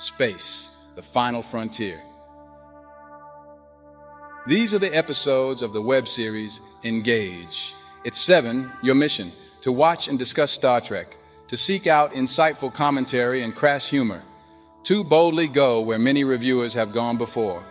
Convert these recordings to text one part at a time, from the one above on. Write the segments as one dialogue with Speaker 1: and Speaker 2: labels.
Speaker 1: Space, the final frontier. These are the episodes of the web series Engage. It's 7, your mission, to watch and discuss Star Trek, to seek out insightful commentary and crass humor, to boldly go where many reviewers have gone before.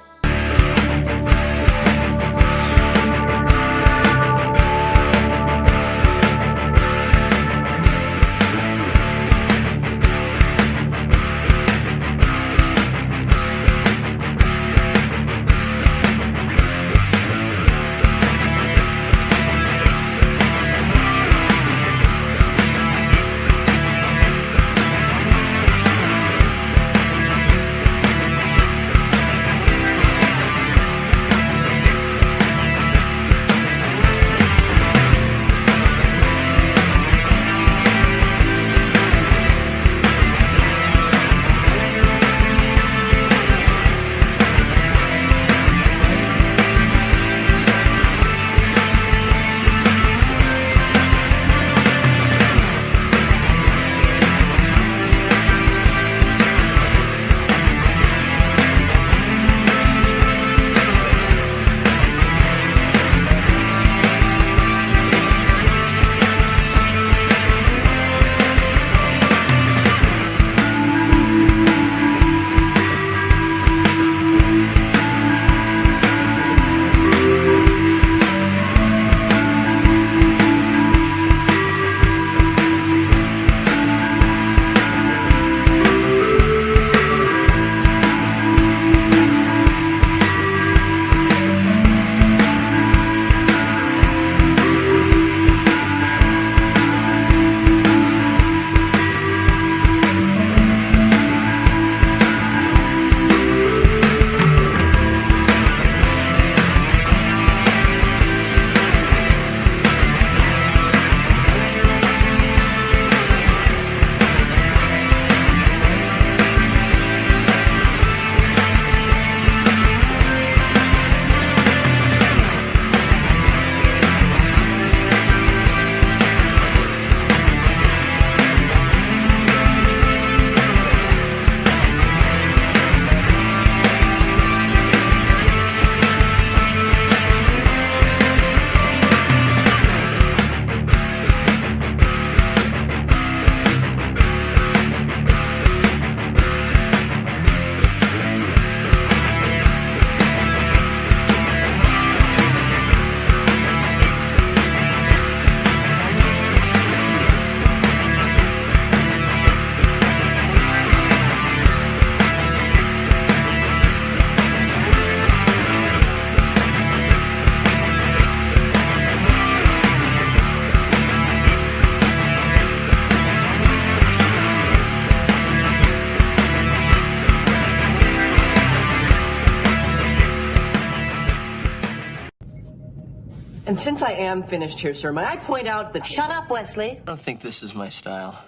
Speaker 2: And since I am finished here, sir, may I point out that...
Speaker 3: Shut up, Wesley.
Speaker 4: I don't think this is my style.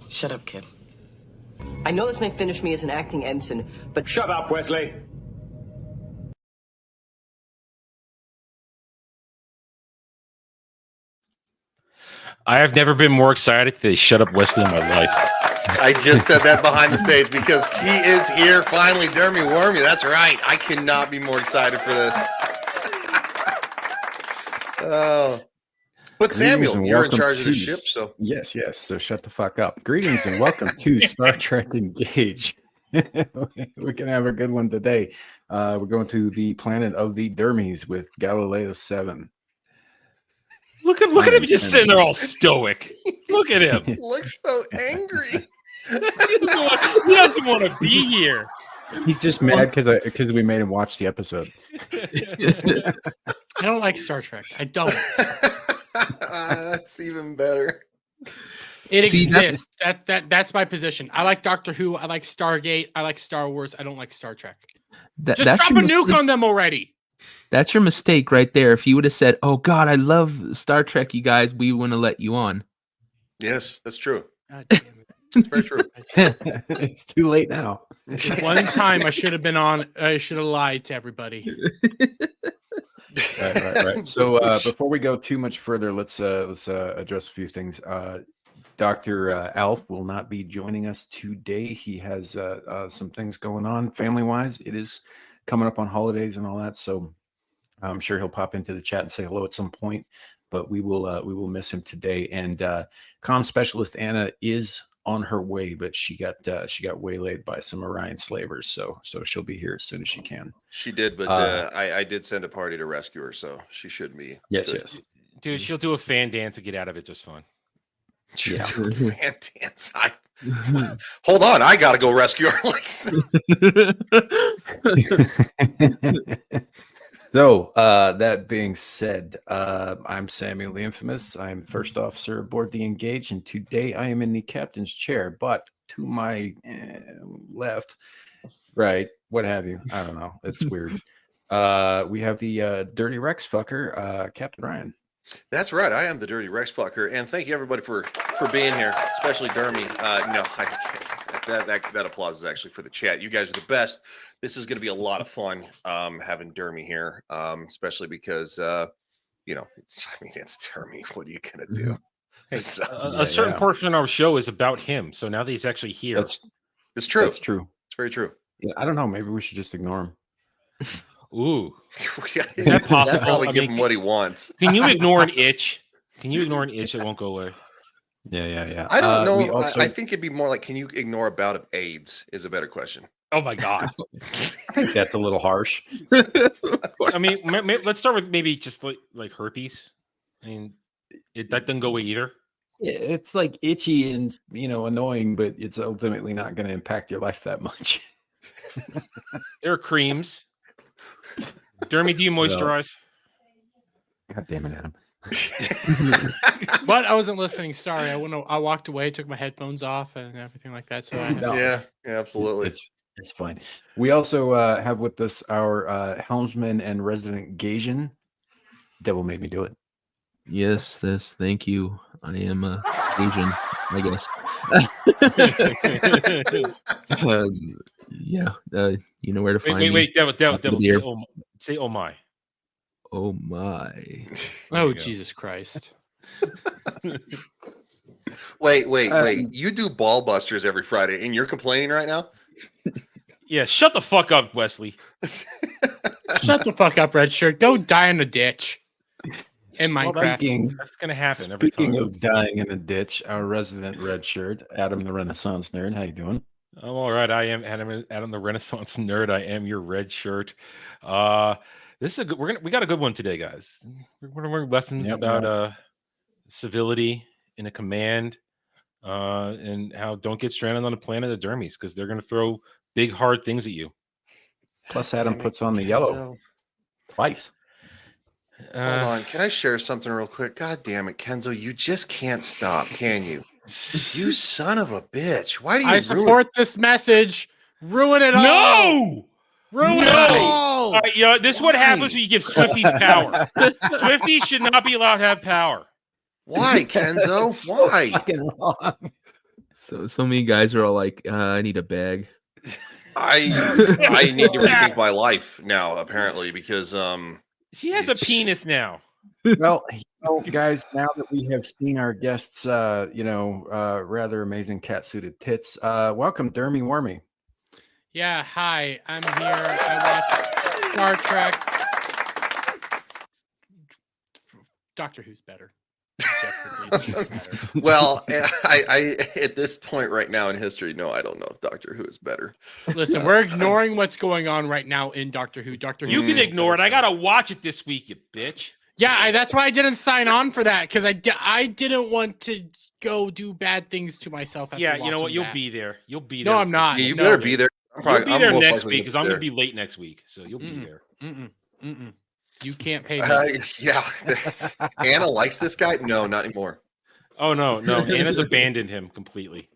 Speaker 4: Shut up, kid.
Speaker 2: I know this may finish me as an acting ensign, but...
Speaker 5: Shut up, Wesley.
Speaker 6: I have never been more excited to shut up Wesley in my life.
Speaker 7: I just said that behind the stage because he is here finally. DermyWermy, that's right. I cannot be more excited for this. Oh, but Samuel, you're in charge of the ship, so
Speaker 8: yes. So shut the fuck up. Greetings and welcome to Star Trek Engage. We're gonna have a good one today. We're going to the planet of the Dermies with Galileo 7.
Speaker 6: Look at him just sitting there all stoic. Look at him.
Speaker 7: He looks so angry.
Speaker 6: He doesn't want to be here.
Speaker 8: He's just mad because we made him watch the episode.
Speaker 9: I don't like Star Trek. I don't.
Speaker 7: That's even better.
Speaker 9: It exists. That's my position. I like Doctor Who. I like Stargate. I like Star Wars. I don't like Star Trek. Just drop a nuke on them already.
Speaker 10: That's your mistake right there. If you would have said, "Oh God, I love Star Trek," you guys, we wouldn't have let you on.
Speaker 7: Yes, that's true.
Speaker 9: God damn it.
Speaker 7: It's very true.
Speaker 8: It's too late now.
Speaker 9: One time I should have been on. I should have lied to everybody.
Speaker 8: Right. So before we go too much further, let's address a few things. Dr. Alf will not be joining us today. He has some things going on family-wise. It is coming up on holidays and all that, so I'm sure he'll pop into the chat and say hello at some point. But we will miss him today. And comm specialist Anna is on her way, but she got waylaid by some Orion slavers, so she'll be here as soon as she can.
Speaker 7: She did, but I did send a party to rescue her, so she should be.
Speaker 8: Yes,
Speaker 7: good.
Speaker 8: yes.
Speaker 6: Dude, she'll do a fan dance to get out of it just fine.
Speaker 7: She'll do a fan dance. Hold on, I gotta go rescue her.
Speaker 8: So that being said, I'm Samuel the Infamous. I'm first officer aboard the Engage, and today I am in the captain's chair. But to my left, right, what have you? I don't know. It's weird. We have the Dirty Rex fucker, Captain Ryan.
Speaker 7: That's right. I am the Dirty Rex fucker, and thank you everybody for being here, especially Dermy. That applause is actually for the chat. You guys are the best. This is going to be a lot of fun having Dermy here, especially because it's Dermy. What are you going to do?
Speaker 6: Hey, a certain portion of our show is about him, so now that he's actually here,
Speaker 7: it's true.
Speaker 8: That's true.
Speaker 7: It's very true.
Speaker 8: Yeah, I don't know. Maybe we should just ignore him.
Speaker 6: Ooh,
Speaker 7: is that possible? Probably give him what he wants.
Speaker 6: Can you ignore an itch? Can you ignore an itch that won't go away?
Speaker 8: Yeah.
Speaker 7: I don't know. I think it'd be more like, can you ignore a bout of AIDS? Is a better question.
Speaker 6: Oh my god,
Speaker 8: I think that's a little harsh.
Speaker 6: I mean, let's start with maybe just like herpes. I mean, that doesn't go away either.
Speaker 8: Yeah, it's like itchy and annoying, but it's ultimately not going to impact your life that much.
Speaker 6: There are creams. Dermy, do you moisturize?
Speaker 8: God damn it, Adam.
Speaker 9: What? I wasn't listening. Sorry. I walked away, took my headphones off and everything like that. So
Speaker 7: yeah, absolutely.
Speaker 8: It's fine. We also have with us our helmsman and resident Gasian. Devil made me do it.
Speaker 10: Yes, thank you. I am Asian, I guess. Yeah, you know where to find me.
Speaker 6: Wait, Devil, say oh my.
Speaker 10: Oh my.
Speaker 9: Oh, Jesus Christ.
Speaker 7: Wait. You do ball busters every Friday and you're complaining right now?
Speaker 6: Yeah, shut the fuck up, Wesley.
Speaker 9: Shut the fuck up, Redshirt. Go die in a ditch. In Minecraft.
Speaker 6: That's going to happen every time.
Speaker 8: Speaking of dying in a ditch, our resident Redshirt, Adam the Renaissance Nerd. How you doing?
Speaker 6: I'm all right. I am Adam the Renaissance Nerd. I am your red shirt. This is we got a good one today, guys. We're going to learn lessons about civility in a command, and how don't get stranded on the planet of Dermies, because they're going to throw big hard things at you.
Speaker 8: Plus, Adam puts on the yellow twice.
Speaker 7: Hold on. Can I share something real quick? God damn it, Kenzo. You just can't stop, can you? You son of a bitch. Why do you
Speaker 9: support this message? Ruin it all.
Speaker 6: No!
Speaker 9: Ruin it all.
Speaker 6: This is what happens when you give Swifties power. Swifties should not be allowed to have power.
Speaker 7: Why, Kenzo? Why?
Speaker 8: Fucking wrong.
Speaker 10: So many guys are all like, I need a bag.
Speaker 7: I need to rethink my life now, apparently, because
Speaker 6: she has a penis now.
Speaker 8: Well, guys, now that we have seen our guests, rather amazing cat-suited tits, welcome, DermyWermy.
Speaker 9: Yeah, hi. I'm here. I watch Star Trek. Doctor Who's better.
Speaker 7: Well, I at this point right now in history, no, I don't know if Doctor Who is better.
Speaker 9: Listen, we're ignoring what's going on right now in Doctor Who.
Speaker 6: You can ignore it. I gotta watch it this week, you bitch.
Speaker 9: Yeah, that's why I didn't sign on for that, because I didn't want to go do bad things to myself.
Speaker 6: Yeah, you know what? You'll be there. You'll be there.
Speaker 9: No, I'm not.
Speaker 7: Yeah, you better be there.
Speaker 6: You'll be there next week, because I'm gonna be late next week, so you'll be there.
Speaker 9: You can't pay me.
Speaker 7: Yeah. Anna likes this guy? No, not anymore.
Speaker 6: Oh, no. Anna's abandoned him completely.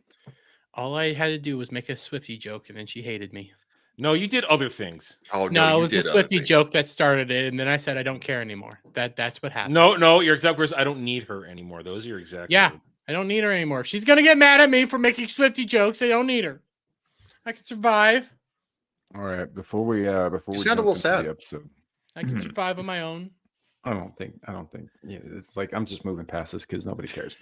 Speaker 9: All I had to do was make a Swiftie joke, and then she hated me.
Speaker 6: No, you did other things.
Speaker 7: Oh,
Speaker 9: no, it was the Swiftie joke that started it, and then I said I don't care anymore. That's what happened.
Speaker 6: No, your exact words, I don't need her anymore. Those are your exact words.
Speaker 9: I don't need her anymore. If she's going to get mad at me for making Swiftie jokes, I don't need her. I can survive.
Speaker 8: All right, before we
Speaker 7: sound a little sad.
Speaker 8: the episode.
Speaker 9: I can survive on my own.
Speaker 8: I don't think. Yeah, it's like I'm just moving past this because nobody cares.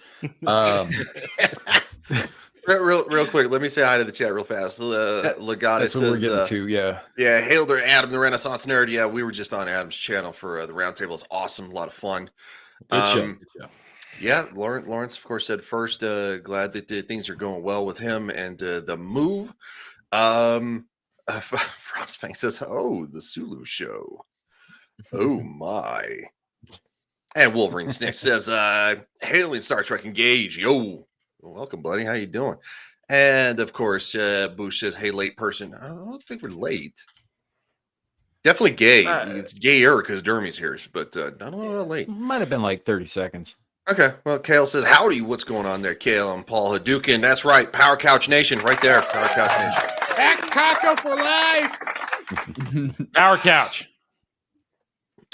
Speaker 7: Real quick, let me say hi to the chat real fast. Legata
Speaker 8: That's what we're
Speaker 7: says,
Speaker 8: getting to. Yeah.
Speaker 7: Hail to Adam, the Renaissance Nerd. Yeah, we were just on Adam's channel for the roundtable. It's awesome, a lot of fun.
Speaker 6: Good show.
Speaker 7: Yeah, Lawrence, of course, said first, glad that things are going well with him and the move. Frostfang says, oh, the Sulu show. Oh, my. And Wolverine Snick says, hailing Star Trek Engage. Yo, welcome, buddy. How you doing? And, of course, Boosh says, hey, late person. I don't think we're late. Definitely gay. It's gayer because Dermy's here, but I don't know late.
Speaker 8: Might have been like 30 seconds.
Speaker 7: Okay. Well, Kale says, howdy. What's going on there, Kale? I'm Paul Hadouken. That's right. Power Couch Nation right there. Power Couch Nation.
Speaker 9: Back taco for life.
Speaker 6: Power Couch.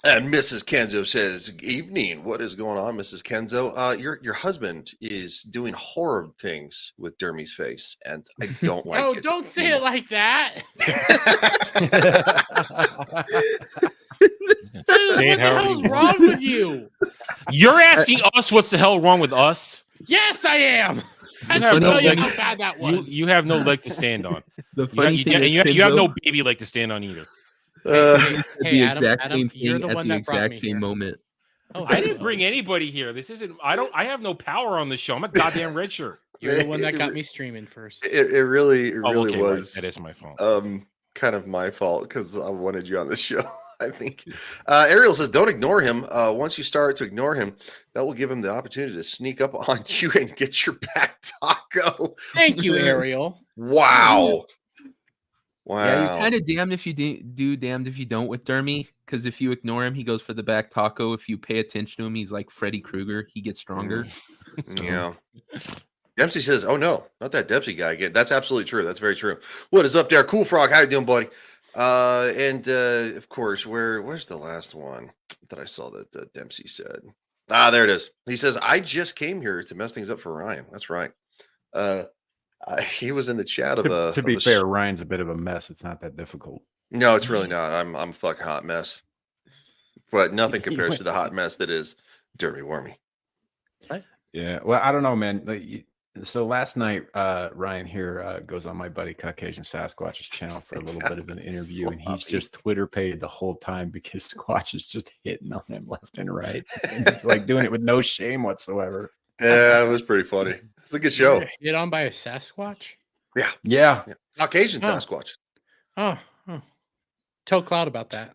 Speaker 7: And Mrs. Kenzo says, evening. What is going on, Mrs. Kenzo? Your husband is doing horror things with Dermy's face, and I don't like it.
Speaker 9: Oh, don't say it like that. What the hell's wrong with you?
Speaker 6: You're asking us what's the hell wrong with us?
Speaker 9: Yes, I am. I
Speaker 6: have
Speaker 9: can
Speaker 6: no
Speaker 9: tell you
Speaker 6: leg-
Speaker 9: how bad that was.
Speaker 6: You have no leg to stand on.
Speaker 10: The funny thing is,
Speaker 6: you have no baby leg to stand on either.
Speaker 10: the
Speaker 9: Adam,
Speaker 10: exact same
Speaker 9: you're
Speaker 10: thing
Speaker 9: the
Speaker 10: at
Speaker 9: one
Speaker 10: the
Speaker 9: that brought
Speaker 10: exact
Speaker 9: me
Speaker 10: same
Speaker 9: here.
Speaker 10: moment.
Speaker 9: Oh,
Speaker 6: I didn't bring anybody here. This isn't. I have no power on this show. I'm a goddamn red shirt.
Speaker 9: You're the one that got me streaming first.
Speaker 7: It really
Speaker 6: Okay, right.
Speaker 7: was.
Speaker 6: That is my fault.
Speaker 7: Kind of my fault because I wanted you on the show. I think Ariel says, don't ignore him. Once you start to ignore him, that will give him the opportunity to sneak up on you and get your back taco.
Speaker 9: Thank you, Ariel.
Speaker 7: Wow. Wow.
Speaker 10: Yeah, you're kind of damned if you do, damned if you don't with Dermy. Because if you ignore him, he goes for the back taco. If you pay attention to him, he's like Freddy Krueger. He gets stronger.
Speaker 7: Yeah. Dempsey says, oh no, not that Dempsey guy again. That's absolutely true. That's very true. What is up there? Cool Frog. How you doing, buddy? And of course, where's the last one that I saw that Dempsey said? There it is. He says, I just came here to mess things up for Ryan. That's right. He was in the chat of
Speaker 8: to be fair, Ryan's a bit of a mess. It's not that difficult.
Speaker 7: No, it's really not. I'm a fucking hot mess. But nothing compares to the hot mess that is DermyWermy.
Speaker 8: Yeah. Well, I don't know, man. So last night, Ryan here goes on my buddy Caucasian Sasquatch's channel for a little bit of an interview, and he's just Twitter paid the whole time because Squatch is just hitting on him left and right. And it's like doing it with no shame whatsoever.
Speaker 7: Yeah, it was pretty funny. It's a good show.
Speaker 9: Get on by a Sasquatch?
Speaker 7: Yeah. Caucasian Sasquatch.
Speaker 9: Oh. Tell Cloud about that.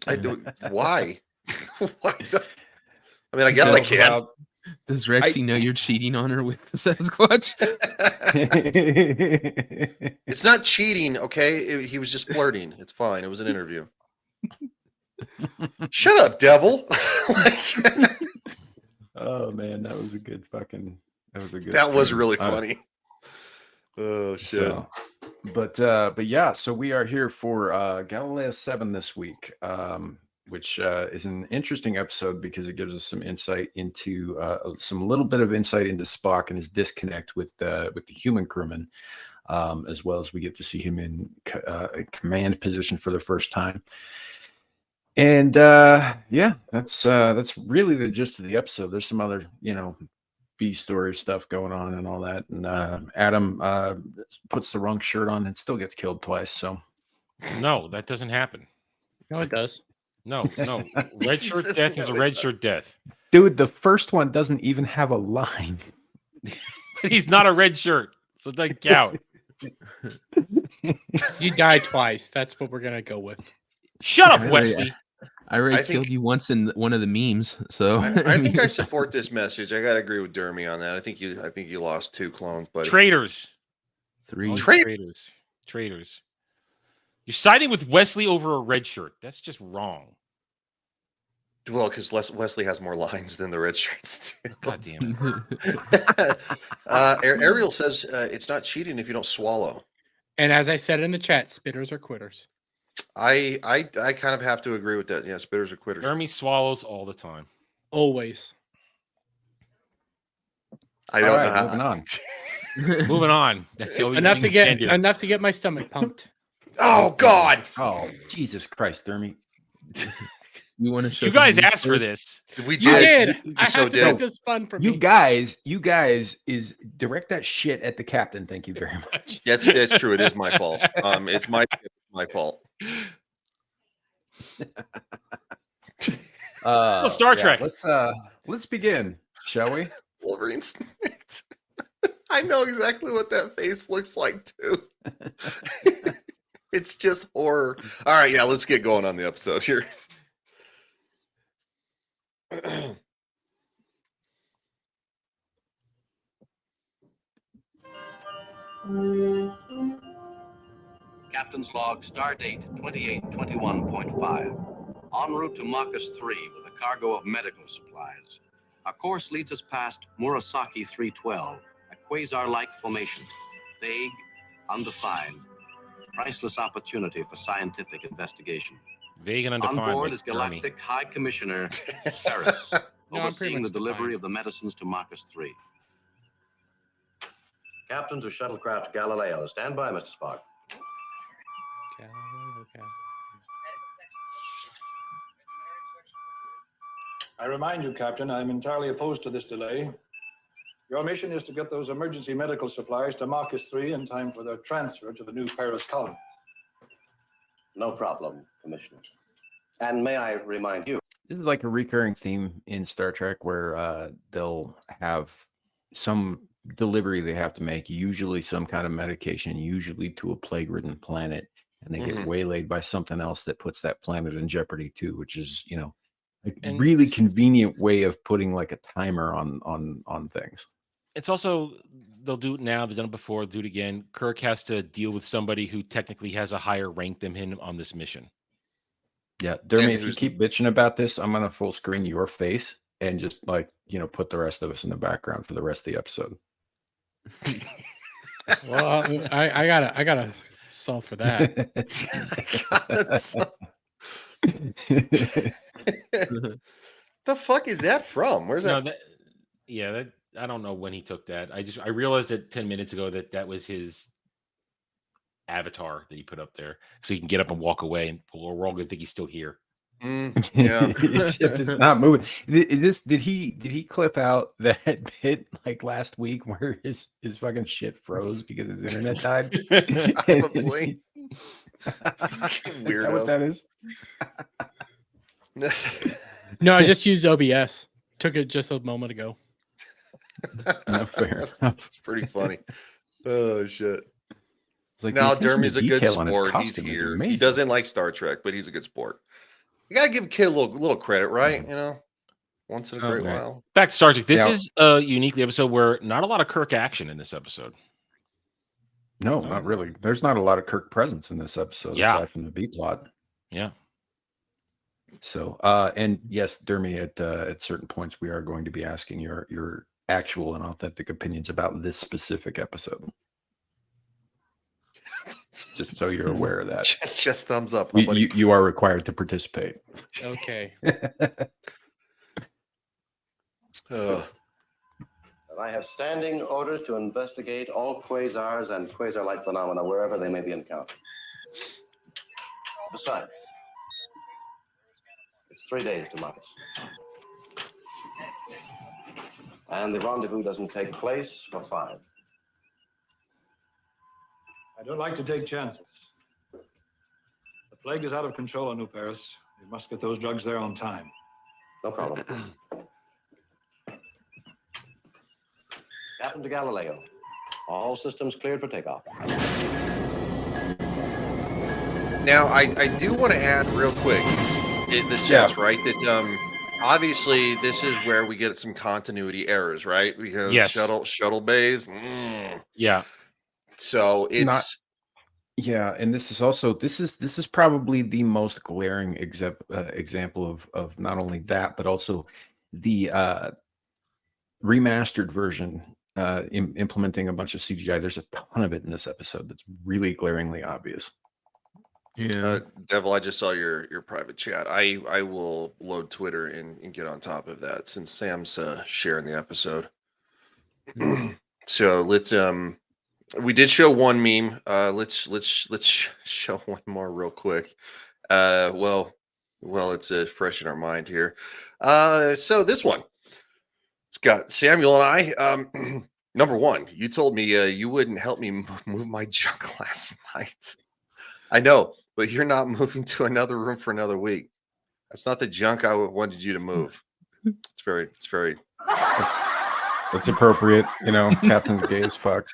Speaker 7: I do. Why? Why? I mean, I guess I can.
Speaker 10: Does Rexy know you're cheating on her with the Sasquatch?
Speaker 7: It's not cheating, okay? He was just flirting. It's fine. It was an interview. Shut up, devil.
Speaker 8: Oh man, that was a good fucking.
Speaker 7: That was really funny. Oh shit.
Speaker 8: So, but yeah, so we are here for Galileo 7 this week, which is an interesting episode because it gives us some insight into some little bit of insight into Spock and his disconnect with the human crewman, as well as we get to see him in a command position for the first time. And yeah, that's really the gist of the episode. There's some other, B story stuff going on and all that. And Adam puts the wrong shirt on and still gets killed twice. So
Speaker 6: no, that doesn't happen.
Speaker 9: No, it does.
Speaker 6: No. Red shirt death is a red shirt death.
Speaker 8: Dude, the first one doesn't even have a line.
Speaker 6: He's not a red shirt, so like count.
Speaker 9: You died twice. That's what we're gonna go with.
Speaker 6: Shut up, Wesley.
Speaker 10: I already killed you once in one of the memes, so
Speaker 7: I think I support this message. I gotta agree with Dermy on that. I think you lost 2 clones, but
Speaker 6: traitors.
Speaker 10: 3
Speaker 6: traitors. You're siding with Wesley over a red shirt. That's just wrong.
Speaker 7: Well, because Wesley has more lines than the red shirts.
Speaker 6: God damn
Speaker 7: it. Ariel says it's not cheating if you don't swallow.
Speaker 9: And as I said in the chat, spitters are quitters.
Speaker 7: I kind of have to agree with that. Yeah, spitters are quitters.
Speaker 6: Dermy swallows all the time.
Speaker 9: Always.
Speaker 7: I don't know
Speaker 8: how.
Speaker 6: Moving on. That's the only
Speaker 9: enough to get my stomach pumped.
Speaker 7: Oh God!
Speaker 8: Oh Jesus Christ, Dermy!
Speaker 10: You want to show?
Speaker 6: You guys asked for this.
Speaker 7: We
Speaker 9: You did. I
Speaker 7: so
Speaker 9: had to
Speaker 7: did.
Speaker 9: make this fun for
Speaker 8: You
Speaker 9: me.
Speaker 8: guys is direct that shit at the captain. Thank you very much.
Speaker 7: That's true. It is my fault. It's my fault.
Speaker 6: Well, Star Trek.
Speaker 8: Let's begin, shall we?
Speaker 7: Wolverine snakes. I know exactly what that face looks like too. It's just horror. All right, yeah, let's get going on the episode here.
Speaker 3: Captain's log, stardate 2821.5. En route to Marcus 3 with a cargo of medical supplies. Our course leads us past Murasaki 312, a quasar-like formation. Vague, undefined, priceless opportunity for scientific investigation.
Speaker 6: Vague and undefined.
Speaker 3: On board
Speaker 6: like
Speaker 3: is Galactic High Commissioner Ferris,
Speaker 9: No, I'm pretty
Speaker 3: overseeing the
Speaker 9: much
Speaker 3: delivery
Speaker 9: defined.
Speaker 3: of the medicines to Marcus 3. Captain to shuttlecraft Galileo. Stand by, Mr. Spock.
Speaker 9: Okay.
Speaker 5: I remind you, Captain, I'm entirely opposed to this delay. Your mission is to get those emergency medical supplies to Marcus 3 in time for their transfer to the new Paris colony.
Speaker 3: No problem, Commissioner. And may I remind you,
Speaker 8: This is like a recurring theme in Star Trek where they'll have some delivery they have to make, usually some kind of medication, usually to a plague-ridden planet, and they get waylaid by something else that puts that planet in jeopardy too, which is, a really convenient way of putting like a timer on things.
Speaker 6: It's also, they'll do it now, they've done it before, do it again. Kirk has to deal with somebody who technically has a higher rank than him on this mission.
Speaker 8: Yeah, Dermy, if you keep bitching about this, I'm gonna full screen your face and just put the rest of us in the background for the rest of the episode.
Speaker 9: Well, I gotta solve for that.
Speaker 7: The fuck is that from? Where's that?
Speaker 6: I don't know when he took that. I realized it 10 minutes ago that was his avatar that he put up there, so he can get up and walk away, and we're all gonna think he's still here.
Speaker 7: Yeah,
Speaker 8: except it's not moving. Did he clip out that bit like last week where his fucking shit froze because his internet died?
Speaker 7: Probably.
Speaker 8: Is that what that is?
Speaker 9: No, I just used OBS. Took it just a moment ago.
Speaker 8: No, fair.
Speaker 7: That's pretty funny. Oh shit.
Speaker 8: It's like
Speaker 7: now
Speaker 8: the attention
Speaker 7: Dermy's
Speaker 8: to
Speaker 7: a good
Speaker 8: detail on his
Speaker 7: sport. He's
Speaker 8: costume is
Speaker 7: here. He
Speaker 8: amazing.
Speaker 7: doesn't like Star Trek, but he's a good sport. You gotta give a kid a little credit, right? Once in a great while.
Speaker 6: Back to Star Trek. This is a uniquely episode where not a lot of Kirk action in this episode.
Speaker 8: No, not really. There's not a lot of Kirk presence in this episode aside from the B plot.
Speaker 6: Yeah.
Speaker 8: So, and yes, Dermy, at certain points, we are going to be asking your actual and authentic opinions about this specific episode. Just so you're aware of that.
Speaker 7: Just thumbs up.
Speaker 8: You are required to participate.
Speaker 9: Okay.
Speaker 3: I have standing orders to investigate all quasars and quasar-like phenomena wherever they may be encountered. Besides, it's 3 days to Marcus. And the rendezvous doesn't take place for 5.
Speaker 5: I don't like to take chances. The plague is out of control on New Paris. We must get those drugs there on time.
Speaker 3: No problem. Captain to Galileo. All systems cleared for takeoff.
Speaker 7: Now, I do want to add real quick the sense, right? That obviously this is where we get some continuity errors, right? Because shuttle bays.
Speaker 6: Yeah.
Speaker 7: So it's
Speaker 8: and this is also this is probably the most glaring example of not only that but also the remastered version implementing a bunch of CGI. There's a ton of it in this episode that's really glaringly obvious.
Speaker 10: Yeah,
Speaker 7: Devil, I just saw your private chat. I will load Twitter and get on top of that since Sam's sharing the episode. So let's we did show one meme. Let's show one more real quick. Well, Well, it's fresh in our mind here. So this one, it's got Samuel and I. Number one, you told me you wouldn't help me move my junk last night. I know, but you're not moving to another room for another week. That's not the junk I wanted you to move. It's very.
Speaker 8: It's appropriate, you know. Captain's gay as fuck.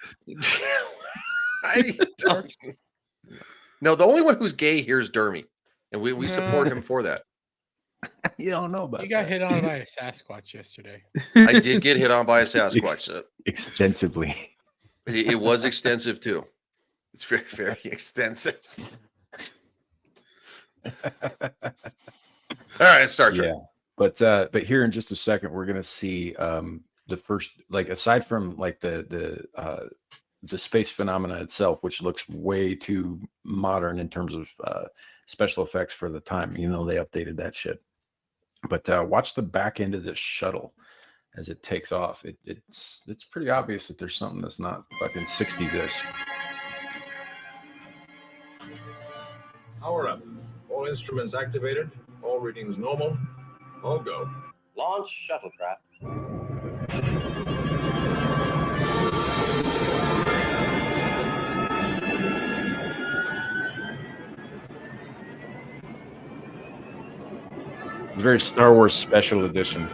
Speaker 7: No, the only one who's gay here is Dermy, and we support him for that.
Speaker 8: You don't know about.
Speaker 9: You got hit on by a Sasquatch yesterday.
Speaker 7: I did get hit on by a Sasquatch
Speaker 8: extensively.
Speaker 7: It was extensive too. It's very, very extensive. All right, Star Trek.
Speaker 8: Yeah, but here in just a second, we're gonna see the first, like, aside from like the space phenomena itself, which looks way too modern in terms of special effects for the time. You know, they updated that shit. But watch the back end of this shuttle as it takes off. It's pretty obvious that there's something that's not fucking 60s-ish.
Speaker 5: Power up. All instruments activated. All readings normal. All go.
Speaker 3: Launch shuttlecraft.
Speaker 8: Very Star Wars special edition.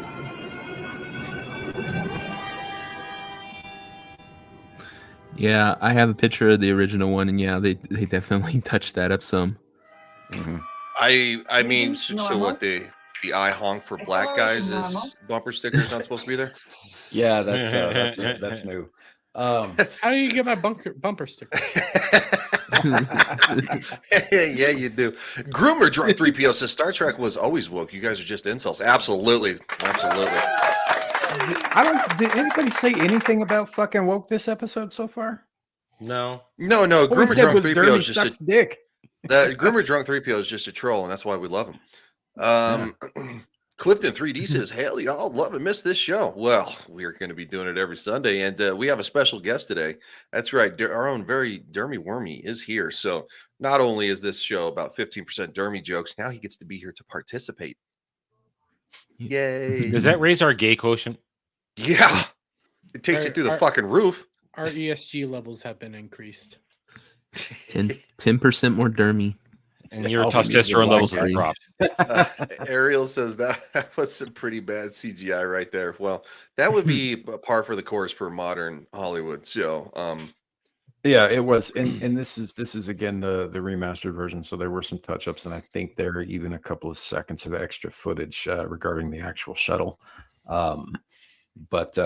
Speaker 10: Yeah, I have a picture of the original one, and yeah, they definitely touched that up some.
Speaker 8: Mm-hmm.
Speaker 7: I mean, so what the eye honk for black guys is bumper stickers not supposed to be there?
Speaker 8: Yeah, that's new.
Speaker 9: How do you get my bumper sticker?
Speaker 7: Yeah, you do. Groomer Drunk 3PO says Star Trek was always woke. You guys are just insults. Absolutely.
Speaker 8: Did anybody say anything about fucking woke this episode so far?
Speaker 6: No.
Speaker 7: Groomer Drunk 3PO is just a
Speaker 8: dick.
Speaker 7: Groomer Drunk 3PO is just a troll, and that's why we love him. Clifton 3D says, "Hell, y'all love and miss this show." Well, we're going to be doing it every Sunday, and we have a special guest today. That's right, our own very DermyWermy is here. So not only is this show about 15% Dermy jokes, now he gets to be here to participate. Yay!
Speaker 6: Does that raise our gay quotient?
Speaker 7: Yeah, it takes it through the fucking roof.
Speaker 9: Our ESG levels have been increased.
Speaker 10: 10% more Dermy.
Speaker 6: And your testosterone levels are dropped.
Speaker 7: Ariel says that was some pretty bad CGI right there. Well, that would be par for the course for modern Hollywood. So,
Speaker 8: yeah, it was. And this is again the remastered version. So there were some touch ups, and I think there are even a couple of seconds of extra footage regarding the actual shuttle. But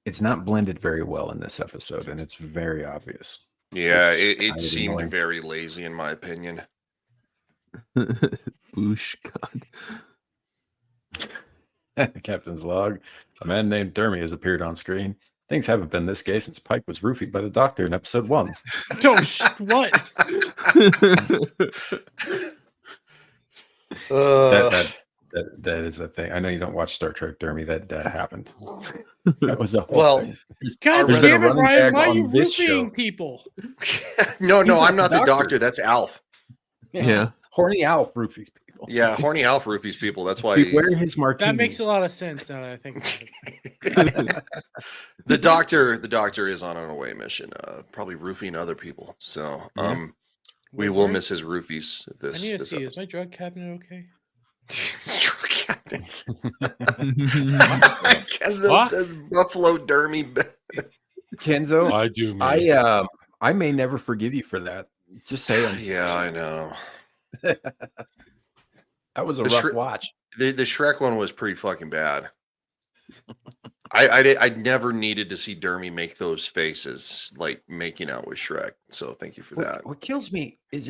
Speaker 8: it's not blended very well in this episode, and it's very obvious.
Speaker 7: Yeah, it seemed very lazy in my opinion.
Speaker 10: Boosh,
Speaker 8: God. Captain's log. A man named Dermy has appeared on screen. Things haven't been this gay since Pike was roofied by the Doctor in episode 1.
Speaker 9: What?
Speaker 8: That is a thing. I know you don't watch Star Trek, Dermy. That happened. That was a whole thing.
Speaker 9: God damn it, Ryan! Why are you roofing people?
Speaker 7: No, I'm not the doctor. That's Alf.
Speaker 10: Yeah.
Speaker 8: Horny Alf roofies people.
Speaker 7: Yeah, Horny Alf roofies people. That's why
Speaker 8: he's wearing his martinis.
Speaker 9: That makes a lot of sense now that I think about it.
Speaker 7: The doctor is on an away mission, probably roofing other people. So we will miss his roofies.
Speaker 9: I need to see. Is my drug cabinet okay?
Speaker 7: Drug cabinet. Kenzo says Buffalo Dermy.
Speaker 8: Kenzo,
Speaker 6: I do.
Speaker 8: I may never forgive you for that. Just saying.
Speaker 7: Yeah, I know.
Speaker 8: That was a rough watch.
Speaker 7: The Shrek one was pretty fucking bad. I never needed to see Dermy make those faces like making out with Shrek. So thank you for that.
Speaker 8: What kills me is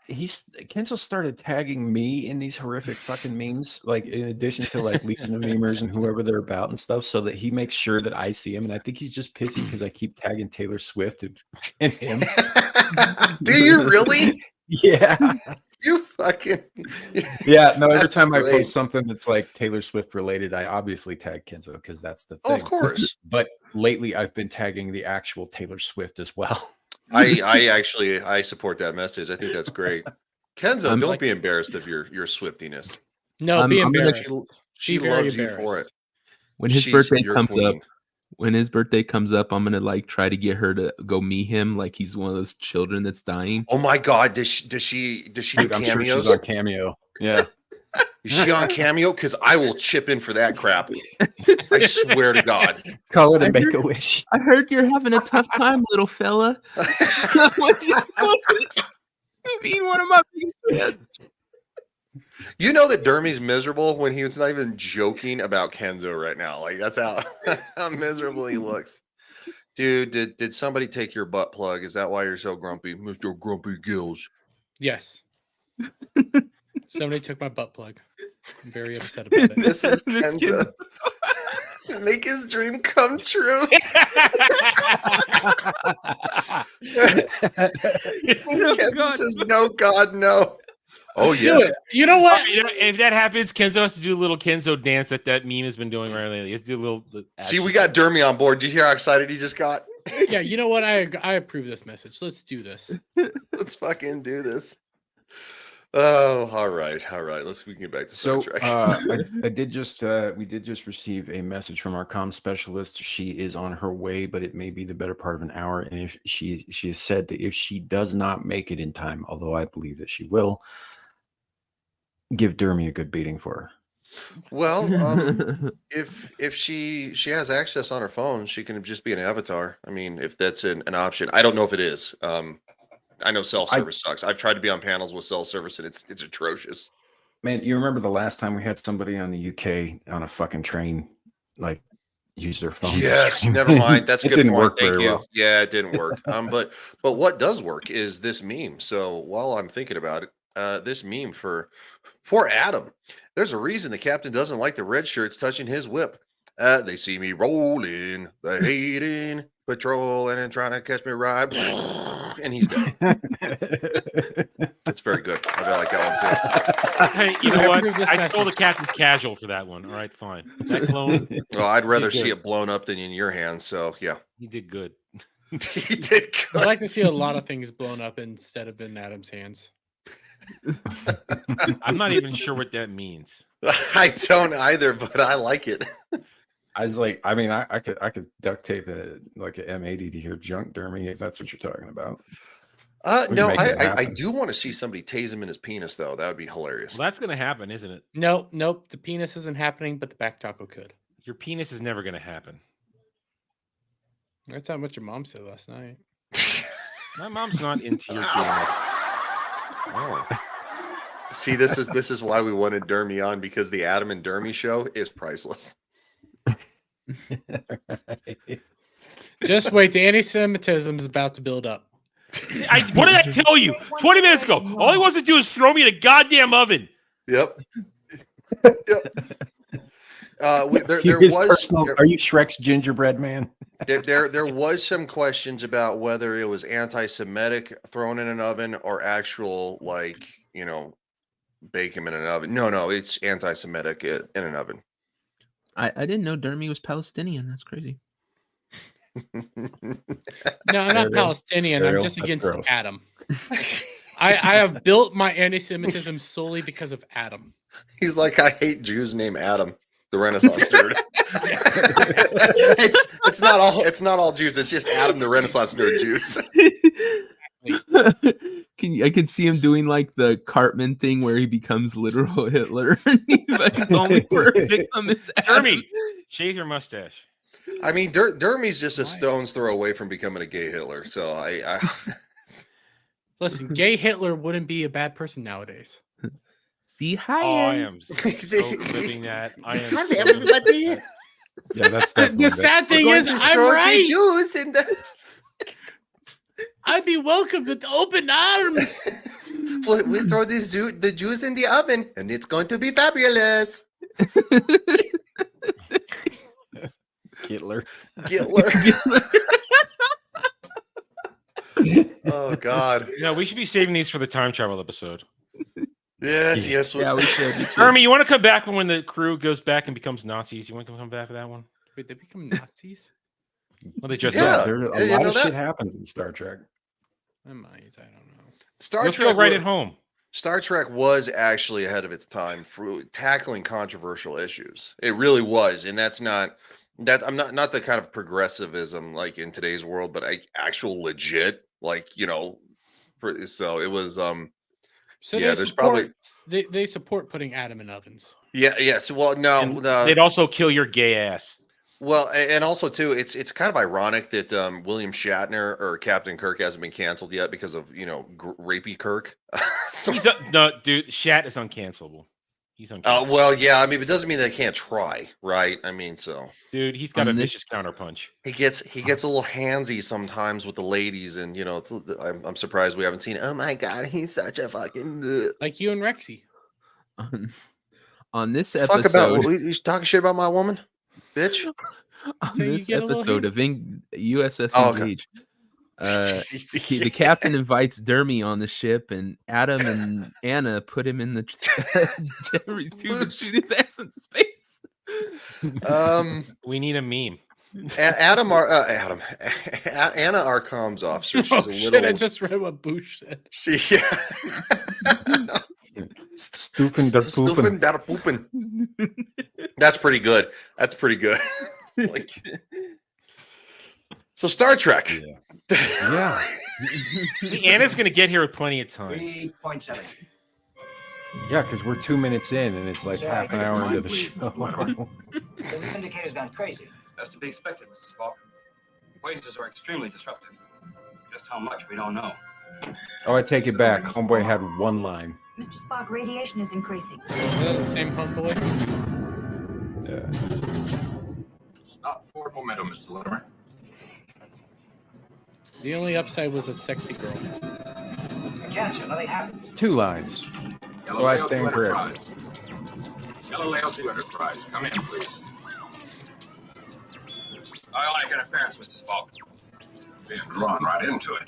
Speaker 8: Kenzo started tagging me in these horrific fucking memes, like in addition to like Legion of Memers and whoever they're about and stuff, so that he makes sure that I see him. And I think he's just pissy because I keep tagging Taylor Swift and him.
Speaker 7: Do you really?
Speaker 8: Yeah.
Speaker 7: You fucking
Speaker 8: yeah. No, every time I post something that's like Taylor Swift related, I obviously tag Kenzo because that's the thing.
Speaker 7: Oh, of course.
Speaker 8: But lately I've been tagging the actual Taylor Swift as well.
Speaker 7: I support that message. I think that's great. Kenzo, don't be embarrassed of your swiftiness.
Speaker 9: No, be embarrassed.
Speaker 7: She loves you for it.
Speaker 10: When his birthday comes up, I'm gonna like try to get her to go meet him like he's one of those children that's dying.
Speaker 7: Oh my god, does she do
Speaker 8: Dude, I'm
Speaker 7: cameos?
Speaker 8: sure she's on Cameo. Yeah.
Speaker 7: Is she on Cameo? Because I will chip in for that crap. I swear to God.
Speaker 8: Call it a Make-A-Wish.
Speaker 10: I heard you're having a tough time, little fella. Being one of my biggest fans.
Speaker 7: You know that Dermy's miserable when he was not even joking about Kenzo right now. Like that's how miserable he looks. Dude, did somebody take your butt plug? Is that why you're so grumpy, Mr. Grumpy Gills?
Speaker 9: Yes. Somebody took my butt plug. I'm very upset about it.
Speaker 7: This is Kenzo. To make his dream come true. Kenzo says, "No, God, no." Oh yeah.
Speaker 9: You know what?
Speaker 6: If that happens, Kenzo has to do a little Kenzo dance that meme has been doing right lately. He has to do a little.
Speaker 7: See, we got Dermy on board. Do you hear how excited he just got?
Speaker 9: Yeah, you know what? I approve this message. Let's do this.
Speaker 7: Let's fucking do this. Oh, all right. We can get back to Star Trek.
Speaker 8: I did just we did just receive a message from our comm specialist. She is on her way, but it may be the better part of an hour. And if she has said that if she does not make it in time, although I believe that she will, give Dermy a good beating for her.
Speaker 7: Well, if she has access on her phone, she can just be an avatar. I mean, if that's an option, I don't know if it is. I know self-service sucks. I've tried to be on panels with self-service, and it's atrocious.
Speaker 8: Man, you remember the last time we had somebody on the UK on a fucking train, like, use their phone?
Speaker 7: Yes, never mind. That's a good
Speaker 8: didn't
Speaker 7: point.
Speaker 8: work
Speaker 7: Thank
Speaker 8: very
Speaker 7: you.
Speaker 8: well.
Speaker 7: Yeah, it didn't work. But what does work is this meme. So while I'm thinking about it, this meme for Adam. There's a reason the captain doesn't like the red shirts touching his whip. They see me rolling, the hating patrol, and trying to catch me right, and he's dead. That's very good. I like that one too.
Speaker 6: Hey, you know what? I stole the captain's casual for that one. All right, fine. That clone.
Speaker 7: Well, I'd rather see it blown up than in your hands. So yeah,
Speaker 6: he did good.
Speaker 7: He did good.
Speaker 9: I'd like to see a lot of things blown up instead of in Adam's hands.
Speaker 6: I'm not even sure what that means.
Speaker 7: I don't either, but I like it.
Speaker 8: I was like, I mean, I could duct tape like an M80 to your junk, Dermy, if that's what you're talking about.
Speaker 7: No, I do want to see somebody tase him in his penis, though. That would be hilarious.
Speaker 6: Well, that's going to happen, isn't it?
Speaker 9: Nope. The penis isn't happening, but the back taco could.
Speaker 6: Your penis is never going to happen.
Speaker 9: That's not what your mom said last night.
Speaker 6: My mom's not into your penis.
Speaker 7: Oh. See, this is why we wanted Dermy on, because the Adam and Dermy show is priceless.
Speaker 9: Just wait, the anti-Semitism is about to build up.
Speaker 6: What did I tell you 20 minutes ago? All he wants to do is throw me in a goddamn oven.
Speaker 7: Yep. There was.
Speaker 8: Are you Shrek's gingerbread man?
Speaker 7: There was some questions about whether it was anti-Semitic thrown in an oven or actual, like, bake him in an oven. No, it's anti-Semitic in an oven.
Speaker 10: I didn't know Dermy was Palestinian. That's crazy.
Speaker 9: No, I'm not Palestinian. I'm just against Adam. I have built my anti-Semitism solely because of Adam.
Speaker 7: He's like, I hate Jews named Adam, the Renaissance nerd. It's not all Jews. It's just Adam, the Renaissance nerd Jews.
Speaker 10: I can see him doing like the Cartman thing where he becomes literal Hitler, but his only victim is
Speaker 6: Dermy. Shave your mustache.
Speaker 7: I mean, Dermy's just a stone's throw away from becoming a gay Hitler. So I
Speaker 9: listen. Gay Hitler wouldn't be a bad person nowadays.
Speaker 10: See, hi.
Speaker 6: Oh, I am so living that. I am.
Speaker 7: Hi, everybody.
Speaker 8: Yeah, that's
Speaker 9: the sad thing is, I'm right.
Speaker 7: Jews in the...
Speaker 9: I'd be welcomed with open arms.
Speaker 7: We throw the Jews in the oven, and it's going to be fabulous.
Speaker 8: Hitler.
Speaker 7: Oh God.
Speaker 6: No, we should be saving these for the time travel episode.
Speaker 7: Yes.
Speaker 10: Yeah, we should.
Speaker 6: Dermy, you want to come back when the crew goes back and becomes Nazis? You want to come back for that one?
Speaker 9: Wait, they become Nazis?
Speaker 6: Well, they just
Speaker 8: a lot of shit happens in Star Trek.
Speaker 9: I might. I don't know.
Speaker 7: Star
Speaker 6: You'll
Speaker 7: Trek
Speaker 6: feel right at home.
Speaker 7: Star Trek was actually ahead of its time for tackling controversial issues. It really was, and that's not that I'm not the kind of progressivism like in today's world, but actual legit, like so it was.
Speaker 9: So
Speaker 7: Yeah,
Speaker 9: they
Speaker 7: there's
Speaker 9: support
Speaker 7: probably
Speaker 9: they support putting Adam in ovens.
Speaker 7: yeah. So well,
Speaker 6: And
Speaker 7: no,
Speaker 6: they'd also kill your gay ass.
Speaker 7: well, and also too, it's kind of ironic that William Shatner or Captain Kirk hasn't been canceled yet because of rapey Kirk. So,
Speaker 6: He's no, dude. Shat is uncancelable. He's uncancelable.
Speaker 7: well, yeah. I mean, it doesn't mean they can't try, right? I mean, so
Speaker 6: dude, he's got a vicious counterpunch.
Speaker 7: he gets a little handsy sometimes with the ladies, and I'm surprised we haven't seen. Oh my god, he's such a fucking
Speaker 9: like you and Rexy.
Speaker 10: On this
Speaker 7: fuck
Speaker 10: episode,
Speaker 7: about you talking shit about my woman, bitch.
Speaker 10: On
Speaker 9: So you
Speaker 10: this
Speaker 9: get a little
Speaker 10: episode of USS
Speaker 7: Oh, okay.
Speaker 10: Engage, the captain invites Dermy on the ship, and Adam and Anna put him in the to shoot his ass in space.
Speaker 6: We need a meme.
Speaker 7: Anna, our comms officer. She's
Speaker 9: Oh
Speaker 7: a little.
Speaker 9: shit! I just read what Boosh said.
Speaker 7: See, yeah.
Speaker 8: Stupid
Speaker 7: der pooping. That's pretty good. That's pretty good. Like, so Star Trek.
Speaker 8: Yeah.
Speaker 6: Anna's gonna get here with plenty of time.
Speaker 11: 3.7.
Speaker 8: Yeah, because we're 2 minutes in, and it's like half an hour into the show.
Speaker 11: The indicator's gone crazy.
Speaker 3: That's to be expected, Mr. Spock. Quasars are extremely disruptive. Just how much, we don't know.
Speaker 8: Oh, I take it back. Homeboy had one line.
Speaker 12: Mr. Spock, radiation is increasing.
Speaker 9: Is that the same homeboy?
Speaker 8: Yeah.
Speaker 3: Stop forward momentum, Mr. Latimer.
Speaker 9: The only upside was a sexy girl.
Speaker 11: Cancer, nothing happened.
Speaker 8: 2 lines. So I stand corrected.
Speaker 3: Galileo to Enterprise. Come in, please. Ionic interference, Mr. Spock. Being drawn right into it.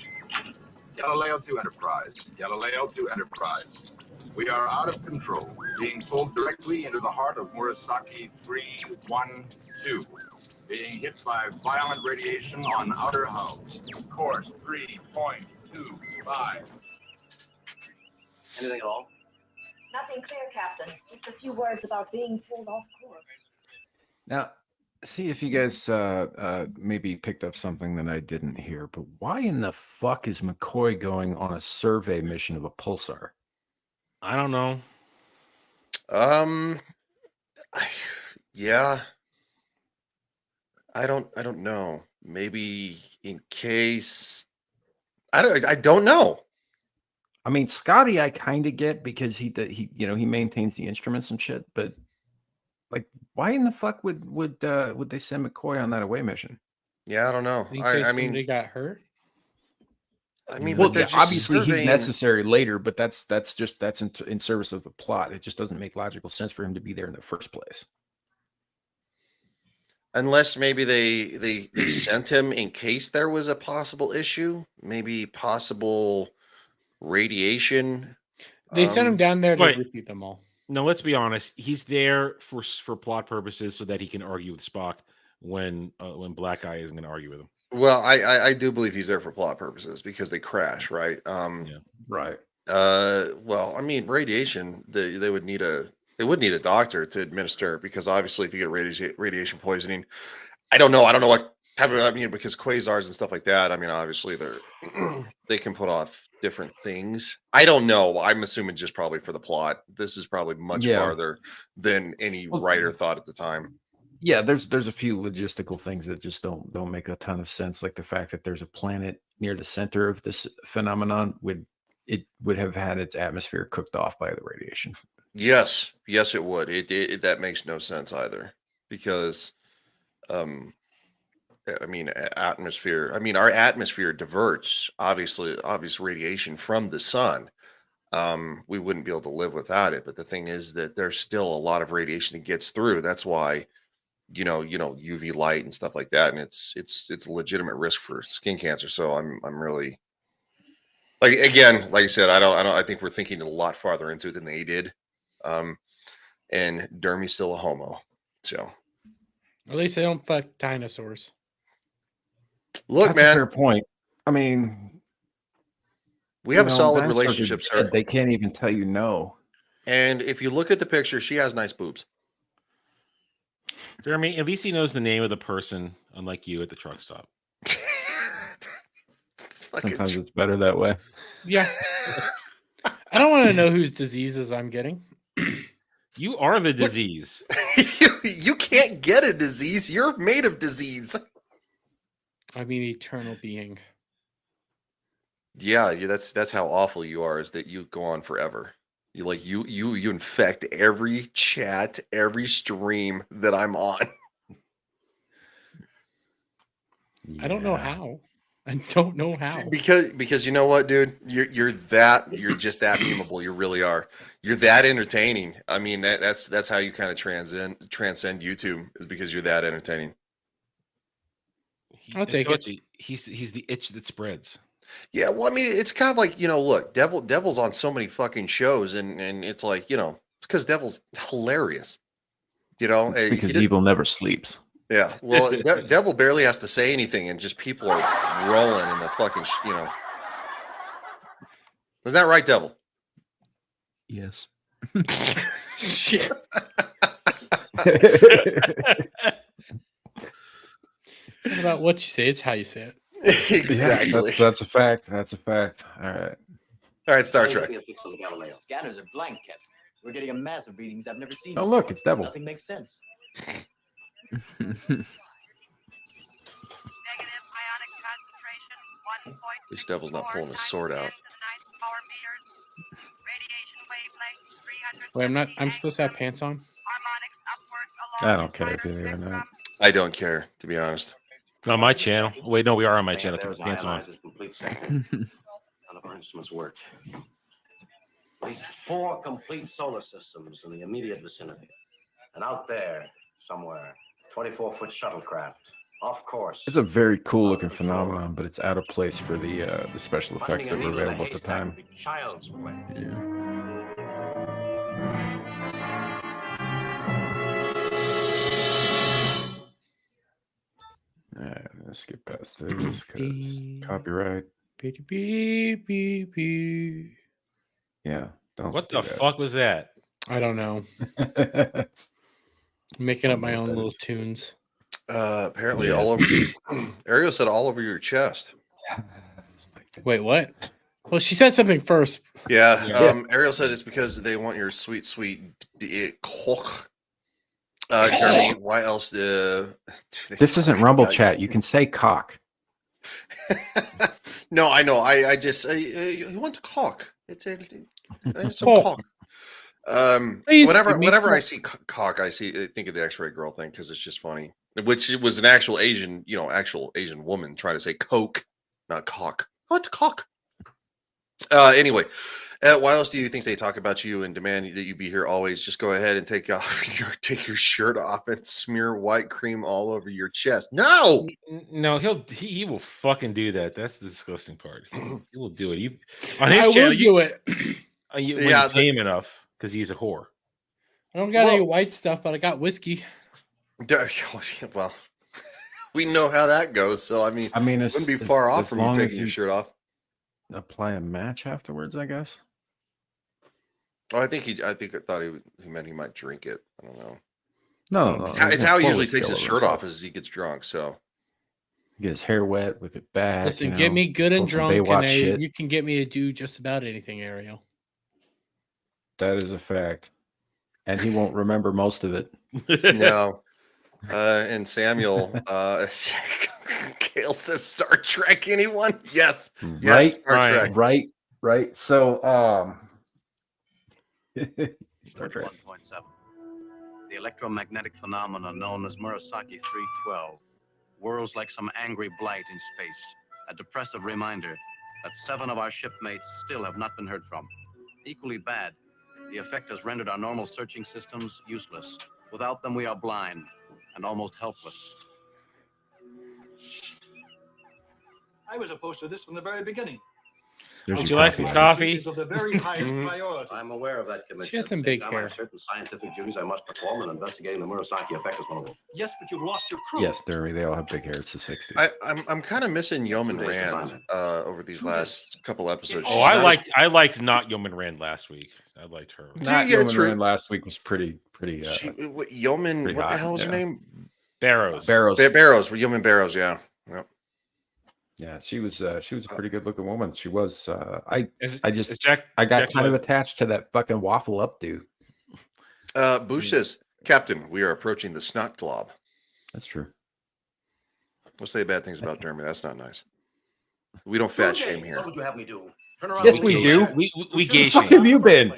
Speaker 3: Galileo to Enterprise. Galileo to Enterprise. We are out of control, being pulled directly into the heart of Murasaki 312. Being hit by violent radiation on outer hull. Course 3.25.
Speaker 11: Anything at all?
Speaker 12: Nothing clear, Captain. Just a few words about being pulled off course.
Speaker 8: Now, see if you guys maybe picked up something that I didn't hear, but why in the fuck is McCoy going on a survey mission of a pulsar?
Speaker 6: I don't know.
Speaker 7: Yeah. I don't know. Maybe in case I don't know.
Speaker 8: I mean, Scotty, I kind of get because he maintains the instruments and shit, but like, why in the fuck would they send McCoy on that away mission?
Speaker 7: Yeah, I don't know.
Speaker 9: I mean, they got hurt.
Speaker 7: I mean,
Speaker 8: well,
Speaker 7: but they're just
Speaker 8: obviously he's
Speaker 7: surveying.
Speaker 8: necessary later, but that's in service of the plot. It just doesn't make logical sense for him to be there in the first place.
Speaker 7: Unless maybe they sent him in case there was a possible issue, maybe possible radiation.
Speaker 9: They sent him down there to
Speaker 6: wait.
Speaker 9: repeat them all.
Speaker 6: No, let's be honest. He's there for plot purposes so that he can argue with Spock when Black Eye isn't going to argue with him.
Speaker 7: Well, I do believe he's there for plot purposes because they crash, right?
Speaker 6: Yeah.
Speaker 8: Right.
Speaker 7: Well, I mean, radiation. They would need a doctor to administer because obviously, if you get radiation poisoning, I don't know what type of. I mean, because quasars and stuff like that. I mean, obviously they can put off different things. I don't know. I'm assuming just probably for the plot. This is probably much farther than any writer thought at the time.
Speaker 8: Yeah, there's a few logistical things that just don't make a ton of sense, like the fact that there's a planet near the center of this phenomenon would have had its atmosphere cooked off by the radiation.
Speaker 7: Yes, it would. It that makes no sense either because, I mean, atmosphere. I mean, our atmosphere diverts obvious radiation from the sun. We wouldn't be able to live without it. But the thing is that there's still a lot of radiation that gets through. That's why. UV light and stuff like that, and it's a legitimate risk for skin cancer. So I'm really like I said, I think we're thinking a lot farther into it than they did. And Dermy's still a homo, so
Speaker 9: at least they don't fuck dinosaurs.
Speaker 7: Look,
Speaker 8: that's
Speaker 7: man,
Speaker 8: a fair point. I mean,
Speaker 7: We have a solid relationship, sir.
Speaker 8: They can't even tell you no.
Speaker 7: And if you look at the picture, she has nice boobs.
Speaker 6: Jeremy, at least he knows the name of the person, unlike you at the truck stop.
Speaker 8: Sometimes it's better that way.
Speaker 9: Yeah. I don't want to know whose diseases I'm getting.
Speaker 6: You are the disease.
Speaker 7: You can't get a disease. You're made of disease.
Speaker 9: I mean, eternal being.
Speaker 7: Yeah, that's how awful you are. Is that you go on forever? You infect every chat, every stream that I'm on.
Speaker 9: I don't know how. I don't know how.
Speaker 7: Because you know what, dude, you're just that memeable. You really are. You're that entertaining. I mean, that's how you kind of transcend YouTube, is because you're that entertaining.
Speaker 9: I'll take it.
Speaker 6: He's the itch that spreads.
Speaker 7: Yeah, well, I mean, it's kind of like, look, Devil's on so many fucking shows, and it's like, it's because Devil's hilarious.
Speaker 8: It's because evil never sleeps.
Speaker 7: Yeah, well, Devil barely has to say anything, and just people are rolling in the fucking, Is that right, Devil?
Speaker 10: Yes.
Speaker 9: Shit. It's not about what you say, it's how you say it.
Speaker 7: Exactly.
Speaker 8: Yeah, that's a fact. That's a fact. All
Speaker 7: right, Star Trek.
Speaker 11: Galileo. Scanners are blank, Captain. We're getting a massive readings I've never seen.
Speaker 8: Oh, look, it's Devil.
Speaker 11: Nothing makes sense.
Speaker 7: This Devil's not pulling his sword out.
Speaker 9: Wait, I'm supposed to have pants on?
Speaker 8: I don't care if you're not.
Speaker 7: I don't care, to be honest.
Speaker 6: On my channel. Wait, no, we are on my channel. Put pants on.
Speaker 3: None of our instruments worked. At least 4 complete solar systems in the immediate vicinity. And out there, somewhere, 24-foot shuttlecraft, off course.
Speaker 8: It's a very cool looking phenomenon, but it's out of place for the special effects that were available at the time.
Speaker 3: Child's play.
Speaker 8: All right, let's skip past this because copyright. Yeah.
Speaker 6: What the fuck was that?
Speaker 9: I don't know. I'm making up my own little tunes.
Speaker 7: Apparently all over. Ariel said all over your chest.
Speaker 9: Wait, what? Well, she said something first.
Speaker 7: Yeah. Ariel said it's because they want your sweet cock. Jeremy, why else?
Speaker 8: This isn't Rumble chat. You can say cock.
Speaker 7: No, I know. I just you want to cock. It's a cock. Whenever I see cock, I think of the X-ray girl thing because it's just funny. Which it was an actual Asian, actual Asian woman trying to say coke, not cock. I want to cock. Anyway, why else do you think they talk about you and demand that you be here always? Just go ahead and take your shirt off and smear white cream all over your chest. No,
Speaker 6: he will fucking do that. That's the disgusting part. He will do it. On his channel,
Speaker 9: will do it.
Speaker 6: You pay him enough because he's a whore.
Speaker 9: I don't got any white stuff, but I got whiskey.
Speaker 7: Well, we know how that goes. So I mean, it wouldn't be far off from you taking your shirt off.
Speaker 8: Apply a match afterwards, I guess.
Speaker 7: Oh, I thought he meant he might drink it. I don't know.
Speaker 8: No.
Speaker 7: It's how he usually takes his shirt off as he gets drunk. So
Speaker 8: get his hair wet with it back.
Speaker 9: Listen, get me good and drunk, and you can get me to do just about anything, Ariel.
Speaker 8: That is a fact, and he won't remember most of it.
Speaker 7: No. And Samuel, Kale says Star Trek. Anyone? Yes. Yes.
Speaker 8: Star Trek. Right. So,
Speaker 3: Star Trek 1.7. The electromagnetic phenomena known as Murasaki 312 whirls like some angry blight in space. A depressive reminder that 7 of our shipmates still have not been heard from. Equally bad, the effect has rendered our normal searching systems useless. Without them, we are blind and almost helpless.
Speaker 5: I was opposed to this from the very beginning.
Speaker 6: Would you like some coffee?
Speaker 5: Is of the very highest priority.
Speaker 3: I'm aware of that, Commissioner.
Speaker 9: She has some
Speaker 3: At the same
Speaker 9: big
Speaker 3: time, I
Speaker 9: hair.
Speaker 3: have certain scientific duties I must perform, and investigating the Murasaki effect is one of them.
Speaker 5: Yes, but you've lost your crew.
Speaker 8: Yes, they all have big hair. It's the 60s.
Speaker 7: I'm kind of missing Yeoman Rand over these last couple episodes.
Speaker 6: Oh, I liked not Yeoman Rand last week. I liked her.
Speaker 8: Not Yeoman Rand last week was pretty.
Speaker 7: Yeoman,
Speaker 8: pretty
Speaker 7: what the
Speaker 8: hot,
Speaker 7: hell is her name?
Speaker 6: Barrows.
Speaker 8: Barrows.
Speaker 7: Yeoman Barrows. Yeah. Yep.
Speaker 8: Yeah, she was a pretty good looking woman. She was. I got
Speaker 6: Jack
Speaker 8: kind of attached to that fucking waffle up dude.
Speaker 7: Boosh says, Captain, we are approaching the snot glob.
Speaker 8: That's true.
Speaker 7: We'll say bad things about Dermy. That's not nice. We don't fat shame here.
Speaker 11: What would you have me do? Turn around.
Speaker 8: Yes, we do.
Speaker 6: We gay
Speaker 8: Where the fuck
Speaker 6: shame.
Speaker 8: have you been?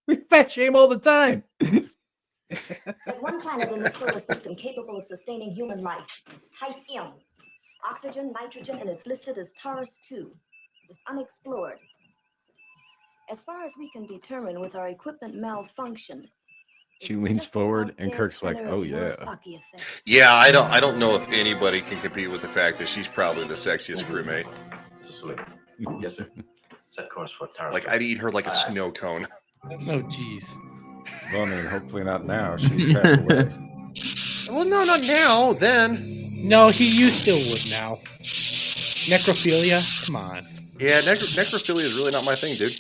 Speaker 8: We fat shame all the time.
Speaker 12: There's one planet in the solar system capable of sustaining human life. It's type M. Oxygen, nitrogen, and it's listed as ToS 2. It's unexplored. As far as we can determine with our equipment malfunction.
Speaker 8: She leans forward and Kirk's like, "Oh yeah."
Speaker 7: Yeah, I don't know if anybody can compete with the fact that she's probably the sexiest crewmate.
Speaker 3: Yes, sir. Set course for Tara.
Speaker 7: Like I'd eat her like a snow cone.
Speaker 9: Oh, jeez.
Speaker 8: Well, I mean, hopefully not now. She's passed away.
Speaker 7: Well, no, not now. Then.
Speaker 9: No, you still would now. Necrophilia? Come on.
Speaker 7: Yeah, necrophilia is really not my thing, dude.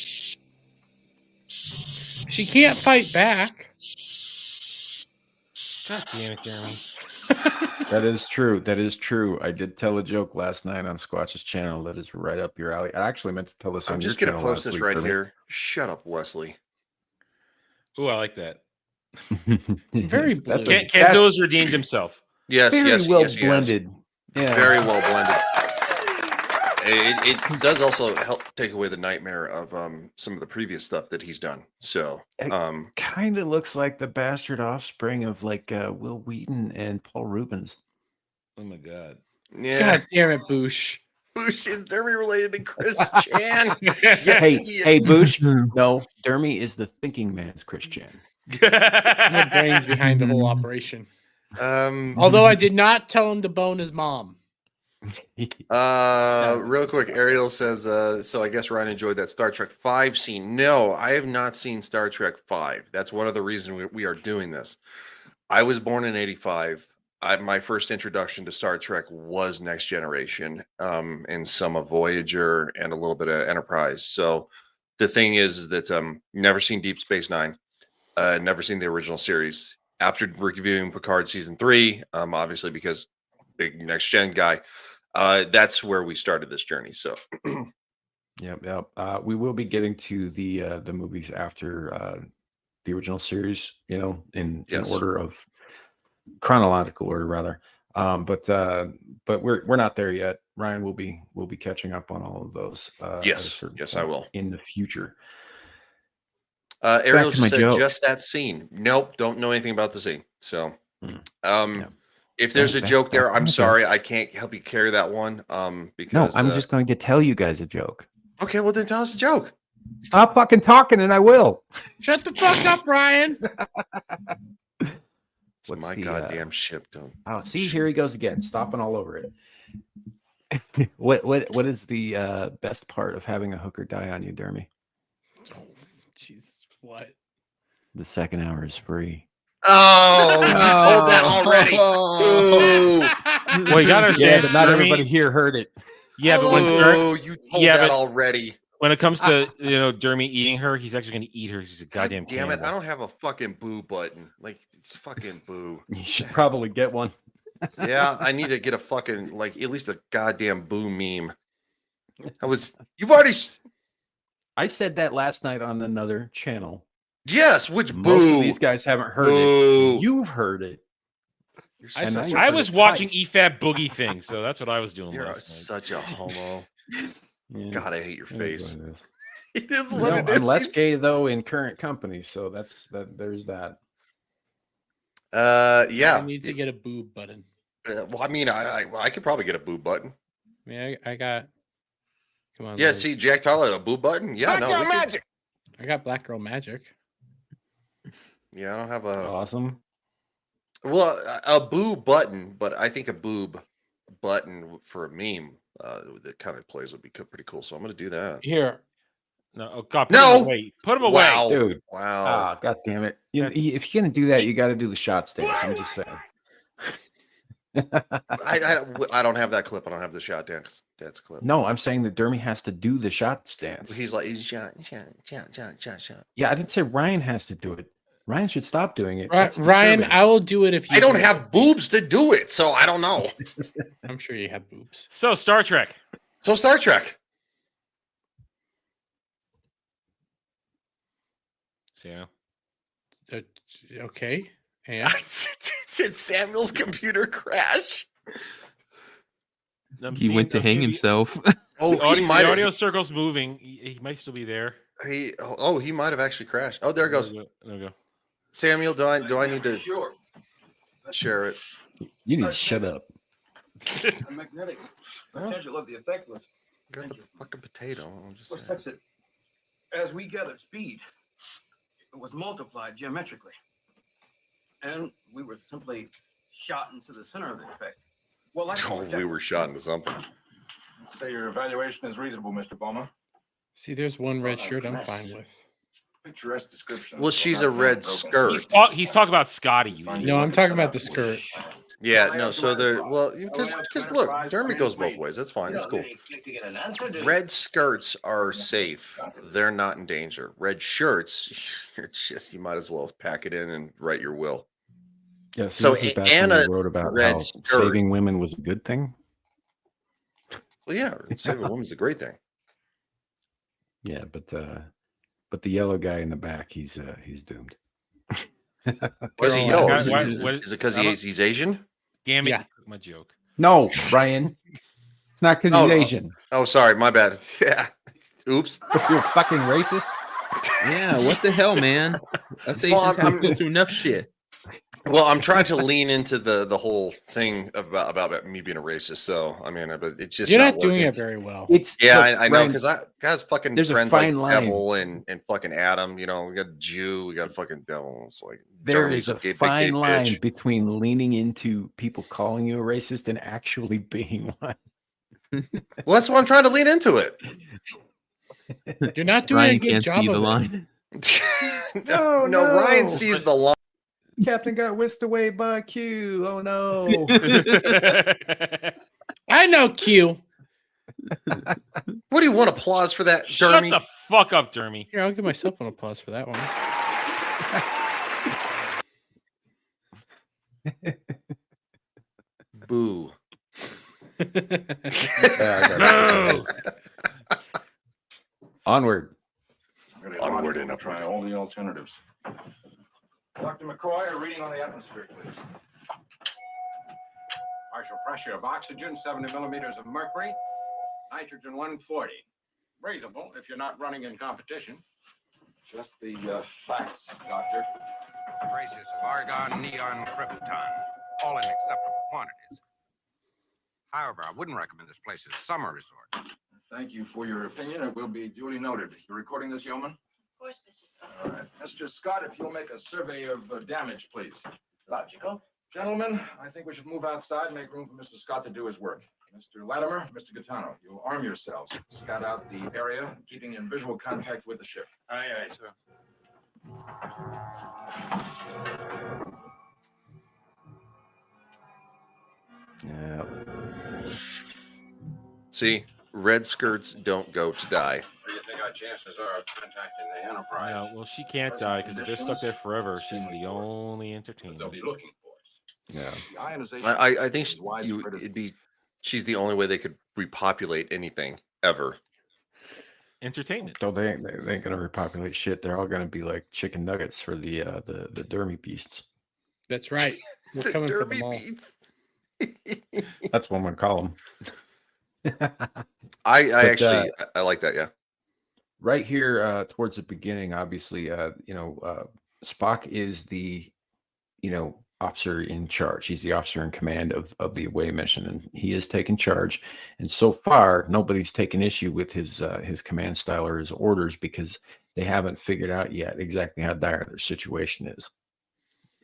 Speaker 9: She can't fight back.
Speaker 6: God damn it, Jeremy.
Speaker 8: That is true. That is true. I did tell a joke last night on Squatch's channel that is right up your alley. I actually meant to tell this on
Speaker 7: I'm
Speaker 8: your
Speaker 7: just gonna
Speaker 8: channel
Speaker 7: post
Speaker 8: last
Speaker 7: this
Speaker 8: week,
Speaker 7: right
Speaker 8: Dermy.
Speaker 7: here. Shut up, Wesley.
Speaker 6: Ooh, I like that.
Speaker 9: Very
Speaker 8: That's
Speaker 9: blue.
Speaker 6: Kenzo's redeemed himself.
Speaker 7: Yes,
Speaker 8: very
Speaker 7: yes,
Speaker 8: well
Speaker 7: yes, he has.
Speaker 8: blended. Yeah.
Speaker 7: Very well blended. It does also help take away the nightmare of some of the previous stuff that he's done. So,
Speaker 8: Kind of looks like the bastard offspring of like Will Wheaton and Paul Rubens.
Speaker 6: Oh my god.
Speaker 7: yeah.
Speaker 9: God damn it, Boosh.
Speaker 7: Boosh is Dermy related to Chris Chan. Yes,
Speaker 8: Hey, Boosh. No, Dermy is the thinking man's Chris Chan.
Speaker 9: The brains behind the whole operation. Although I did not tell him to bone his mom.
Speaker 7: Real quick, Ariel says, so I guess Ryan enjoyed that Star Trek 5 scene. No, I have not seen Star Trek 5. That's one of the reasons we are doing this. I was born in 85. My first introduction to Star Trek was Next Generation, and some of Voyager and a little bit of Enterprise. So the thing is that never seen Deep Space Nine, never seen the original series. After reviewing Picard season 3, obviously because big Next Gen guy, that's where we started this journey. So,
Speaker 8: Yep. We will be getting to the movies after the original series. You know, in order of chronological order, rather. But we're not there yet. Ryan will be catching up on all of those.
Speaker 7: yes, I will
Speaker 8: in the future.
Speaker 7: Ariel
Speaker 8: to my
Speaker 7: said
Speaker 8: joke.
Speaker 7: just that scene. Nope, don't know anything about the scene. So, if there's a joke there, I'm sorry, I can't help you carry that one. Because
Speaker 8: I'm just going to tell you guys a joke.
Speaker 7: Okay, well then tell us a joke.
Speaker 8: Stop fucking talking, and I will.
Speaker 9: Shut the fuck up, Ryan.
Speaker 7: It's my goddamn ship. Don't.
Speaker 8: Oh, see, here he goes again, stopping all over it. What is the best part of having a hooker die on you, Dermy?
Speaker 9: Jeez, what?
Speaker 8: The second hour is free.
Speaker 7: Oh, you told that already. Ooh.
Speaker 6: Well, you gotta understand,
Speaker 8: but not
Speaker 6: Dermy-
Speaker 8: everybody here heard it.
Speaker 6: Yeah, but when
Speaker 7: you told that already.
Speaker 6: When it comes to Dermy eating her, he's actually going to eat her. He's a goddamn.
Speaker 7: Damn it!
Speaker 6: cannibal.
Speaker 7: I don't have a fucking boo button. Like it's fucking boo.
Speaker 8: You should probably get one.
Speaker 7: Yeah, I need to get a fucking at least a goddamn boo meme. You've already.
Speaker 8: I said that last night on another channel.
Speaker 7: Yes, which
Speaker 8: Most
Speaker 7: boo?
Speaker 8: of these guys haven't heard
Speaker 7: Boo.
Speaker 8: it. You've heard it.
Speaker 6: I was watching EFAB Boogie thing, so that's what I was doing.
Speaker 7: You're
Speaker 6: last night.
Speaker 7: such a homo.
Speaker 8: Yeah.
Speaker 7: God, I hate your face.
Speaker 8: It
Speaker 7: is what it is.
Speaker 8: I'm less gay though in current company, so there's that.
Speaker 7: Yeah.
Speaker 9: I need to get a boob button.
Speaker 7: Well, I mean, I could probably get a boob button.
Speaker 9: I mean, I got. Come on.
Speaker 7: Yeah,
Speaker 9: Liz.
Speaker 7: see, Jack Tyler had a boob button. Yeah, no.
Speaker 9: magic. I got Black Girl Magic.
Speaker 7: Yeah, I don't have a
Speaker 8: awesome.
Speaker 7: Well, a boob button, but I think a boob button for a meme the kind of plays would be pretty cool. So I'm going to do that.
Speaker 9: Here.
Speaker 6: No, oh God,
Speaker 7: no,
Speaker 6: him away. Put him away,
Speaker 7: wow.
Speaker 8: Dude.
Speaker 7: Wow.
Speaker 8: Ah, God damn it! You know, if you're gonna do that, you got to do the shot stance. I'm just saying.
Speaker 7: I don't have that clip. I don't have the shot dance clip.
Speaker 8: No, I'm saying that Dermy has to do the shot stance.
Speaker 7: He's shot.
Speaker 8: Yeah, I didn't say Ryan has to do it. Ryan should stop doing it.
Speaker 9: Ryan, I will do it if you.
Speaker 7: I don't have boobs to do it, so I don't know.
Speaker 9: I'm sure you have boobs.
Speaker 6: So Star Trek. Yeah.
Speaker 9: Okay. And
Speaker 7: did Samuel's computer crash?
Speaker 10: He went to hang himself.
Speaker 7: Oh,
Speaker 6: the audio circle's moving. He might still be there.
Speaker 7: He might have actually crashed. Oh, there it goes.
Speaker 6: There we go.
Speaker 7: Samuel, do I need to share it?
Speaker 8: You need to shut up.
Speaker 13: I'm magnetic. Potential of the effect was.
Speaker 7: Got the fucking potato. I'm just saying.
Speaker 13: Such that as we gathered speed, it was multiplied geometrically. And we were simply shot into the center of the effect. Well,
Speaker 7: we were shot into something.
Speaker 5: Say your evaluation is reasonable, Mr. Bowman.
Speaker 9: See, there's one red shirt I'm fine with.
Speaker 5: Picturesque description.
Speaker 7: Well, she's a red skirt.
Speaker 6: He's talking about Scotty.
Speaker 9: No, I'm talking about the skirt.
Speaker 7: Yeah, no. So because look, Dermy goes both ways. That's fine. That's cool. Red skirts are safe. They're not in danger. Red shirts, you might as well pack it in and write your will.
Speaker 8: Yeah. So Anna wrote about how saving women was a good thing.
Speaker 7: Well, yeah, saving a woman's a great thing.
Speaker 8: Yeah, but the yellow guy in the back, he's doomed.
Speaker 7: Why is he yellow? Is it because he's Asian?
Speaker 6: Damn it! Yeah. My joke.
Speaker 8: No, Brian. It's not because he's Asian.
Speaker 7: Oh, sorry, my bad. Yeah. Oops.
Speaker 8: You're fucking racist.
Speaker 10: Yeah. What the hell, man? Us Asians have to go through enough shit.
Speaker 7: Well, I'm trying to lean into the whole thing about me being a racist. So I mean, but it's just
Speaker 9: you're not doing it very well.
Speaker 7: I know because I guys fucking
Speaker 8: there's
Speaker 7: friends
Speaker 8: a fine
Speaker 7: like
Speaker 8: line.
Speaker 7: Devil and fucking Adam. You know, we got a Jew, we got a fucking Devil. It's like
Speaker 8: there is a fine line between leaning into people calling you a racist and actually being one.
Speaker 7: Well, that's why I'm trying to lean into it.
Speaker 9: You're not doing
Speaker 10: Ryan
Speaker 9: a good
Speaker 10: can't
Speaker 9: job
Speaker 10: see
Speaker 9: of
Speaker 10: the
Speaker 9: it.
Speaker 10: line.
Speaker 7: No, Ryan sees the line.
Speaker 8: Captain got whisked away by Q. Oh no.
Speaker 9: I know Q.
Speaker 7: What do you want applause for that,
Speaker 6: Shut
Speaker 7: Dermy?
Speaker 6: the fuck up, Dermy.
Speaker 9: Here, I'll give myself an applause for that one.
Speaker 7: Boo.
Speaker 8: Onward.
Speaker 5: Onward and up. Try all the alternatives. Dr. McCoy, a reading on the atmosphere, please. Partial pressure of oxygen, 70 millimeters of mercury, nitrogen 140. Breathable if you're not running in competition. Just the facts, Doctor.
Speaker 3: Traces of argon, neon, krypton, all in acceptable quantities. However, I wouldn't recommend this place as a summer resort.
Speaker 5: Thank you for your opinion. It will be duly noted. You're recording this, Yeoman?
Speaker 12: Of course, Mr. Scott.
Speaker 5: All right. Mr. Scott, if you'll make a survey of damage, please.
Speaker 13: Logical.
Speaker 5: Gentlemen, I think we should move outside and make room for Mr. Scott to do his work. Mr. Latimer, Mr. Gaetano, you'll arm yourselves. Scout out the area, keeping in visual contact with the ship.
Speaker 13: Aye, aye, sir.
Speaker 8: Yeah.
Speaker 7: See, red skirts don't go to die.
Speaker 5: What do you think our chances are of contacting the Enterprise?
Speaker 6: No, well, she can't die because if they're stuck there forever, she's the only entertainer.
Speaker 5: They'll be looking for us.
Speaker 8: Yeah.
Speaker 5: The ionization
Speaker 7: I think
Speaker 5: is widespread as
Speaker 7: she's the only way they could repopulate anything ever.
Speaker 6: Entertainment.
Speaker 8: So they ain't gonna repopulate shit. They're all gonna be like chicken nuggets for the Dermy beasts.
Speaker 9: That's right. We're coming for them all.
Speaker 8: That's what I'm gonna call them.
Speaker 7: I actually like that. Yeah.
Speaker 8: Right here, towards the beginning, obviously, Spock is the, officer in charge. He's the officer in command of the away mission, and he is taking charge. And so far, nobody's taken issue with his command style or his orders because they haven't figured out yet exactly how dire their situation is.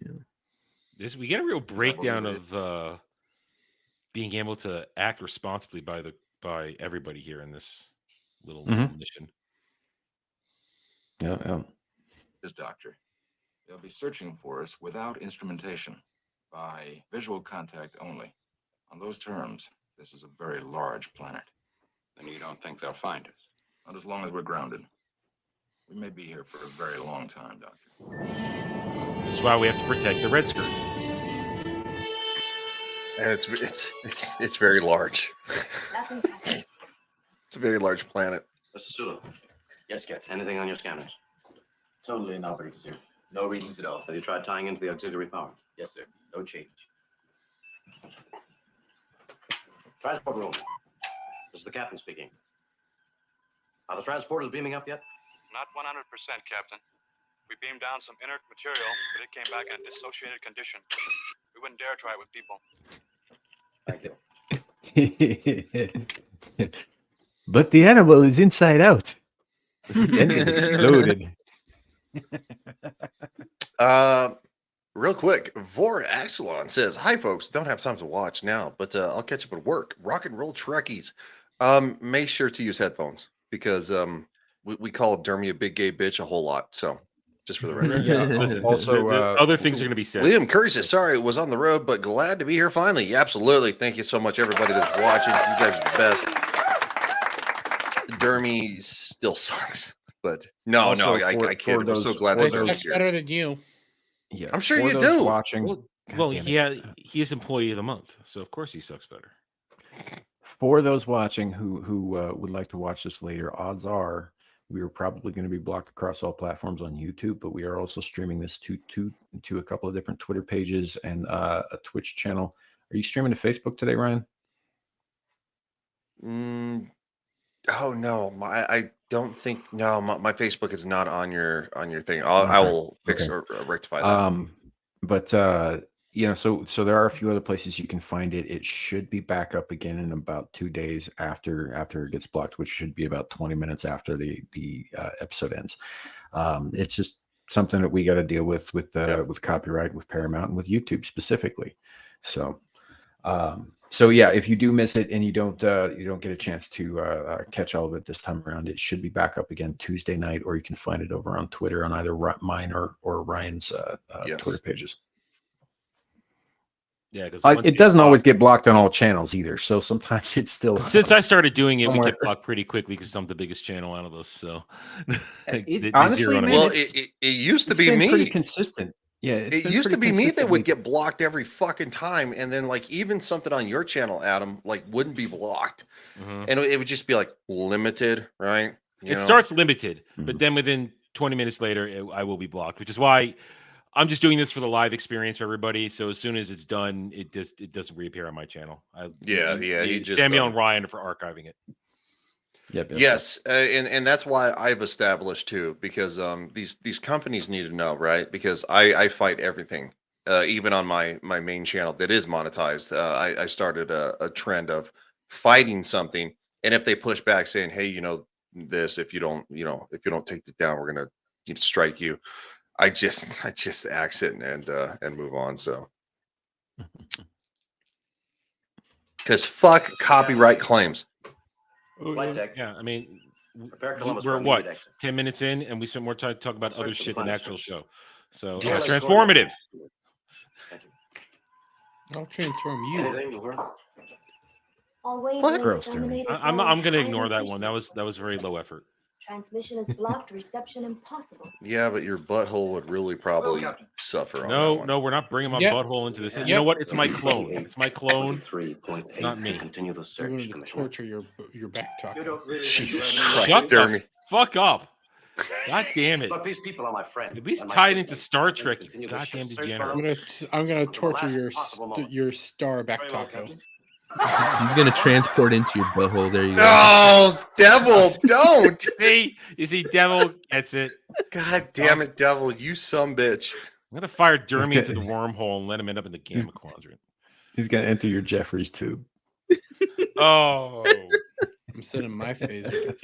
Speaker 6: Yeah. We get a real breakdown of being able to act responsibly by by everybody here in this little mission.
Speaker 8: Yeah.
Speaker 5: This doctor. They'll be searching for us without instrumentation, by visual contact only. On those terms, this is a very large planet. Then you don't think they'll find us? Not as long as we're grounded. We may be here for a very long time, Doctor.
Speaker 6: That's why we have to protect the Redshirt.
Speaker 7: And it's very large. It's a very large planet.
Speaker 3: Mr. Sulu. Yes, Captain. Anything on your scanners?
Speaker 11: Totally inoperative, sir. No readings at all.
Speaker 3: Have you tried tying into the auxiliary power?
Speaker 11: Yes, sir. No change.
Speaker 3: Transport room. This is the captain speaking. Are the transporters beaming up yet?
Speaker 14: Not 100%, Captain. We beamed down some inert material, but it came back in a dissociated condition. We wouldn't dare try it with people.
Speaker 3: Thank you.
Speaker 8: But the animal is inside out. Then it exploded.
Speaker 7: Real quick, Vor Axelon says, "Hi, folks. Don't have time to watch now, but I'll catch up at work. Rock and roll Trekkies. Make sure to use headphones because we call Dermy a big gay bitch a whole lot. So, just for the record.
Speaker 6: Also, other things are going to be said.
Speaker 7: Liam Curry says, "Sorry, it was on the road, but glad to be here finally." Yeah, absolutely. Thank you so much, everybody that's watching. You guys are the best. Dermy still sucks, but no, I can't. I'm so glad that Dermy's here.
Speaker 9: Better than you.
Speaker 8: Yeah,
Speaker 7: I'm sure you do.
Speaker 8: Watching.
Speaker 6: Well, he is employee of the month, so of course he sucks better.
Speaker 8: For those watching who would like to watch this later, odds are we are probably going to be blocked across all platforms on YouTube, but we are also streaming this to a couple of different Twitter pages and a Twitch channel. Are you streaming to Facebook today, Ryan?
Speaker 7: Oh no, I don't think my Facebook is not on your thing. I will fix or rectify that.
Speaker 8: But so there are a few other places you can find it. It should be back up again in about 2 days after it gets blocked, which should be about 20 minutes after the episode ends. It's just something that we got to deal with copyright, with Paramount, and with YouTube specifically. So yeah, if you do miss it and you don't get a chance to catch all of it this time around, it should be back up again Tuesday night, or you can find it over on Twitter on either mine or Ryan's Twitter pages.
Speaker 6: Yeah, because
Speaker 8: it doesn't always get blocked on all channels either. So sometimes it's still.
Speaker 6: Since I started doing it, we get blocked pretty quickly because I'm the biggest channel out of us. So
Speaker 8: honestly, man,
Speaker 7: it used to be
Speaker 8: been
Speaker 7: me.
Speaker 8: Pretty consistent. Yeah,
Speaker 7: it used to be me that would get blocked every fucking time, and then like even something on your channel, Adam, like wouldn't be blocked, and it would just be like limited, right?
Speaker 6: It starts limited, but then within 20 minutes later, I will be blocked, which is why I'm just doing this for the live experience for everybody. So as soon as it's done, it doesn't reappear on my channel. Samuel and Ryan for archiving it.
Speaker 7: Yes, and that's why I've established too, because these companies need to know, right? Because I fight everything, even on my main channel that is monetized. I started a trend of fighting something, and if they push back saying, "Hey, this, if you don't take it down, we're gonna strike you," I just axe it and move on. So, because fuck copyright claims.
Speaker 6: Yeah, I mean, we're what 10 minutes in, and we spent more time talking about other shit than actual show. So transformative.
Speaker 9: I'll transform you.
Speaker 8: What? Gross, Dermy.
Speaker 6: I'm gonna ignore that one. That was very low effort.
Speaker 12: Transmission is blocked, reception impossible.
Speaker 7: Yeah, but your butthole would really probably suffer.
Speaker 6: No, we're not bringing my butthole into this. You know what? It's my clone. It's my clone. It's not me.
Speaker 3: Continue the search.
Speaker 9: You're going to torture your back taco.
Speaker 7: Jesus Christ,
Speaker 6: Shut
Speaker 7: Dermy.
Speaker 6: the fuck up. God damn it.
Speaker 3: Look, these people are my friends.
Speaker 6: At least tie it into Star Trek, you goddamn degenerate.
Speaker 9: I'm gonna torture your star back taco.
Speaker 10: He's gonna transport into your butthole. There you go.
Speaker 7: Oh, Devil, don't.
Speaker 6: You see, Devil gets it.
Speaker 7: God damn it, Devil, you some bitch.
Speaker 6: I'm gonna fire Dermy into the wormhole and let him end up in the Gamma Quadrant.
Speaker 8: He's gonna enter your Jeffries tube.
Speaker 6: Oh,
Speaker 9: I'm setting my phaser.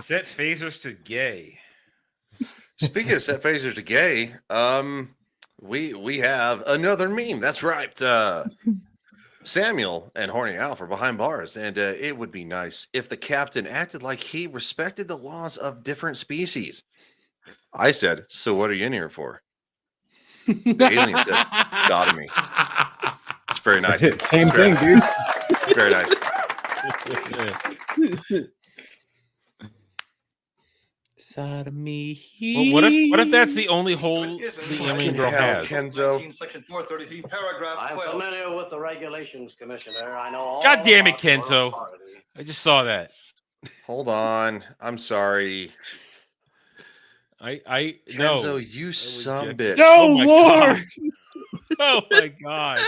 Speaker 6: Set phasers to gay.
Speaker 7: Speaking of set phasers to gay, we have another meme. That's right. Samuel and Horny Alf are behind bars, and it would be nice if the captain acted like he respected the laws of different species. I said, so what are you in here for? The alien said, sodomy. It's very nice.
Speaker 8: Same thing, dude.
Speaker 7: It's very nice.
Speaker 9: Sodomy.
Speaker 6: Well, what if that's the only hole the alien girl has?
Speaker 7: Kenzo.
Speaker 13: Section 433, paragraph
Speaker 3: I'm
Speaker 13: 12.
Speaker 3: familiar with the regulations, Commissioner. I know all
Speaker 6: God damn it,
Speaker 3: about your
Speaker 6: Kenzo.
Speaker 3: authority.
Speaker 6: I just saw that.
Speaker 7: Hold on. I'm sorry.
Speaker 6: No.
Speaker 7: Kenzo, you son bitch.
Speaker 9: No,
Speaker 6: Oh my
Speaker 9: Lord.
Speaker 6: Oh my god.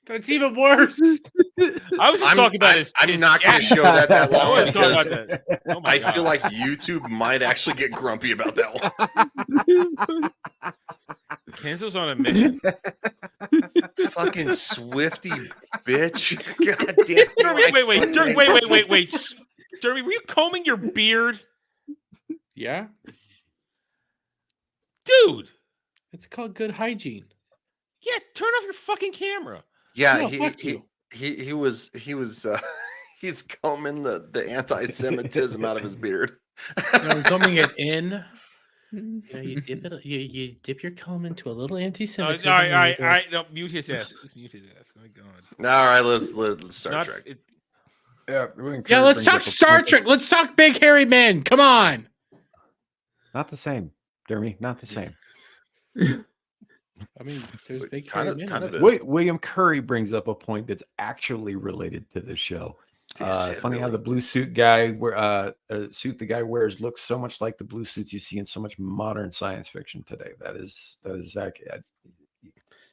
Speaker 9: That's even worse.
Speaker 6: I was just talking about his.
Speaker 7: I'm not going to show that
Speaker 6: I
Speaker 7: long
Speaker 6: wasn't talking
Speaker 7: because
Speaker 6: about that. Oh my
Speaker 7: I
Speaker 6: god.
Speaker 7: feel like YouTube might actually get grumpy about that one.
Speaker 6: Kenzo's on a mission.
Speaker 7: Fucking Swifty bitch. God damn it.
Speaker 6: Wait. Dermy, were you combing your beard?
Speaker 9: Yeah.
Speaker 6: Dude.
Speaker 9: It's called good hygiene.
Speaker 6: Yeah, turn off your fucking camera.
Speaker 7: Yeah,
Speaker 9: No,
Speaker 7: he was he's combing the anti-Semitism out of his beard.
Speaker 9: Combing it in. You dip your comb into a little anti-Semitism.
Speaker 6: All right. No, mute his ass. Just mute his ass. Oh my god.
Speaker 7: All right, let's Star Trek.
Speaker 8: Yeah,
Speaker 9: let's talk Star Trek. Let's talk big hairy men. Come on.
Speaker 8: Not the same, Dermy. Not the same.
Speaker 9: I mean, there's big hairy men.
Speaker 7: Kind of
Speaker 8: William Curry brings up a point that's actually related to this show. Funny how the blue suit guy suit the guy wears looks so much like the blue suits you see in so much modern science fiction today. That is accurate.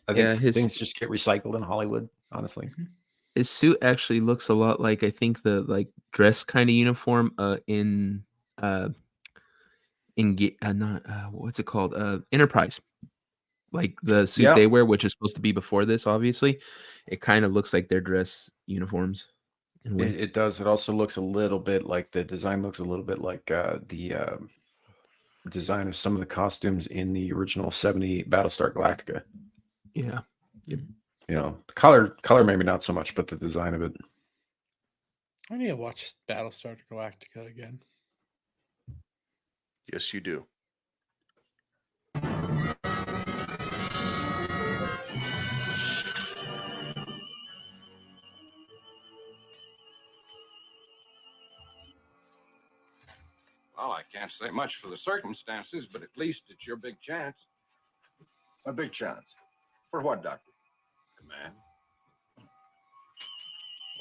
Speaker 8: I think things just get recycled in Hollywood, honestly.
Speaker 10: His suit actually looks a lot like, I think, the dress kind of uniform in what's it called? Enterprise. Like the suit they wear, which is supposed to be before this, obviously. It kind of looks like their dress uniforms.
Speaker 8: It does. It also looks a little bit like the design looks a little bit like the design of some of the costumes in the original 70 Battlestar Galactica.
Speaker 10: Yeah.
Speaker 8: You know, color maybe not so much, but the design of it.
Speaker 9: I need to watch Battlestar Galactica again.
Speaker 7: Yes, you do.
Speaker 5: Well, I can't say much for the circumstances, but at least it's your big chance. A big chance? For what, Doctor? Command.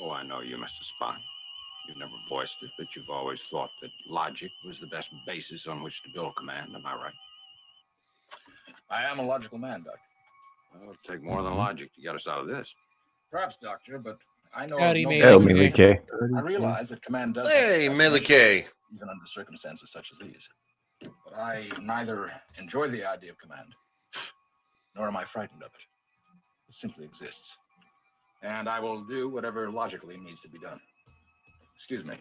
Speaker 5: Oh, I know you, Mr. Spock. You've never voiced it, but you've always thought that logic was the best basis on which to build command. Am I right?
Speaker 13: I am a logical man, Doctor.
Speaker 5: Well, it'll take more than logic to get us out of this.
Speaker 13: Perhaps, Doctor, but I know.
Speaker 9: Howdy,
Speaker 8: Melike.
Speaker 13: I realize that command does.
Speaker 7: Hey, Melike.
Speaker 13: Even under circumstances such as these. But I neither enjoy the idea of command, nor am I frightened of it. It simply exists. And I will do whatever logically needs to be done. Excuse me.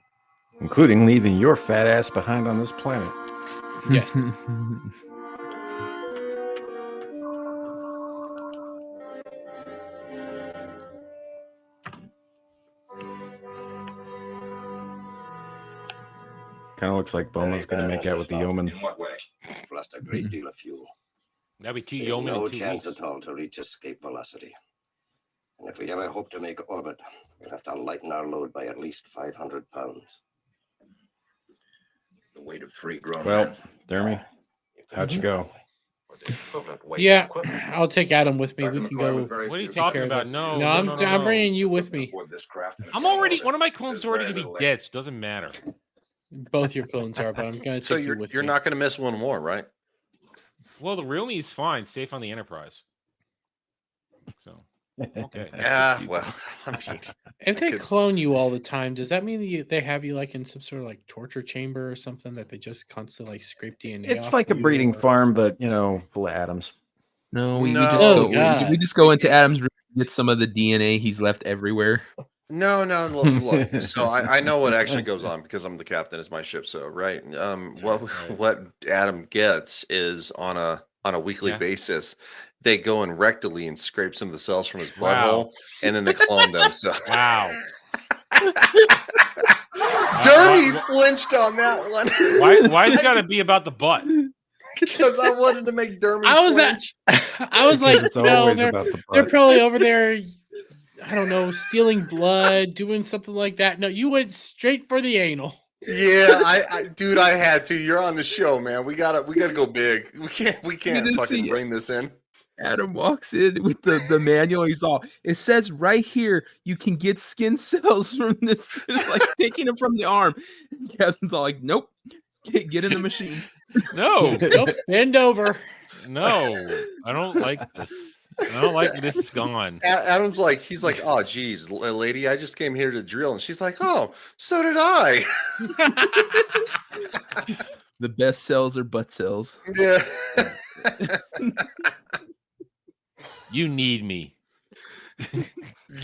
Speaker 8: Including leaving your fat ass behind on this planet.
Speaker 9: Yes.
Speaker 8: Kind of looks like Boma's going to make out with the yeoman.
Speaker 3: In what way? Lost a great deal of fuel.
Speaker 6: That'd be 2
Speaker 3: There's
Speaker 6: yeomen
Speaker 3: no
Speaker 6: in 2
Speaker 3: chance
Speaker 6: weeks.
Speaker 3: at all to reach escape velocity. And if we ever hope to make orbit, we'll have to lighten our load by at least 500 pounds.
Speaker 13: The weight of 3 grown
Speaker 8: Well,
Speaker 13: men.
Speaker 8: Dermy, how'd you go?
Speaker 9: Yeah, I'll take Adam with me. We can go.
Speaker 6: What are you
Speaker 9: take
Speaker 6: talking
Speaker 9: care of
Speaker 6: about?
Speaker 9: it.
Speaker 6: No,
Speaker 9: I'm bringing you with me.
Speaker 6: I'm already one of my clones is already gonna be dead, so it doesn't matter.
Speaker 9: Both your clones are, but I'm going to take
Speaker 7: So
Speaker 9: you with
Speaker 7: you're
Speaker 9: me.
Speaker 7: not going to miss one more, right?
Speaker 6: Well, the real me is fine, safe on the Enterprise. So okay.
Speaker 7: Yeah, well, I mean,
Speaker 9: If they clone you all the time, does that mean that they have you like in some sort of like torture chamber or something that they just constantly like scrape DNA?
Speaker 8: It's
Speaker 9: off
Speaker 8: like a
Speaker 9: you,
Speaker 8: breeding
Speaker 9: or-
Speaker 8: farm, but full of atoms.
Speaker 10: No, we
Speaker 7: No.
Speaker 10: just
Speaker 9: Oh,
Speaker 10: go.
Speaker 9: God.
Speaker 10: We just go into Adam's room and get some of the DNA he's left everywhere.
Speaker 7: No. Look. So I know what actually goes on because I'm the captain. It's my ship. So right. What Adam gets is on a weekly basis they go in rectally and scrape some of the cells from his butthole, and then they clone them. So
Speaker 6: wow.
Speaker 7: Dermy flinched on that one.
Speaker 6: Why's it got to be about the butt?
Speaker 7: Because I wanted to make Dermy flinch.
Speaker 9: I was like,
Speaker 8: it's
Speaker 9: no,
Speaker 8: always about the
Speaker 9: they're
Speaker 8: butt.
Speaker 9: probably over there, I don't know, stealing blood, doing something like that. No, you went straight for the anal.
Speaker 7: Yeah, dude, I had to. You're on the show, man. We gotta go big. We can't fucking bring this in.
Speaker 10: Adam walks in with the manual. He's all, it says right here, you can get skin cells from this, like taking them from the arm. And Kevin's all like, nope, get in the machine.
Speaker 6: No,
Speaker 9: nope, bend over.
Speaker 6: No, I don't like this. I don't like this. It's gone.
Speaker 7: Adam's like, he's like, oh, geez, lady, I just came here to drill. And she's like, oh, so did I.
Speaker 10: The best cells are butt cells.
Speaker 7: Yeah.
Speaker 6: You need me.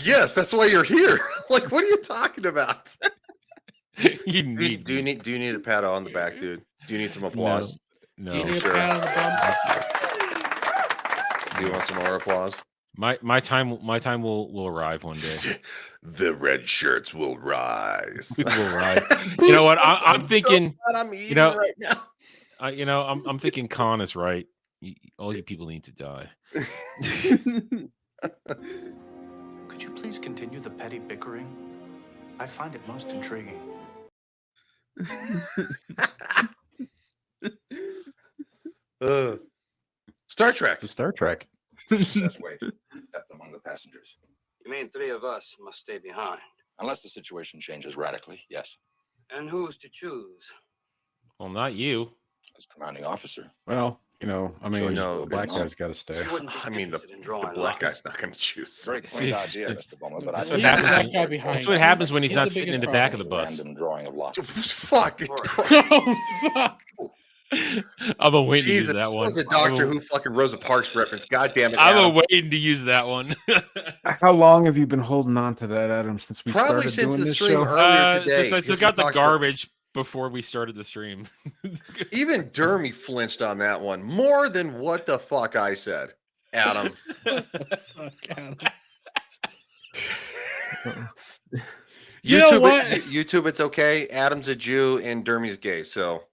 Speaker 7: Yes, that's why you're here. Like, what are you talking about?
Speaker 6: You need.
Speaker 7: Do you need a pat on the back, dude? Do you need some applause?
Speaker 6: No.
Speaker 9: Do you need
Speaker 7: Sure.
Speaker 9: a pat on the bum?
Speaker 7: Do you want some more applause?
Speaker 6: My time will arrive one day.
Speaker 7: The red shirts will rise.
Speaker 6: Will rise. You know what? I'm thinking.
Speaker 7: So glad I'm eating right now.
Speaker 6: I'm thinking Khan is right. All you people need to die.
Speaker 15: Could you please continue the petty bickering? I find it most intriguing.
Speaker 7: Star Trek.
Speaker 8: Star Trek.
Speaker 13: Just wait. Except among the passengers.
Speaker 3: You mean 3 of us must stay behind?
Speaker 13: Unless the situation changes radically, yes.
Speaker 3: And who's to choose?
Speaker 6: Well, not you.
Speaker 13: As commanding officer.
Speaker 8: Well, I mean,
Speaker 7: no,
Speaker 8: the black guy's got to stay.
Speaker 7: I mean, the black guy's not going to choose.
Speaker 13: Very quaint idea, Mr. Bowman, but
Speaker 6: That's
Speaker 13: I
Speaker 6: what happens. That's what happens when he's not sitting in the back of the bus.
Speaker 13: Random drawing of lots.
Speaker 7: Fuck.
Speaker 9: Oh, fuck.
Speaker 6: I've been waiting to use that one.
Speaker 7: That was a Doctor Who fucking Rosa Parks reference. God damn it.
Speaker 6: I've
Speaker 7: Adam.
Speaker 6: been waiting to use that one.
Speaker 8: How long have you been holding on to that, Adam, since we
Speaker 7: Probably
Speaker 8: started
Speaker 7: since
Speaker 8: doing
Speaker 7: the
Speaker 8: this
Speaker 7: stream
Speaker 8: show?
Speaker 7: earlier today.
Speaker 6: Since I took out the garbage before we started the stream.
Speaker 7: Even Dermy flinched on that one more than what the fuck I said, Adam.
Speaker 9: You know what?
Speaker 7: YouTube, it's okay. Adam's a Jew and Dermy's gay, so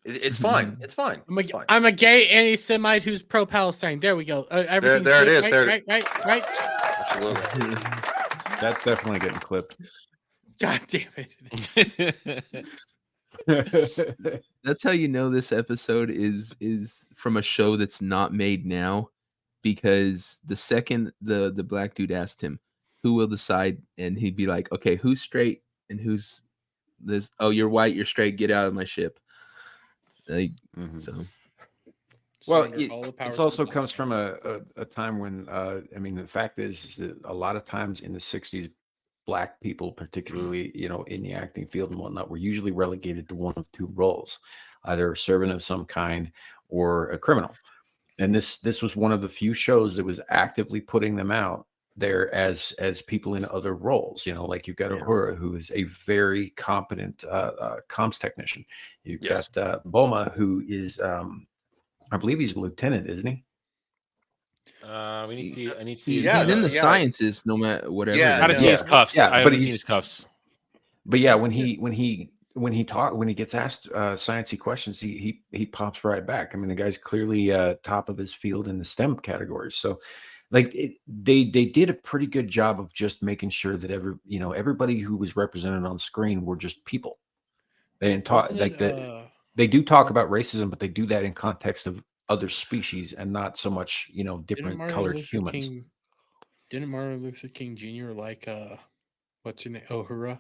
Speaker 7: it's fine. It's fine.
Speaker 9: I'm a gay anti-Semite who's pro-Palestine. There we go. Everything's
Speaker 7: there it
Speaker 9: good.
Speaker 7: is. There
Speaker 9: Right.
Speaker 7: Absolutely.
Speaker 8: That's definitely getting clipped.
Speaker 9: God damn
Speaker 10: it. That's how you know this episode is from a show that's not made now, because the second the black dude asked him, who will decide, and he'd be like, okay, who's straight and who's this? Oh, you're white, you're straight, get out of my ship. Like, so.
Speaker 8: Well, it also comes from a time when, I mean, the fact is that a lot of times in the 60s, black people, particularly, in the acting field and whatnot, were usually relegated to one of two roles, either a servant of some kind or a criminal. And this was one of the few shows that was actively putting them out there as people in other roles. Like you've got Uhura, who is a very competent comms technician. You've got Boma, who is, I believe he's a lieutenant, isn't he?
Speaker 6: I need to see.
Speaker 10: He's in the sciences, no matter whatever.
Speaker 6: I haven't seen his cuffs. I haven't seen his cuffs.
Speaker 8: But yeah, when he gets asked sciencey questions, he pops right back. I mean, the guy's clearly top of his field in the STEM categories. So, like, they did a pretty good job of just making sure that everybody who was represented on screen were just people. They didn't talk like that. They do talk about racism, but they do that in context of other species and not so much, different colored humans.
Speaker 9: Didn't Martin Luther King Jr. like what's her name, Uhura?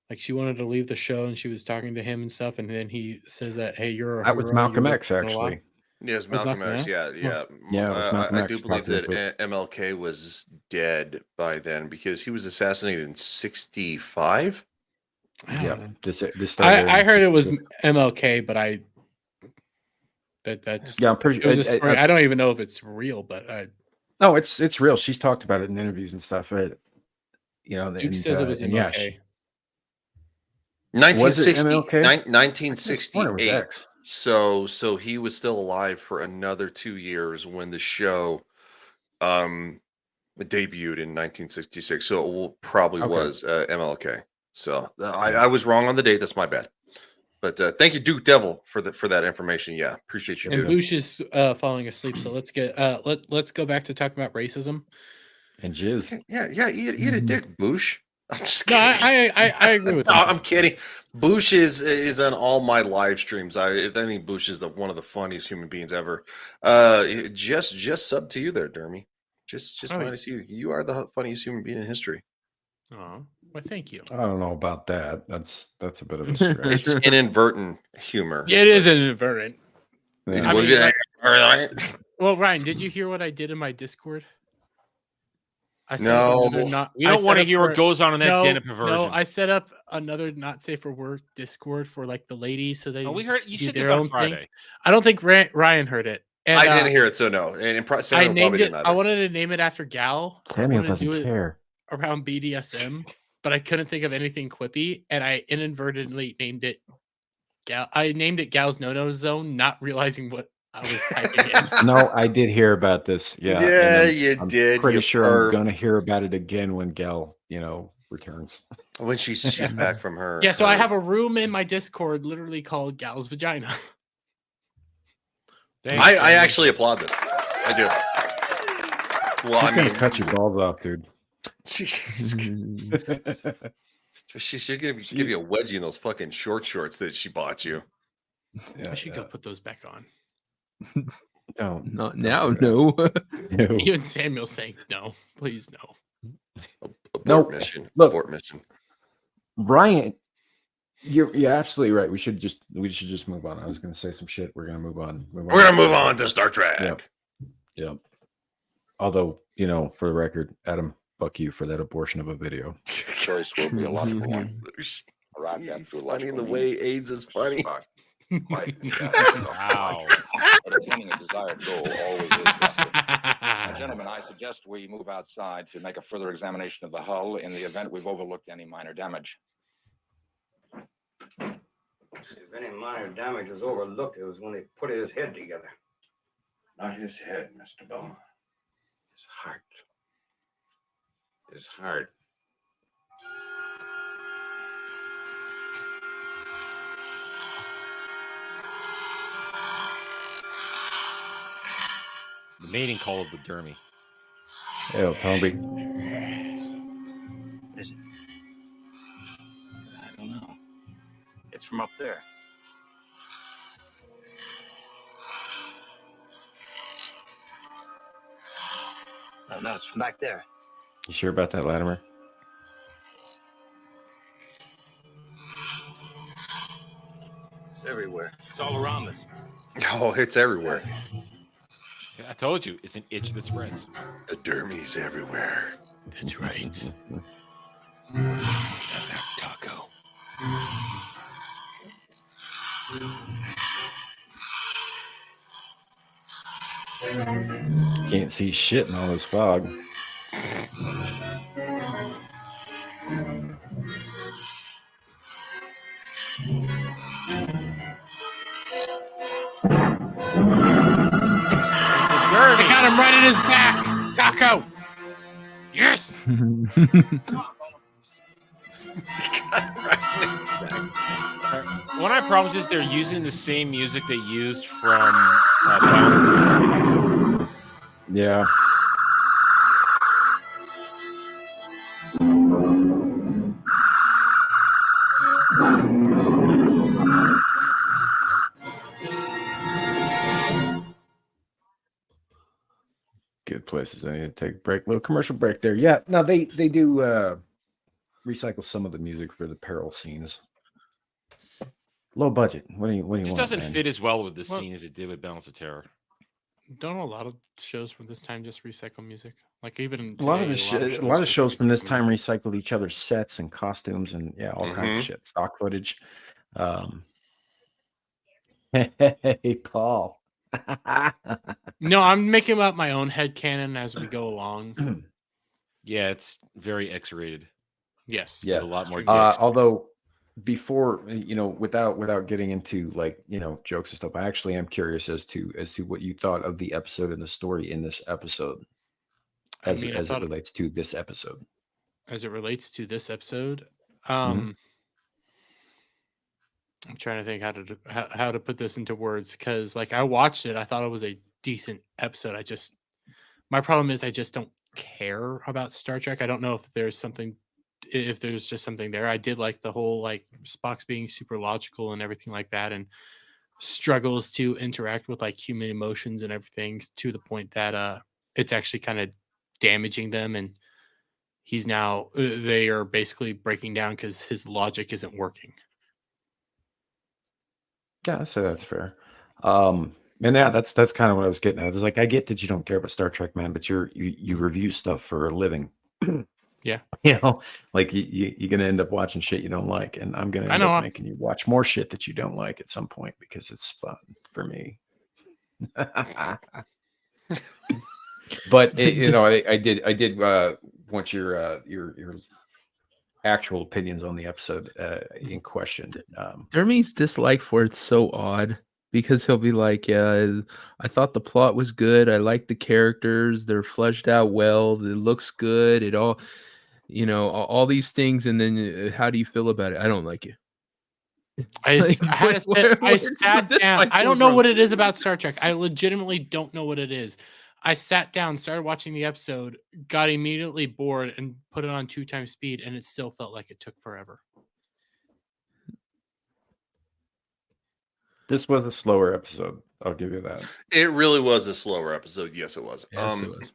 Speaker 9: Like, she wanted to leave the show and she was talking to him and stuff, and then he says that, hey, you're a
Speaker 8: that was Malcolm X, actually.
Speaker 7: Yes, Malcolm X. Yeah. I do believe that MLK was dead by then because he was assassinated in 1965.
Speaker 8: Yeah,
Speaker 9: I heard it was MLK, but that's
Speaker 8: I'm pretty sure.
Speaker 9: I don't even know if it's real, but
Speaker 8: no, it's real. She's talked about it in interviews and stuff.
Speaker 9: Duke says it was MLK.
Speaker 8: Yeah,
Speaker 7: 1968. So he was still alive for another 2 years when the show debuted in 1966. So it probably was MLK. So I was wrong on the date. That's my bad. But thank you, Duke Devil, for that information. Yeah, appreciate you.
Speaker 9: And Boosh is falling asleep. So let's go back to talking about racism
Speaker 8: and jizz.
Speaker 7: Yeah, eat a dick, Boosh. I'm just
Speaker 9: no,
Speaker 7: kidding.
Speaker 9: I agree with
Speaker 7: no,
Speaker 9: that.
Speaker 7: I'm kidding. Boosh is on all my live streams. I think Boosh is one of the funniest human beings ever. Just sub to you there, Dermy. Just wanted to see you. You are the funniest human being in history.
Speaker 9: Oh, well, thank you.
Speaker 8: I don't know about that. That's a bit of a stretch.
Speaker 7: It's inadvertent humor.
Speaker 9: Yeah, it is inadvertent.
Speaker 8: Yeah.
Speaker 9: I mean, well, Ryan, did you hear what I did in my Discord?
Speaker 7: No,
Speaker 6: we don't want to hear what goes on in that den of perversion.
Speaker 9: No, I set up another not safe for work Discord for like the ladies, so they.
Speaker 6: We heard you said
Speaker 9: their
Speaker 6: this on
Speaker 9: own
Speaker 6: Friday.
Speaker 9: Thing. I don't think Ryan heard it. And,
Speaker 7: I didn't hear it, so no. And
Speaker 9: I named it. I wanted to name it after Gal.
Speaker 8: Samuel doesn't care
Speaker 9: around BDSM, but I couldn't think of anything quippy, and I inadvertently named it Gal. I named it Gal's No-No Zone, not realizing what I was typing in.
Speaker 8: No, I did hear about this. Yeah,
Speaker 7: you did.
Speaker 8: Pretty sure I'm gonna hear about it again when Gal, returns.
Speaker 7: When she's back from her.
Speaker 9: Yeah, so I have a room in my Discord literally called Gal's Vagina.
Speaker 7: I actually applaud this. I do. Well,
Speaker 8: She's gonna cut your balls off, dude.
Speaker 7: She's gonna give you a wedgie in those fucking shorts that she bought you.
Speaker 9: I should go put those back on.
Speaker 8: No,
Speaker 10: not now. No.
Speaker 9: Even Samuel's saying no. Please no.
Speaker 7: Abort mission.
Speaker 8: Look,
Speaker 7: abort mission.
Speaker 8: Brian, you're absolutely right. We should just move on. I was gonna say some shit. We're gonna move on.
Speaker 7: We're gonna move on to Star Trek.
Speaker 8: Yep. Although, for the record, Adam, fuck you for that abortion of a video.
Speaker 5: Choice will be a logical one.
Speaker 7: It's funny in the way AIDS is funny.
Speaker 5: Wow. But attaining a desired goal always is possible. Gentlemen, I suggest we move outside to make a further examination of the hull in the event we've overlooked any minor damage.
Speaker 16: If any minor damage was overlooked, it was when they put his head together.
Speaker 13: Not his head, Mr. Bowman. His heart. His heart.
Speaker 6: The mating call of the Dermy.
Speaker 8: Hey, Tomby.
Speaker 11: What is it? I don't know. It's from up there. No, it's from back there.
Speaker 8: You sure about that, Latimer?
Speaker 11: It's everywhere. It's all around us.
Speaker 7: Oh, it's everywhere.
Speaker 6: I told you, it's an itch that spreads.
Speaker 7: The Dermy's everywhere.
Speaker 9: That's right.
Speaker 10: Taco.
Speaker 8: Can't see shit in all this fog.
Speaker 9: I got him right in his back. Taco. Yes.
Speaker 6: One of my problems is they're using the same music they used from
Speaker 8: Yeah. Good places. I need to take a break. Little commercial break there. Yeah. No, they do recycle some of the music for the peril scenes. Low budget. What do you
Speaker 6: It
Speaker 8: want?
Speaker 6: just doesn't
Speaker 8: man?
Speaker 6: fit as well with the scene as it did with Balance of Terror.
Speaker 9: Don't a lot of shows from this time just recycle music? Like even
Speaker 8: A lot of
Speaker 9: today,
Speaker 8: a lot of shows from this time recycled each other's sets and costumes and all kinds
Speaker 7: Mhm.
Speaker 8: of shit, stock footage. Hey, Paul.
Speaker 9: No, I'm making up my own headcanon as we go along.
Speaker 6: Yeah, it's very X-rated.
Speaker 9: Yes.
Speaker 8: Yeah,
Speaker 6: a lot more.
Speaker 8: although before without getting into like jokes and stuff, I actually am curious as to what you thought of the episode and the story in this episode, as it relates to this episode.
Speaker 9: As it relates to this episode,
Speaker 8: Mhm.
Speaker 9: I'm trying to think how to put this into words, because like I watched it, I thought it was a decent episode. My problem is I just don't care about Star Trek. I don't know if there's just something there. I did like the whole like Spock's being super logical and everything like that, and struggles to interact with like human emotions and everything to the point that it's actually kind of damaging them, and they are basically breaking down because his logic isn't working.
Speaker 8: Yeah, so that's fair. And yeah, that's kind of what I was getting at. It's like, I get that you don't care about Star Trek, man, but you review stuff for a living.
Speaker 9: Yeah.
Speaker 8: Like you're gonna end up watching shit you don't like, and I'm gonna end up making you watch more shit that you don't like at some point because it's fun for me. But I did want your actual opinions on the episode in question.
Speaker 10: Dermy's dislike for it's so odd, because he'll be like, yeah, I thought the plot was good. I like the characters. They're fleshed out well. It looks good. It all, all these things. And then how do you feel about it? I don't like it.
Speaker 9: I sat down. I don't know what it is about Star Trek. I legitimately don't know what it is. I sat down, started watching the episode, got immediately bored, and put it on 2x speed, and it still felt like it took forever.
Speaker 8: This was a slower episode. I'll give you that.
Speaker 7: It really was a slower episode. Yes, it was.
Speaker 10: Yes, it was.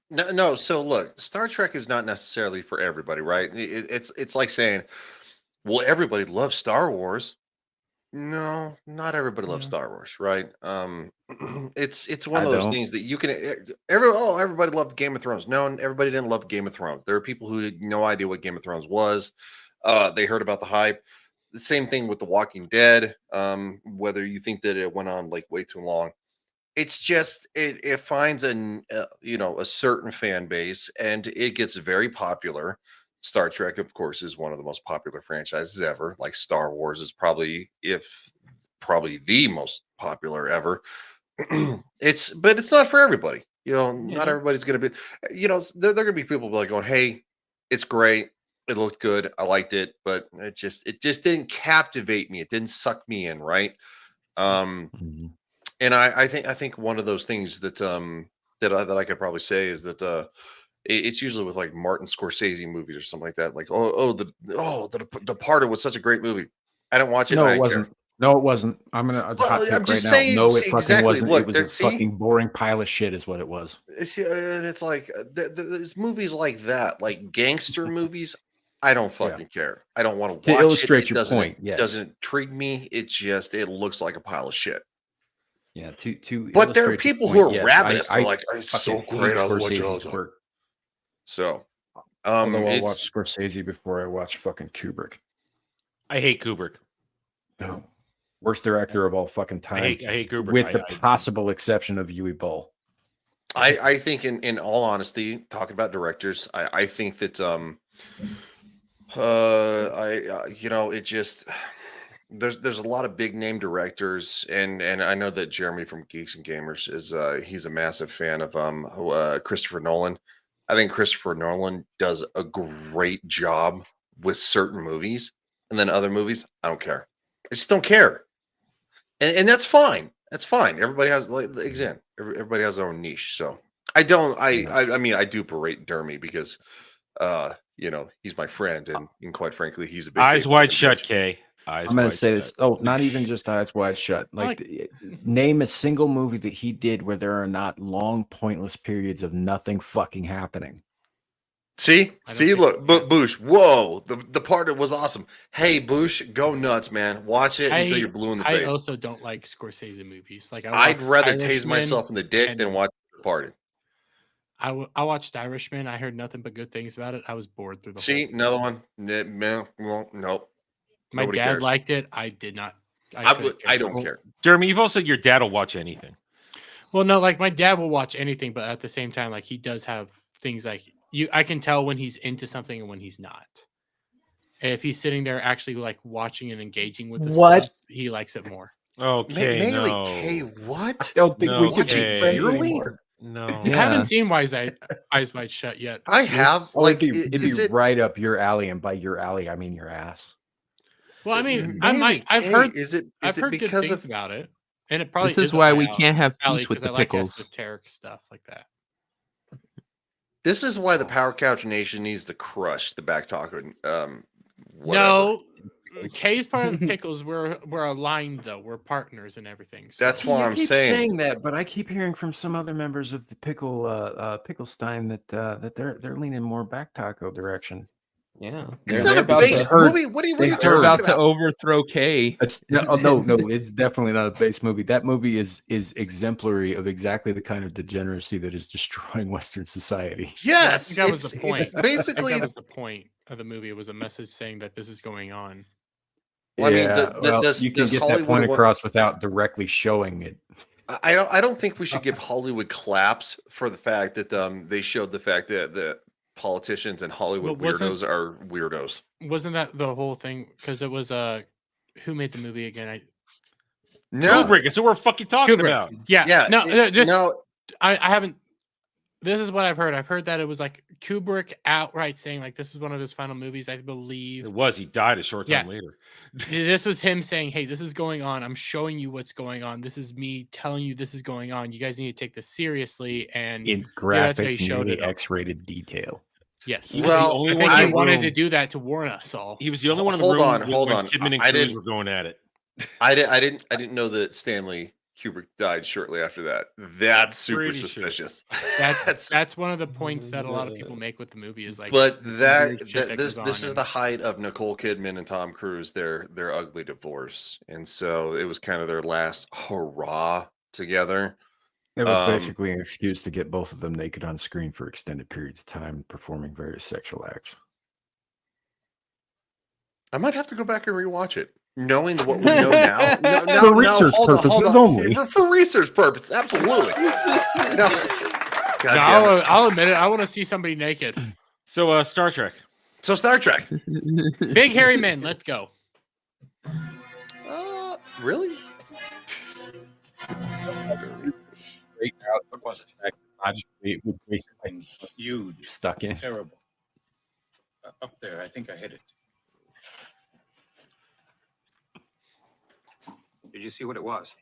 Speaker 7: No. So look, Star Trek is not necessarily for everybody, right? It's like saying, well, everybody loves Star Wars. No, not everybody loves Star Wars, right? It's one of those things that you can. Everybody loved Game of Thrones. No, everybody didn't love Game of Thrones. There are people who had no idea what Game of Thrones was. They heard about the hype. The same thing with The Walking Dead. Whether you think that it went on like way too long, it's just it finds a certain fan base, and it gets very popular. Star Trek, of course, is one of the most popular franchises ever. Like Star Wars is probably the most popular ever. But it's not for everybody. Not everybody's going to be. There are going to be people like going, "Hey, it's great. It looked good. I liked it, but it just didn't captivate me. It didn't suck me in, right?" And I think one of those things that I could probably say is that it's usually with like Martin Scorsese movies or something like that. Like, The Departed was such a great movie. I didn't watch it.
Speaker 8: No, it wasn't. No, it wasn't. I'm just saying. No, it fucking wasn't. It was a fucking boring pile of shit, is what it was.
Speaker 7: It's like there's movies like that, like gangster movies. I don't fucking care. I don't want to watch
Speaker 8: illustrate
Speaker 7: it.
Speaker 8: Your point. Yes.
Speaker 7: It doesn't intrigue me. It looks like a pile of shit.
Speaker 8: Yeah. To
Speaker 7: but there are people who are ravenous. They're like, it's so great. I watch it. So,
Speaker 8: although I'll watch Scorsese before I watch fucking Kubrick.
Speaker 6: I hate Kubrick.
Speaker 8: No, worst director of all fucking time.
Speaker 6: I hate Kubrick,
Speaker 8: with the possible exception of Uwe Boll.
Speaker 7: I think, in all honesty, talking about directors, I think that it just there's a lot of big name directors, and I know that Jeremy from Geeks and Gamers is he's a massive fan of Christopher Nolan. I think Christopher Nolan does a great job with certain movies, and then other movies, I don't care. I just don't care, and that's fine. That's fine. Everybody has everybody has their own niche. So I don't. I mean, I do berate Dermy because, he's my friend, and quite frankly, he's a big
Speaker 6: eyes wide shut. Kay,
Speaker 8: I'm going to say this. Oh, not even just Eyes Wide Shut. Like, name a single movie that he did where there are not long, pointless periods of nothing fucking happening.
Speaker 7: See, look, Boosh. Whoa, the part that was awesome. Hey, Boosh, go nuts, man. Watch it until you're blue in the face.
Speaker 9: I also don't like Scorsese movies. Like,
Speaker 7: I'd rather tase myself in the dick than watch The Departed.
Speaker 9: I watched Irishman. I heard nothing but good things about it. I was bored through the whole thing.
Speaker 7: Another one. Nope.
Speaker 9: My dad liked it. I did not.
Speaker 7: I don't care.
Speaker 6: Jeremy, you've also said your dad will watch anything.
Speaker 9: Well, no, like my dad will watch anything, but at the same time, like he does have things like I can tell when he's into something and when he's not. If he's sitting there actually like watching and engaging with the
Speaker 8: What?
Speaker 9: stuff, he likes it more.
Speaker 6: Okay,
Speaker 7: Melee
Speaker 6: no.
Speaker 7: K, what?
Speaker 8: I don't think we
Speaker 6: No,
Speaker 8: could be
Speaker 6: okay.
Speaker 8: friends
Speaker 7: Really?
Speaker 8: anymore.
Speaker 6: No.
Speaker 9: I haven't seen Eyes Wide Shut yet.
Speaker 7: I have.
Speaker 8: Well,
Speaker 7: Like,
Speaker 8: it'd be
Speaker 7: is it
Speaker 8: right up your alley, and by your alley, I mean your ass.
Speaker 9: Well, I mean,
Speaker 7: Melee
Speaker 9: I've
Speaker 7: K,
Speaker 9: heard
Speaker 7: Is it
Speaker 9: I've heard good
Speaker 7: because
Speaker 9: things
Speaker 7: of
Speaker 9: about it, and it probably
Speaker 10: This is
Speaker 9: up
Speaker 10: why
Speaker 9: my
Speaker 10: we can't have
Speaker 9: alley
Speaker 10: peace with
Speaker 9: 'cause
Speaker 10: the
Speaker 9: I like
Speaker 10: pickles.
Speaker 9: esoteric stuff like that.
Speaker 7: This is why the Power Couch Nation needs to crush the back taco. Whatever.
Speaker 9: No, K's part of the pickles. We're aligned though. We're partners and everything. So.
Speaker 7: That's why
Speaker 8: You
Speaker 7: I'm
Speaker 8: keep
Speaker 7: saying.
Speaker 8: that, but I keep hearing from some other members of the Picklestein that they're leaning more back taco direction.
Speaker 10: Yeah,
Speaker 7: It's
Speaker 10: they're
Speaker 7: not a
Speaker 10: about
Speaker 7: base
Speaker 10: to,
Speaker 7: movie. What are you
Speaker 10: they're
Speaker 7: talking
Speaker 10: about to
Speaker 7: about?
Speaker 10: overthrow K.
Speaker 8: It's no, it's definitely not a base movie. That movie is exemplary of exactly the kind of degeneracy that is destroying Western society.
Speaker 7: Yes,
Speaker 9: that was the point.
Speaker 7: It's basically.
Speaker 9: That was the point of the movie. It was a message saying that this is going on.
Speaker 7: Well, I mean,
Speaker 8: well,
Speaker 7: does
Speaker 8: you can get that
Speaker 7: Hollywood
Speaker 8: point
Speaker 7: want-
Speaker 8: across without directly showing it.
Speaker 7: I don't think we should give Hollywood claps for the fact that they showed the fact that the politicians and Hollywood
Speaker 9: Well,
Speaker 7: weirdos are weirdos.
Speaker 9: Wasn't that the whole thing? Because it was who made the movie again?
Speaker 7: No,
Speaker 6: Kubrick. That's what we're fucking talking about.
Speaker 9: Yeah.
Speaker 7: no.
Speaker 9: I haven't. This is what I've heard. I've heard that it was like Kubrick outright saying like this is one of his final movies. I believe
Speaker 6: It was. He died a short time later.
Speaker 9: This was him saying, "Hey, this is going on. I'm showing you what's going on. This is me telling you this is going on. You guys need to take this seriously." And
Speaker 8: In
Speaker 9: that's how
Speaker 8: graphic,
Speaker 9: he showed
Speaker 8: nearly
Speaker 9: it.
Speaker 8: X-rated detail.
Speaker 9: Yes.
Speaker 6: He was the only
Speaker 9: I think
Speaker 6: one
Speaker 9: he
Speaker 6: in the
Speaker 9: wanted
Speaker 6: room.
Speaker 9: to do that to warn us all.
Speaker 6: He was the only one in the
Speaker 7: Hold
Speaker 6: room
Speaker 7: on,
Speaker 6: when
Speaker 7: hold on.
Speaker 6: Kidman and
Speaker 7: I
Speaker 6: Cruise
Speaker 7: didn't-
Speaker 6: were going at it.
Speaker 7: I didn't know that Stanley Kubrick died shortly after that. That's super
Speaker 6: Pretty sure.
Speaker 7: suspicious.
Speaker 9: That's one of the points that a lot of people make with the movie is like.
Speaker 7: But
Speaker 9: some
Speaker 7: that
Speaker 9: weird shit
Speaker 7: this
Speaker 9: goes
Speaker 7: this
Speaker 9: on
Speaker 7: is the height of Nicole Kidman and Tom Cruise, their ugly divorce, and so it was kind of their last hurrah together.
Speaker 8: It was basically an excuse to get both of them naked on screen for extended periods of time, performing various sexual acts.
Speaker 7: I might have to go back and rewatch it, knowing what we know now.
Speaker 8: For research purposes only.
Speaker 7: For research purposes, absolutely.
Speaker 9: I'll admit it. I want to see somebody naked.
Speaker 6: So, Star Trek.
Speaker 7: So, Star Trek.
Speaker 9: Big hairy men. Let's go.
Speaker 7: Really?
Speaker 13: What was it?
Speaker 8: Logically, with
Speaker 13: Huge.
Speaker 8: stuck in.
Speaker 13: Terrible. Up there, I think I hit it.
Speaker 16: Did you see what it was?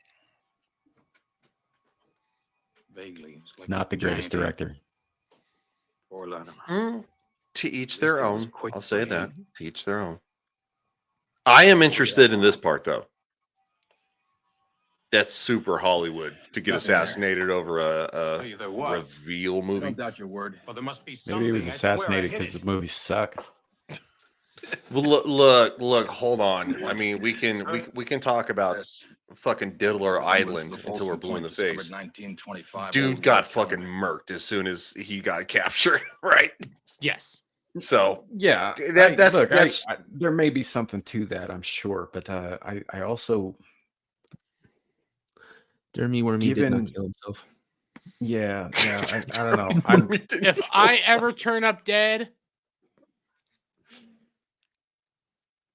Speaker 13: Vaguely. It's like
Speaker 8: Not the greatest director.
Speaker 16: Poor Latimer.
Speaker 7: To each their
Speaker 16: This goes
Speaker 7: own.
Speaker 16: quick
Speaker 7: I'll say
Speaker 16: for
Speaker 7: that.
Speaker 16: him.
Speaker 7: To each their own. I am interested in this part, though. That's super Hollywood to get
Speaker 13: Nothing there.
Speaker 7: assassinated over
Speaker 13: Tell you
Speaker 7: a
Speaker 13: there was.
Speaker 7: reveal movie.
Speaker 13: Don't doubt your word. Well, there must be something.
Speaker 8: Maybe he was
Speaker 13: I swear I
Speaker 8: assassinated
Speaker 13: hit
Speaker 8: because
Speaker 13: it.
Speaker 8: the movies suck.
Speaker 7: Well, look, hold on. I mean, we can talk about fucking Diddler Island until we're blue in the face.
Speaker 13: 1925.
Speaker 7: Dude got fucking murked as soon as he got captured, right?
Speaker 9: Yes.
Speaker 7: So
Speaker 8: Yeah,
Speaker 7: that's
Speaker 8: there may be something to that, I'm sure, but I also
Speaker 10: DermyWermy did
Speaker 8: Given-
Speaker 10: not kill himself.
Speaker 8: yeah I don't know.
Speaker 9: If I ever turn up dead,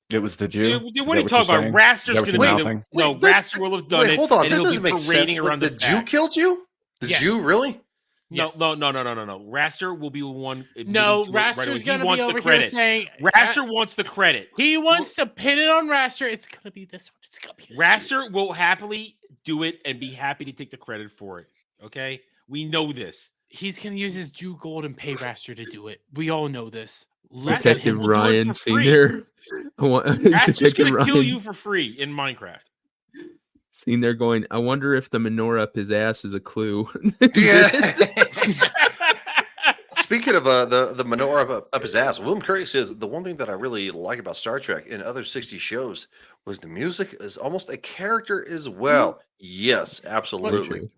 Speaker 8: It was the Jew.
Speaker 6: Dude, what are you talking about? Raster's going to be the... No, Raster will have done
Speaker 7: wait,
Speaker 6: it.
Speaker 7: hold on.
Speaker 6: And
Speaker 7: That
Speaker 6: he'll
Speaker 7: doesn't
Speaker 6: be
Speaker 7: make
Speaker 6: parading
Speaker 7: sense.
Speaker 6: around
Speaker 7: The Jew
Speaker 6: back.
Speaker 7: killed you? The
Speaker 9: Yes.
Speaker 7: Jew, really?
Speaker 6: No,
Speaker 9: Yes.
Speaker 6: no. Raster will be the one.
Speaker 9: No,
Speaker 6: admitting to it right away.
Speaker 9: Raster's
Speaker 6: He
Speaker 9: gonna be
Speaker 6: wants the
Speaker 9: over here
Speaker 6: credit.
Speaker 9: saying
Speaker 6: Raster wants the credit.
Speaker 9: he wants to pin it on Raster. It's gonna be this one. It's gonna be this
Speaker 6: Raster will happily do it and be happy to take the credit for it. Okay, we know this.
Speaker 9: He's gonna use his Jew gold and pay Raster to do it. We all know this.
Speaker 10: Detective
Speaker 6: will do it
Speaker 10: Ryan
Speaker 6: for free.
Speaker 10: Senior.
Speaker 6: Raster's
Speaker 10: Detective
Speaker 6: gonna kill
Speaker 10: Ryan
Speaker 6: you for free in Minecraft.
Speaker 10: seen there going, I wonder if the menorah up his ass is a clue.
Speaker 7: Yeah. Speaking of the menorah up his ass, William Curry says the one thing that I really like about Star Trek and other 60s shows was the music is almost a character as well. Yes, absolutely.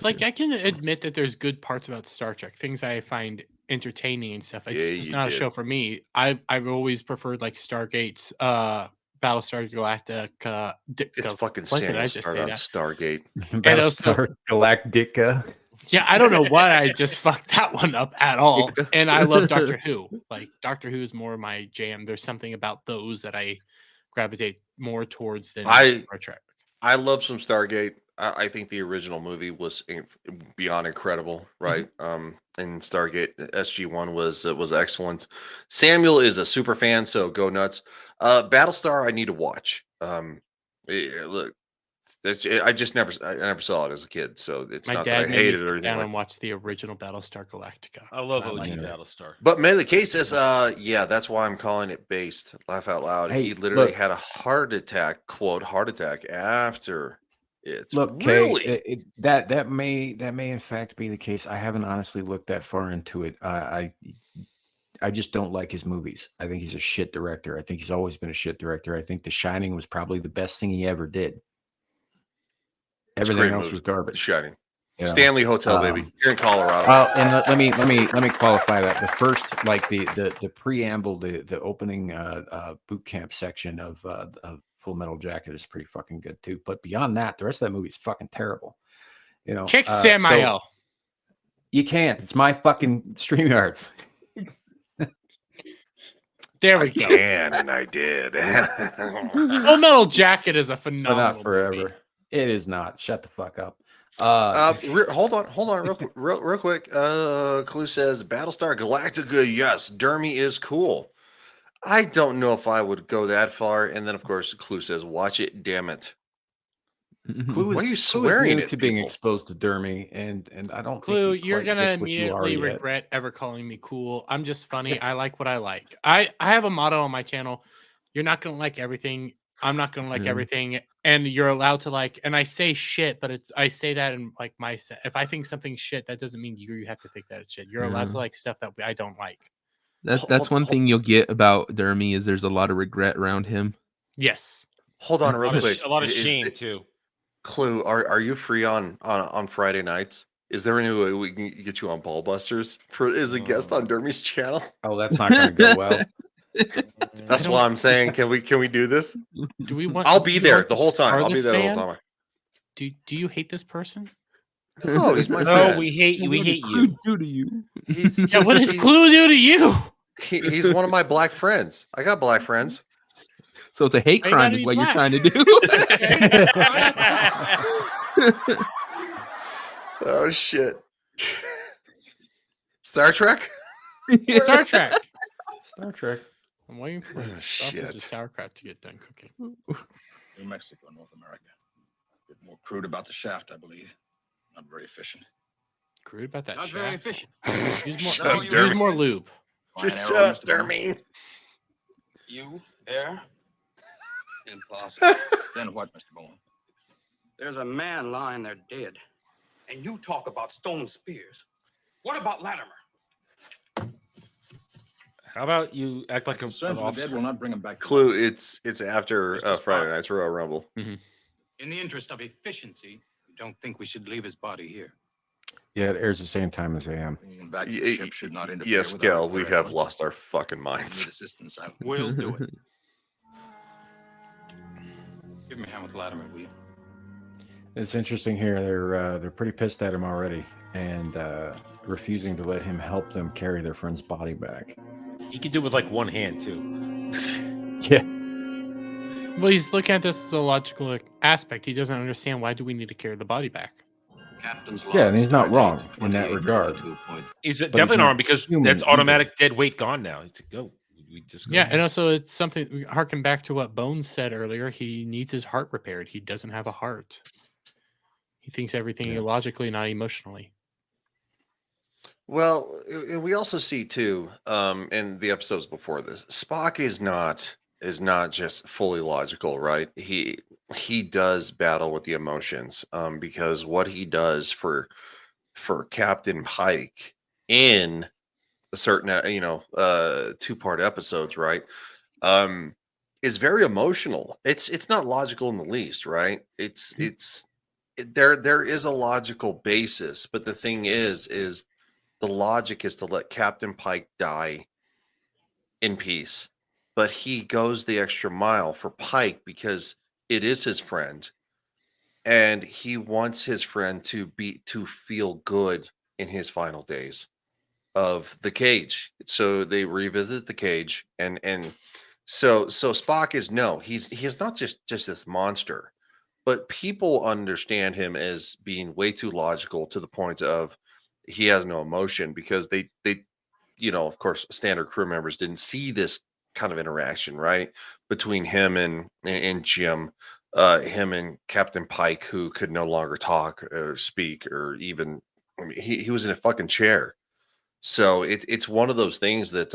Speaker 9: Like I can admit that there's good parts about Star Trek, things I find entertaining and stuff. It's
Speaker 7: Yeah,
Speaker 9: just
Speaker 7: you
Speaker 9: not a
Speaker 7: did.
Speaker 9: show for me. I've always preferred like Stargate's Battlestar Galactica.
Speaker 7: It's fucking
Speaker 9: What did I
Speaker 7: Samuel
Speaker 9: just
Speaker 7: Start
Speaker 9: say
Speaker 7: on
Speaker 9: that?
Speaker 7: Stargate.
Speaker 9: And also-
Speaker 8: Battlestar Galactica.
Speaker 9: Yeah, I don't know what I just fucked that one up at all. And I love Doctor Who. Like Doctor Who is more my jam. There's something about those that I gravitate more towards than Star Trek.
Speaker 7: I love some Stargate. I think the original movie was beyond incredible, right? And Stargate SG-1 was excellent. Samuel is a super fan, so go nuts. Battlestar, I need to watch. Look, I never saw it as a kid, so it's
Speaker 9: My
Speaker 7: not that I
Speaker 9: dad made me
Speaker 7: hated it
Speaker 9: sit
Speaker 7: or anything
Speaker 9: down
Speaker 7: like
Speaker 9: and
Speaker 7: that.
Speaker 9: watch the original Battlestar Galactica.
Speaker 6: I love
Speaker 9: and
Speaker 6: OG
Speaker 9: liked it.
Speaker 6: Battlestar.
Speaker 7: But Melee K says, yeah, that's why I'm calling it based. Laugh out loud.
Speaker 8: Hey,
Speaker 7: He literally
Speaker 8: look.
Speaker 7: had a heart attack, quote, heart attack after it's
Speaker 8: Look,
Speaker 7: really
Speaker 8: Kay, that may in fact be the case. I haven't honestly looked that far into it. I just don't like his movies. I think he's a shit director. I think he's always been a shit director. I think The Shining was probably the best thing he ever did.
Speaker 7: It's a
Speaker 8: Everything
Speaker 7: great
Speaker 8: else
Speaker 7: movie.
Speaker 8: was garbage.
Speaker 7: The Shining.
Speaker 8: You know?
Speaker 7: Stanley Hotel, baby. Here in Colorado.
Speaker 8: And let me qualify that. The first, like the preamble, the opening boot camp section of Full Metal Jacket is pretty fucking good too. But beyond that, the rest of that movie is fucking terrible. You know,
Speaker 9: Kick Samuel.
Speaker 8: So you can't. It's my fucking StreamYards.
Speaker 9: There we go.
Speaker 7: And I did.
Speaker 9: Full Metal Jacket is a
Speaker 8: But
Speaker 9: phenomenal
Speaker 8: not forever.
Speaker 9: movie.
Speaker 8: It is not. Shut the fuck up.
Speaker 7: Hold on, real quick. Clue says Battlestar Galactica. Yes, Dermy is cool. I don't know if I would go that far. And then, of course, Clue says, "Watch it, damn it."
Speaker 8: Clue
Speaker 7: Why are you
Speaker 8: is
Speaker 7: swearing
Speaker 8: new
Speaker 7: at
Speaker 8: to being
Speaker 7: people?
Speaker 8: exposed to Dermy, and I don't
Speaker 9: Clue,
Speaker 8: think he
Speaker 9: you're
Speaker 8: quite
Speaker 9: gonna
Speaker 8: gets what you are
Speaker 9: immediately
Speaker 8: yet.
Speaker 9: regret ever calling me cool. I'm just funny. I like what I like. I have a motto on my channel. You're not gonna like everything. I'm not gonna like everything, and you're allowed to like. And I say shit, but I say that in like if I think something's shit, that doesn't mean you have to think that it's shit. You're allowed to like stuff that I don't like.
Speaker 10: That's one thing you'll get about Dermy is there's a lot of regret around him.
Speaker 9: Yes.
Speaker 7: Hold on, real quick.
Speaker 6: A lot of
Speaker 7: Is
Speaker 6: shame
Speaker 7: the-
Speaker 6: too.
Speaker 7: Clue, are you free on Friday nights? Is there any way we can get you on Ballbusters as a guest on Dermy's channel?
Speaker 8: Oh, that's not going to go well.
Speaker 7: That's why I'm saying, can we do this?
Speaker 9: Do we want?
Speaker 7: I'll
Speaker 9: do
Speaker 7: be
Speaker 9: you
Speaker 7: there
Speaker 9: want
Speaker 7: the
Speaker 9: to
Speaker 7: whole time.
Speaker 9: star
Speaker 7: I'll be
Speaker 9: this
Speaker 7: there the
Speaker 9: man?
Speaker 7: whole time.
Speaker 9: Do you hate this person?
Speaker 7: No, he's my
Speaker 6: No,
Speaker 7: friend.
Speaker 6: we hate you. We
Speaker 10: What did
Speaker 6: hate
Speaker 10: Clue
Speaker 6: you.
Speaker 10: do to you?
Speaker 9: Yeah, what did Clue do to you?
Speaker 7: He's one of my black friends. I got black friends.
Speaker 10: So it's a hate
Speaker 9: Why you
Speaker 10: crime
Speaker 9: gotta
Speaker 10: is
Speaker 9: be
Speaker 10: what you're
Speaker 9: black?
Speaker 10: trying to do.
Speaker 7: Oh shit. Star Trek?
Speaker 9: Star Trek.
Speaker 8: Star Trek.
Speaker 9: I'm waiting for the sausage and sauerkraut to get done cooking.
Speaker 13: New Mexico, North America. A bit more crude about the shaft, I believe. Not very efficient.
Speaker 9: Crude about that
Speaker 11: Not
Speaker 9: shaft.
Speaker 11: very efficient.
Speaker 9: Use
Speaker 7: No,
Speaker 9: more,
Speaker 7: Dermy.
Speaker 9: use more lube.
Speaker 7: Just
Speaker 13: Fine
Speaker 7: shut
Speaker 13: arrow,
Speaker 7: up,
Speaker 13: Mr. Bowman.
Speaker 7: Dermy.
Speaker 3: You there? Impossible.
Speaker 13: Then what, Mr. Bowman?
Speaker 16: There's a man lying there dead. And you talk about stone spears. What about Latimer?
Speaker 6: How about you act like an
Speaker 13: Concerns with the
Speaker 6: officer?
Speaker 13: dead will not bring him back.
Speaker 7: Clue, it's after
Speaker 13: Mr.
Speaker 7: Friday
Speaker 13: Spock.
Speaker 7: Night's Royal Rumble.
Speaker 13: In the interest of efficiency, we don't think we should leave his body here.
Speaker 8: Yeah, it airs the same time as AM.
Speaker 13: Bringing him back to the ship should not interfere
Speaker 7: Yes,
Speaker 13: with our
Speaker 7: Gal, we
Speaker 13: repair
Speaker 7: have
Speaker 13: efforts.
Speaker 7: lost our fucking
Speaker 13: If you
Speaker 7: minds.
Speaker 13: need assistance, I will do it. Give me a hand with Latimer, will you?
Speaker 8: It's interesting here. They're pretty pissed at him already, and refusing to let him help them carry their friend's body back.
Speaker 6: He could do it with like one hand too.
Speaker 8: Yeah.
Speaker 9: Well, he's looking at this as a logical aspect. He doesn't understand why do we need to carry the body back.
Speaker 3: Captain's
Speaker 8: Yeah, and he's not
Speaker 3: logs,
Speaker 8: wrong
Speaker 3: target
Speaker 8: in that
Speaker 3: 28,
Speaker 8: regard.
Speaker 3: 22.4.
Speaker 6: He's
Speaker 8: he's
Speaker 6: definitely
Speaker 8: not
Speaker 6: not because
Speaker 8: human
Speaker 6: that's
Speaker 8: either.
Speaker 6: automatic dead weight gone now. It's go. We just go.
Speaker 9: Yeah, and also it's something. Harken back to what Bones said earlier. He needs his heart repaired. He doesn't have a heart. He thinks everything illogically, not emotionally.
Speaker 7: Well, and we also see too, in the episodes before this, Spock is not just fully logical, right? He does battle with the emotions, because what he does for Captain Pike in a certain 2-part episodes, right? Is very emotional. It's not logical in the least, right? There is a logical basis, but the thing is the logic is to let Captain Pike die in peace. But he goes the extra mile for Pike because it is his friend. and he wants his friend to feel good in his final days of the cage. So they revisit the cage, and so Spock is he's not just this monster, but people understand him as being way too logical to the point of he has no emotion because they of course standard crew members didn't see this kind of interaction, right, between him and Jim, him and Captain Pike, who could no longer talk or speak or even, I mean, he was in a fucking chair. So it's one of those things that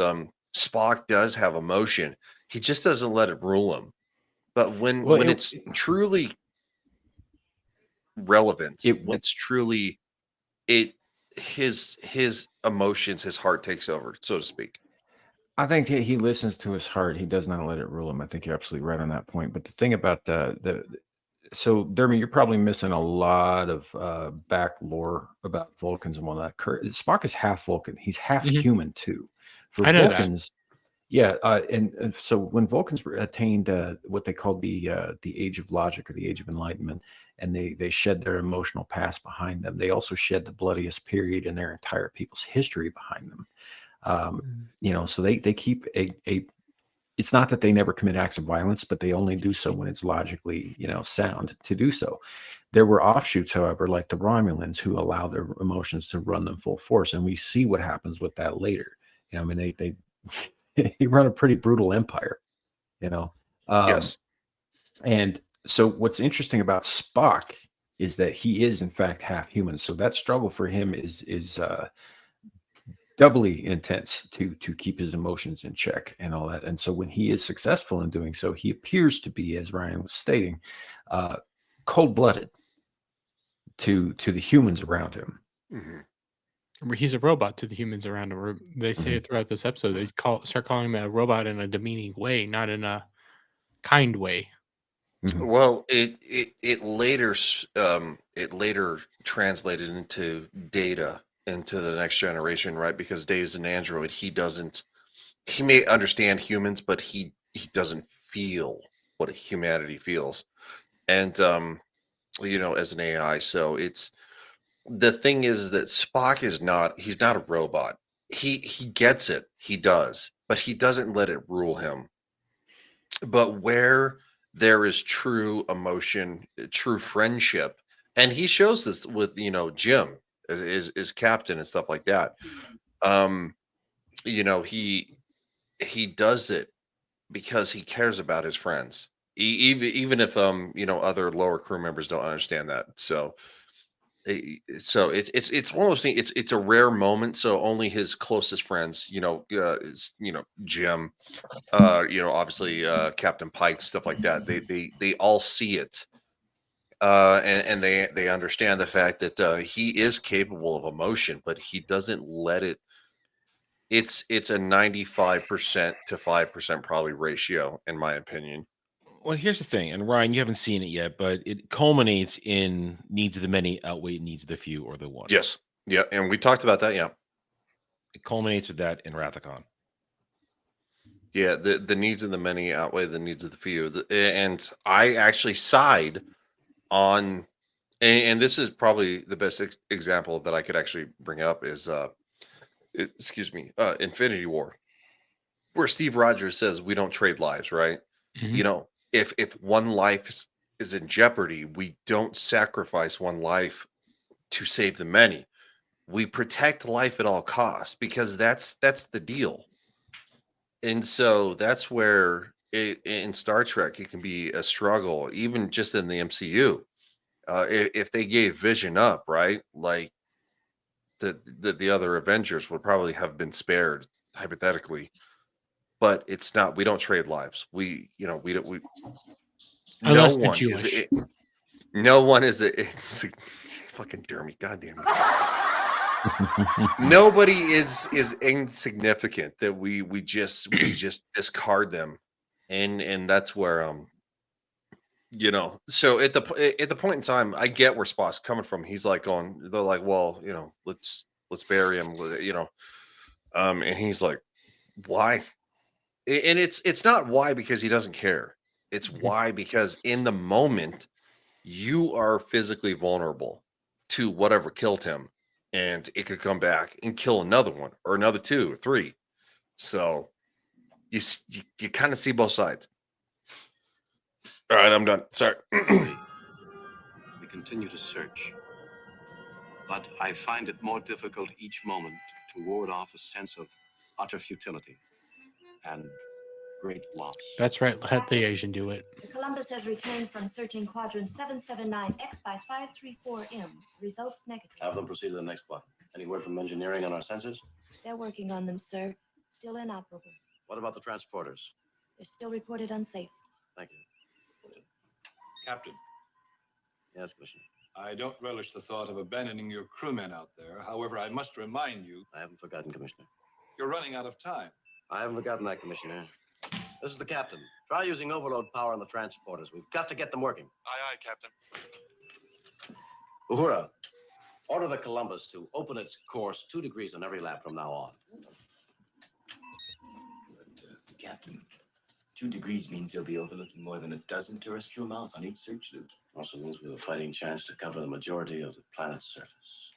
Speaker 7: Spock does have emotion. He just doesn't let it rule him. But
Speaker 8: Well,
Speaker 7: when it's truly relevant, when it's truly his emotions, his heart takes over, so to speak.
Speaker 8: I think he listens to his heart. He does not let it rule him. I think you're absolutely right on that point. But the thing about so Dermy, you're probably missing a lot of back lore about Vulcans and whatnot. Spock is half Vulcan. He's half human too. For
Speaker 9: I know
Speaker 8: Vulcans, yeah, and so when Vulcans attained what they called the age of logic or the age of enlightenment, and they shed their emotional past behind them, they also shed the bloodiest period in their entire people's history behind them. So they keep a it's not that they never commit acts of violence, but they only do so when it's logically, sound to do so. There were offshoots, however, like the Romulans, who allow their emotions to run them full force, and we see what happens with that later. I mean, they he run a pretty brutal empire,
Speaker 7: Yes.
Speaker 8: And so what's interesting about Spock is that he is in fact half human. So that struggle for him is doubly intense to keep his emotions in check and all that. And so when he is successful in doing so, he appears to be, as Ryan was stating, cold-blooded to the humans around him.
Speaker 9: He's a robot to the humans around him. They say it throughout this episode. They start calling him a robot in a demeaning way, not in a kind way.
Speaker 7: Well, it later translated into Data, into the next generation, right? Because Dave's an android. He may understand humans, but he doesn't feel what humanity feels. And as an AI, so it's the thing is that Spock he's not a robot. He gets it, he does, but he doesn't let it rule him. But where there is true emotion, true friendship, and he shows this with Jim is captain and stuff like that. He does it because he cares about his friends, even if other lower crew members don't understand that. So it's one of those things. It's a rare moment. So only his closest friends, Jim, obviously Captain Pike, stuff like that. They all see it, and they understand the fact that he is capable of emotion, but he doesn't let it. It's a 95% to 5% probably ratio, in my opinion.
Speaker 6: Well, here's the thing, and Ryan, you haven't seen it yet, but it culminates in needs of the many outweigh needs of the few or the one.
Speaker 7: Yes. Yeah. And we talked about that. Yeah.
Speaker 6: It culminates with that in Rathacon.
Speaker 7: Yeah. The needs of the many outweigh the needs of the few. And I actually side on, and this is probably the best example that I could actually bring up is, Infinity War, where Steve Rogers says, we don't trade lives, right? If one life is in jeopardy, we don't sacrifice one life to save the many. We protect life at all costs because that's the deal. And so that's where in Star Trek it can be a struggle, even just in the MCU. If they gave Vision up, right, like the other Avengers would probably have been spared hypothetically, but it's not. We don't trade lives. We don't.
Speaker 9: Unless they're Jewish.
Speaker 7: No one is it's fucking Dermy. Goddamn it. Nobody is insignificant that we just discard them, and that's where So at the point in time, I get where Spock's coming from. He's like they're like, well, let's bury him, and he's like, why? And it's not why because he doesn't care. It's why because in the moment you are physically vulnerable to whatever killed him, and it could come back and kill another one or another 2 or 3. So you kind of see both sides. All right, I'm done. Sorry.
Speaker 3: We continue to search, but I find it more difficult each moment to ward off a sense of utter futility and great loss.
Speaker 9: That's right. Let the Asian do it.
Speaker 12: The Columbus has returned from searching quadrant 779X by 534M. Results negative.
Speaker 3: Have them proceed to the next block. Any word from engineering on our sensors?
Speaker 12: They're working on them, sir. Still inoperable.
Speaker 3: What about the transporters?
Speaker 12: They're still reported unsafe.
Speaker 3: Thank you.
Speaker 14: Captain,
Speaker 3: Yes, Commissioner.
Speaker 14: I don't relish the thought of abandoning your crewmen out there. However, I must remind you...
Speaker 3: I haven't forgotten, Commissioner.
Speaker 14: You're running out of time.
Speaker 3: I haven't forgotten that, Commissioner. This is the captain. Try using overload power on the transporters. We've got to get them working.
Speaker 14: Aye, Captain.
Speaker 3: Uhura, order the Columbus to open its course 2 degrees on every lap from now on.
Speaker 17: Captain, 2 degrees means you'll be overlooking more than a dozen terrestrial miles on each search loop.
Speaker 3: Also means we have a fighting chance to cover the majority of the planet's surface.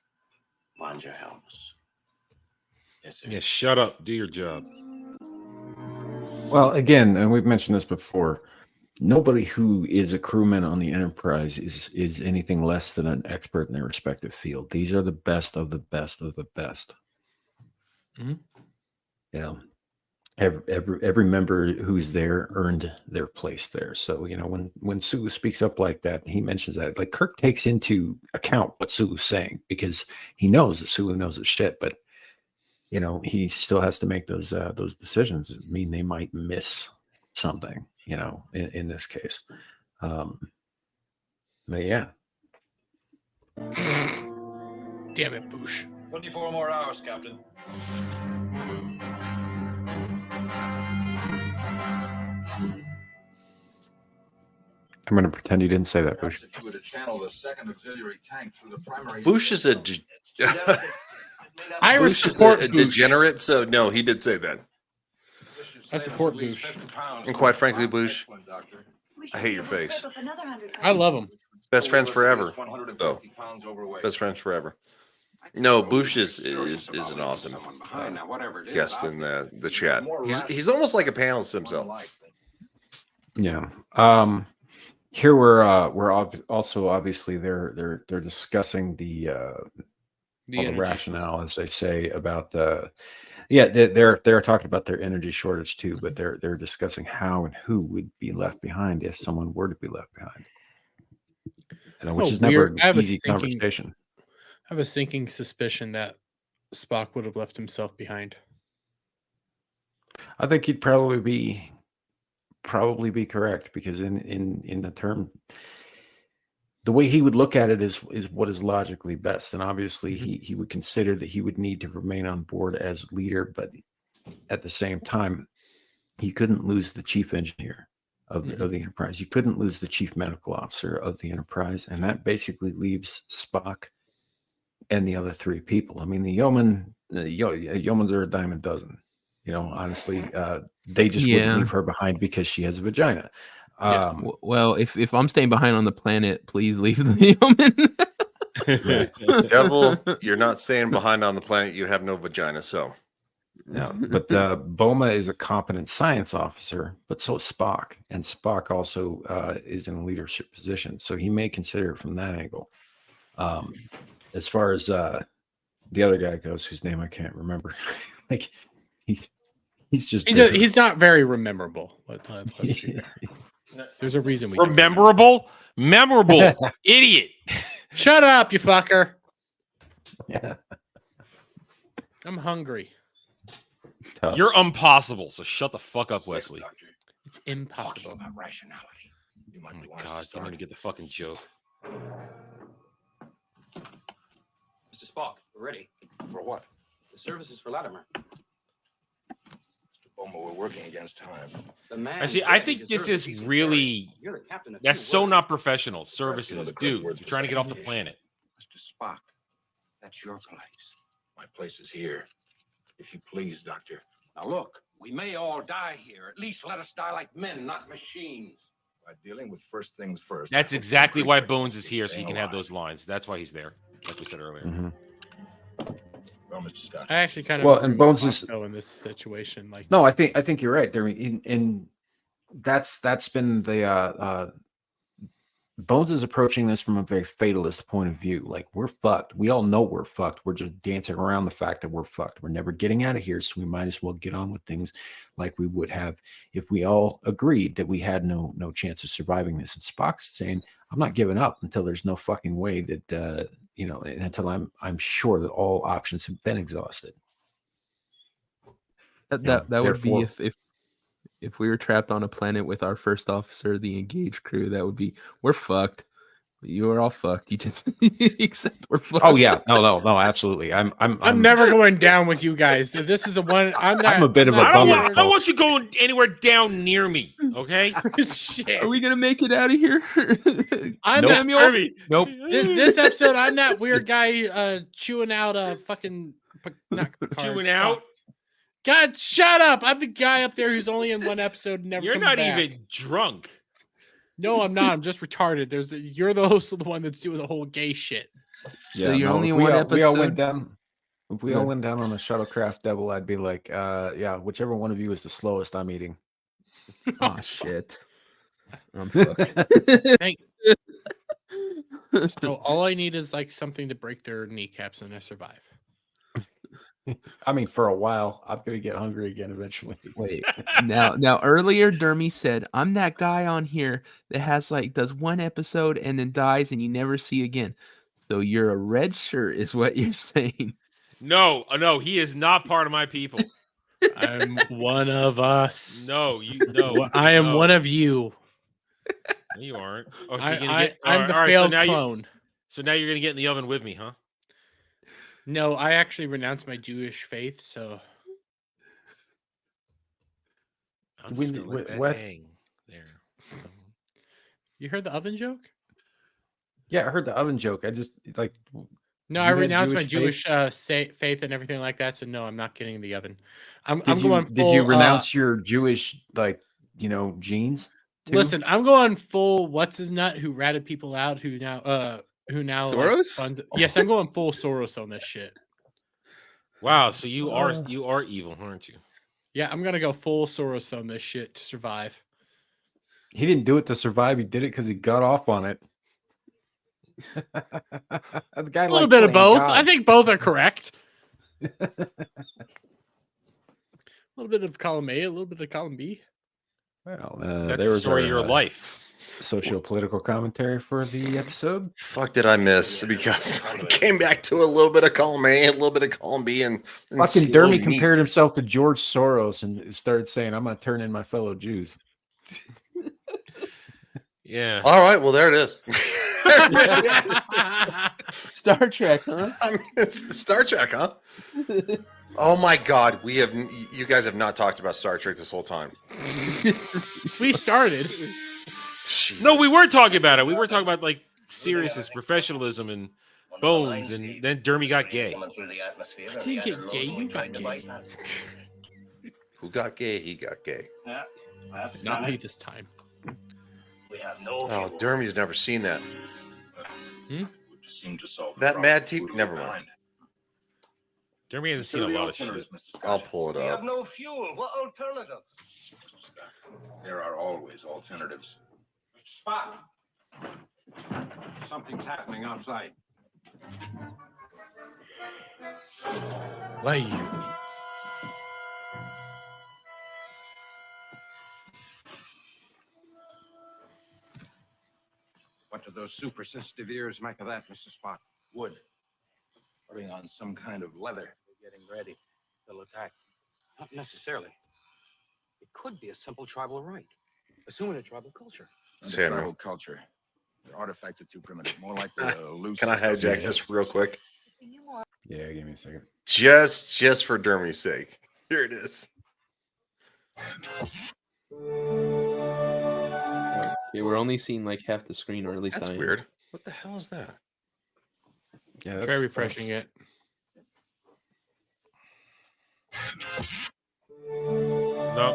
Speaker 3: Mind your helmets.
Speaker 17: Yes, sir.
Speaker 6: Yeah, shut up. Do your job.
Speaker 8: Well, again, and we've mentioned this before, nobody who is a crewman on the Enterprise is anything less than an expert in their respective field. These are the best of the best of the best.
Speaker 9: Mm-hmm.
Speaker 8: You know, every member who's there earned their place there. So, you know, when Sulu speaks up like that, he mentions that, like, Kirk takes into account what Sulu's saying because he knows that Sulu knows his shit, but you know, he still has to make those decisions. I mean, they might miss something, you know, in this case. But yeah.
Speaker 9: Damn it, Boosh.
Speaker 14: 24 more hours, Captain.
Speaker 8: I'm going to pretend you didn't say that, Bush.
Speaker 13: If you were to channel the second auxiliary tank through the primary...
Speaker 7: Bush is a...
Speaker 9: I
Speaker 7: Bush
Speaker 9: support
Speaker 7: is a
Speaker 9: Bush.
Speaker 7: degenerate, so no, he did say that.
Speaker 9: I support Bush.
Speaker 7: And quite frankly, Bush, I hate your face.
Speaker 9: I love him.
Speaker 7: Best friends forever, though. Best friends forever. No, Bush is an awesome guest in the chat. He's almost like a panelist himself.
Speaker 8: Yeah. Here we're also obviously they're discussing the rationale, as they say, about they're talking about their energy shortage too, but they're discussing how and who would be left behind if someone were to be left behind. You know, which is never an easy conversation.
Speaker 9: I have a sinking suspicion that Spock would have left himself behind.
Speaker 8: I think he'd probably be correct, because in the term, the way he would look at it is what is logically best. And obviously he would consider that he would need to remain on board as leader, but at the same time, he couldn't lose the chief engineer of the Enterprise. You couldn't lose the chief medical officer of the Enterprise. And that basically leaves Spock and the other 3 people. I mean, the yeomans are a dime a dozen. You know, honestly, they just wouldn't leave her behind because she has a vagina.
Speaker 10: Well, if I'm staying behind on the planet, please leave the human.
Speaker 7: Devil, you're not staying behind on the planet. You have no vagina, so.
Speaker 8: No, but Boma is a competent science officer, but so is Spock. And Spock also is in a leadership position. So he may consider it from that angle. As far as the other guy goes, whose name I can't remember. Like,
Speaker 9: he's not very memorable. Let's be fair. There's a reason we
Speaker 6: memorable, idiot.
Speaker 9: Shut up, you fucker.
Speaker 8: Yeah.
Speaker 9: I'm hungry.
Speaker 8: Tough.
Speaker 6: You're impossible, so shut the fuck up, Wesley.
Speaker 9: It's impossible.
Speaker 13: About rationality. You might
Speaker 6: Oh
Speaker 13: be
Speaker 6: my
Speaker 13: wise
Speaker 6: god,
Speaker 13: to
Speaker 6: I'm gonna get the fucking joke.
Speaker 16: Mr. Spock, we're ready.
Speaker 13: For what?
Speaker 16: The services for Latimer.
Speaker 13: Boma, we're working against time.
Speaker 16: The man.
Speaker 6: I see. I think this is really
Speaker 16: You're the captain of
Speaker 6: that's
Speaker 16: two
Speaker 6: so
Speaker 16: worlds.
Speaker 6: not professional. Services, dude. You're trying to get off the planet.
Speaker 13: Mr. Spock, that's your place. My place is here. If you please, Doctor.
Speaker 16: Now look, we may all die here. At least let us die like men, not machines.
Speaker 13: by dealing with first things first.
Speaker 6: That's exactly why Bones is here, so he can have those lines. That's why he's there, like we said earlier.
Speaker 8: Mm-hmm.
Speaker 13: Well, Mr. Scott.
Speaker 9: I actually kind of
Speaker 8: Well,
Speaker 9: agree
Speaker 8: and
Speaker 9: with
Speaker 8: Bones is
Speaker 9: Roscoe in this situation. Like,
Speaker 8: no, I think you're right. And that's been the Bones is approaching this from a very fatalist point of view. Like, we're fucked. We all know we're fucked. We're just dancing around the fact that we're fucked. We're never getting out of here, so we might as well get on with things like we would have if we all agreed that we had no chance of surviving this. And Spock's saying, I'm not giving up until there's no fucking way that until I'm sure that all options have been exhausted.
Speaker 10: That would be if we were trapped on a planet with our first officer, the engaged crew. That would be, we're fucked. You are all fucked. You just accept we're fucked.
Speaker 8: Oh yeah, no, absolutely. I'm
Speaker 9: never going down with you guys. This is the one. I'm
Speaker 8: a bit of a bummer.
Speaker 6: I don't want you going anywhere down near me. Okay.
Speaker 9: Shit.
Speaker 10: Are we gonna make it out of here?
Speaker 9: I'm
Speaker 10: nope.
Speaker 9: Samuel.
Speaker 10: Nope.
Speaker 9: This episode, I'm that weird guy chewing out a fucking
Speaker 6: chewing out.
Speaker 9: God, shut up! I'm the guy up there who's only in one episode. And never.
Speaker 6: You're
Speaker 9: comes
Speaker 6: not
Speaker 9: back.
Speaker 6: even drunk.
Speaker 9: No, I'm not. I'm just retarded. You're the host of the one that's doing the whole gay shit.
Speaker 10: Yeah, so you're only one episode.
Speaker 8: We all went down. If we all went down on a shuttlecraft double, I'd be like, yeah, whichever one of you is the slowest, I'm eating.
Speaker 10: Oh shit. I'm fucked.
Speaker 9: So all I need is like something to break their kneecaps and I survive.
Speaker 8: I mean, for a while, I'm gonna get hungry again eventually.
Speaker 10: Wait, now earlier, Dermy said, "I'm that guy on here that does one episode and then dies and you never see again." So you're a red shirt, is what you're saying?
Speaker 6: No, he is not part of my people.
Speaker 9: I'm one of us.
Speaker 6: No,
Speaker 9: I am one of you.
Speaker 6: No, you aren't. Oh,
Speaker 9: I'm the failed clone.
Speaker 6: So now you're gonna get in the oven with me, huh?
Speaker 9: No, I actually renounced my Jewish faith, so.
Speaker 8: What?
Speaker 6: There.
Speaker 9: You heard the oven joke?
Speaker 8: Yeah, I heard the oven joke. I just like.
Speaker 9: No, I renounced my Jewish faith and everything like that. So no, I'm not getting in the oven. I'm going full.
Speaker 8: Did you renounce your Jewish genes? Too?
Speaker 9: Listen, I'm going full. What's his nut who ratted people out? Who now
Speaker 10: Soros?
Speaker 9: Yes, I'm going full Soros on this shit.
Speaker 6: Wow, so you are evil, aren't you?
Speaker 9: Yeah, I'm gonna go full Soros on this shit to survive.
Speaker 8: He didn't do it to survive. He did it because he got off on it.
Speaker 9: A little bit of both. God. I think both are correct. A little bit of column A, a little bit of column B.
Speaker 8: Well,
Speaker 6: that's the story of your life.
Speaker 8: Socio-political commentary for the episode.
Speaker 7: Fuck did I miss? Because I came back to a little bit of column A, a little bit of column B, and
Speaker 8: fucking Dermy compared himself to George Soros and started saying, "I'm gonna turn in my fellow Jews."
Speaker 6: Yeah.
Speaker 7: All right. Well, there it is.
Speaker 10: Star Trek, huh?
Speaker 7: I mean, it's Star Trek, huh? Oh my God, you guys have not talked about Star Trek this whole time.
Speaker 9: We started.
Speaker 7: Jesus.
Speaker 6: No, we weren't talking about it. We were talking about like seriousness, professionalism, and Bones, and then Dermy got gay.
Speaker 9: I didn't get gay. You got gay.
Speaker 7: Who got gay? He got gay.
Speaker 9: Not me this time.
Speaker 7: Oh, Dermy's never seen that.
Speaker 13: Seem to solve
Speaker 7: that mad TV. Never mind.
Speaker 6: Dermy hasn't seen a lot of shit.
Speaker 7: I'll pull it up.
Speaker 17: We have no fuel. What alternatives?
Speaker 13: There are always alternatives.
Speaker 16: Mr. Spock, something's happening outside.
Speaker 9: Why?
Speaker 16: What do those super sensitive ears make of that, Mr. Spock?
Speaker 13: Wood. Putting on some kind of leather.
Speaker 16: We're getting ready. They'll attack. Not necessarily. It could be a simple tribal rite, assuming a tribal culture.
Speaker 13: Tribal culture. The artifacts are too primitive. More like the loose.
Speaker 7: Can I hijack this real quick?
Speaker 8: Yeah, give me a second.
Speaker 7: Just for Dermy's sake. Here it is.
Speaker 10: Okay, we're only seeing like half the screen, or at least
Speaker 7: that's weird. What the hell is that?
Speaker 8: Yeah,
Speaker 9: try refreshing it. There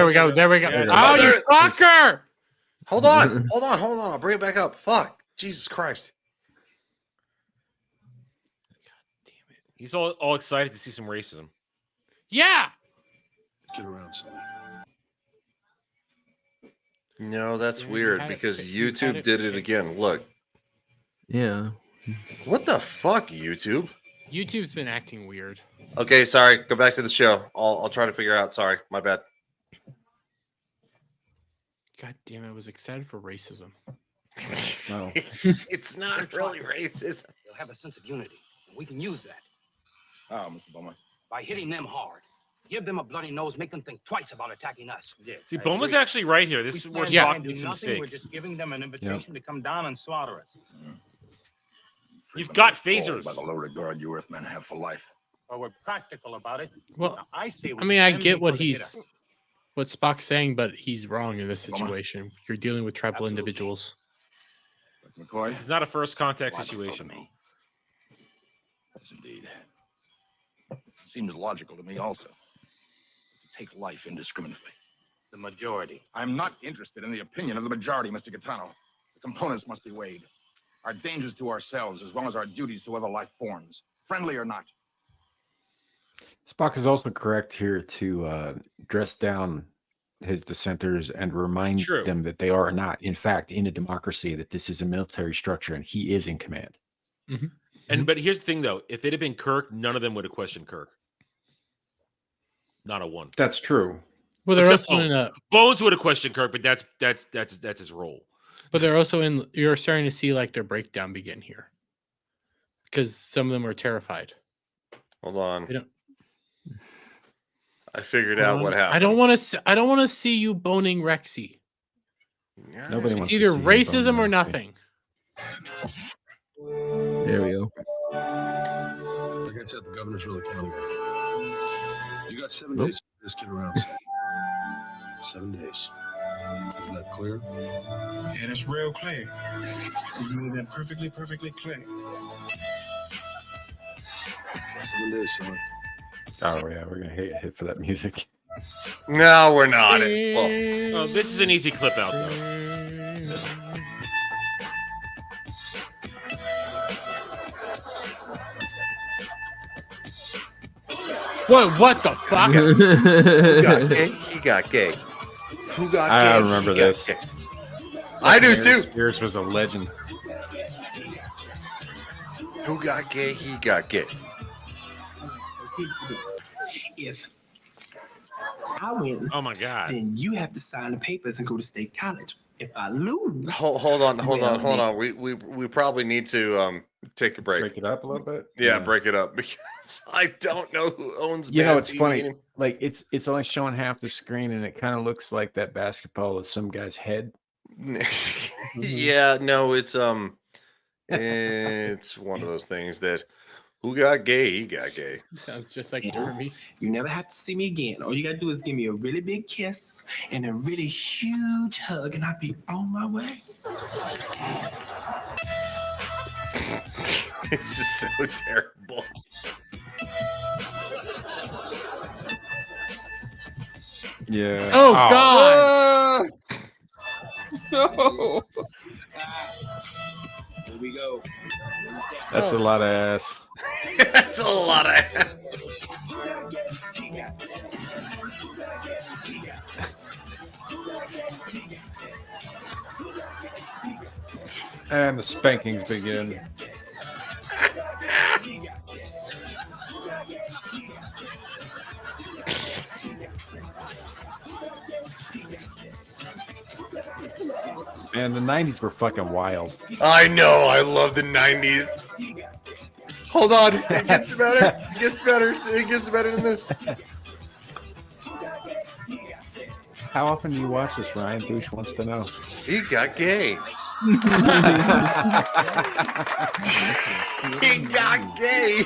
Speaker 9: we go. There we go. Oh, you fucker!
Speaker 7: Hold on. I'll bring it back up. Fuck. Jesus Christ.
Speaker 6: He's all excited to see some racism.
Speaker 9: Yeah.
Speaker 18: Get around, Sonny.
Speaker 7: No, that's weird because YouTube did it again. Look.
Speaker 10: Yeah.
Speaker 7: What the fuck, YouTube?
Speaker 9: YouTube's been acting weird.
Speaker 7: Okay, sorry. Go back to the show. I'll try to figure out. Sorry, my bad.
Speaker 9: God damn it! I was excited for racism.
Speaker 8: No,
Speaker 7: it's not really racism.
Speaker 16: They'll have a sense of unity. And we can use that.
Speaker 13: Oh, Mr. Bowman.
Speaker 16: By hitting them hard. Give them a bloody nose, make them think twice about attacking us.
Speaker 14: Yes.
Speaker 6: See, Bowman's actually right here. This is where Spock makes a mistake.
Speaker 14: We're just giving them an invitation to come down and slaughter us.
Speaker 6: You've got phasers.
Speaker 13: By the loaded guard you Earthmen have for life.
Speaker 14: Well, we're practical about it.
Speaker 9: Well,
Speaker 14: now, I say
Speaker 9: I get what what Spock's saying, but he's wrong in this situation. You're dealing with tribal individuals.
Speaker 13: McCoy,
Speaker 6: It's not a first contact situation.
Speaker 13: Yes, indeed. It seems logical to me also. To take life indiscriminately.
Speaker 14: The majority.
Speaker 13: I'm not interested in the opinion of the majority, Mr. Gaetano. The components must be weighed. Our dangers to ourselves as well as our duties to other life forms, friendly or not.
Speaker 8: Spock is also correct here to dress down his dissenters and remind them that they are not, in fact, in a democracy, that this is a military structure and he is in command.
Speaker 6: Mm-hmm. But here's the thing, though. If it had been Kirk, none of them would have questioned Kirk. Not a one.
Speaker 8: That's true.
Speaker 9: Well, they're also in
Speaker 6: Bones would have questioned Kirk, but that's his role.
Speaker 9: But they're also in. You're starting to see like their breakdown begin here, because some of them are terrified.
Speaker 7: Hold on. I figured out what happened.
Speaker 9: I don't want to see you boning Rexy.
Speaker 7: Yeah,
Speaker 8: Nobody
Speaker 9: it's
Speaker 8: wants
Speaker 9: either
Speaker 8: to see
Speaker 9: racism or nothing.
Speaker 10: There we go.
Speaker 18: Like I said, the governor's really counting on you. You got 7 days to get this kid around. 7 days. Isn't that clear?
Speaker 19: Yeah, that's real clear. You made that perfectly clear.
Speaker 18: 7 days, son.
Speaker 8: Oh yeah, we're gonna hit for that music.
Speaker 7: No, we're not.
Speaker 6: Well, this is an easy clip out though.
Speaker 9: What the fuck?
Speaker 7: Who got gay? He got gay. Who got gay?
Speaker 8: I remember this.
Speaker 7: I do too.
Speaker 8: Spears was a legend.
Speaker 7: Who got gay? He got gay.
Speaker 19: If I win,
Speaker 6: oh my god,
Speaker 19: then you have to sign the papers and go to state college. If I lose,
Speaker 7: hold on. We probably need to take a break.
Speaker 8: Break it up a little bit.
Speaker 7: Yeah, break it up because I don't know who owns.
Speaker 8: You know,
Speaker 7: Bad
Speaker 8: it's
Speaker 7: TV.
Speaker 8: funny. Like it's only showing half the screen, and it kind of looks like that basketball is some guy's head.
Speaker 7: Yeah, no, it's it's one of those things that who got gay, he got gay.
Speaker 9: Sounds just like Dermy.
Speaker 19: You never have to see me again. All you gotta do is give me a really big kiss and a really huge hug, and I'll be on my way.
Speaker 7: This is so terrible.
Speaker 8: Yeah.
Speaker 9: Oh God.
Speaker 19: No. Here we go.
Speaker 8: That's a lot of ass.
Speaker 7: That's a lot of ass.
Speaker 8: And the spankings begin. Man, the 90s were fucking wild.
Speaker 7: I know. I love the 90s. Hold on. It gets better. It gets better. It gets better than this.
Speaker 8: How often do you watch this, Ryan? Douche wants to know.
Speaker 7: He got gay. He got gay.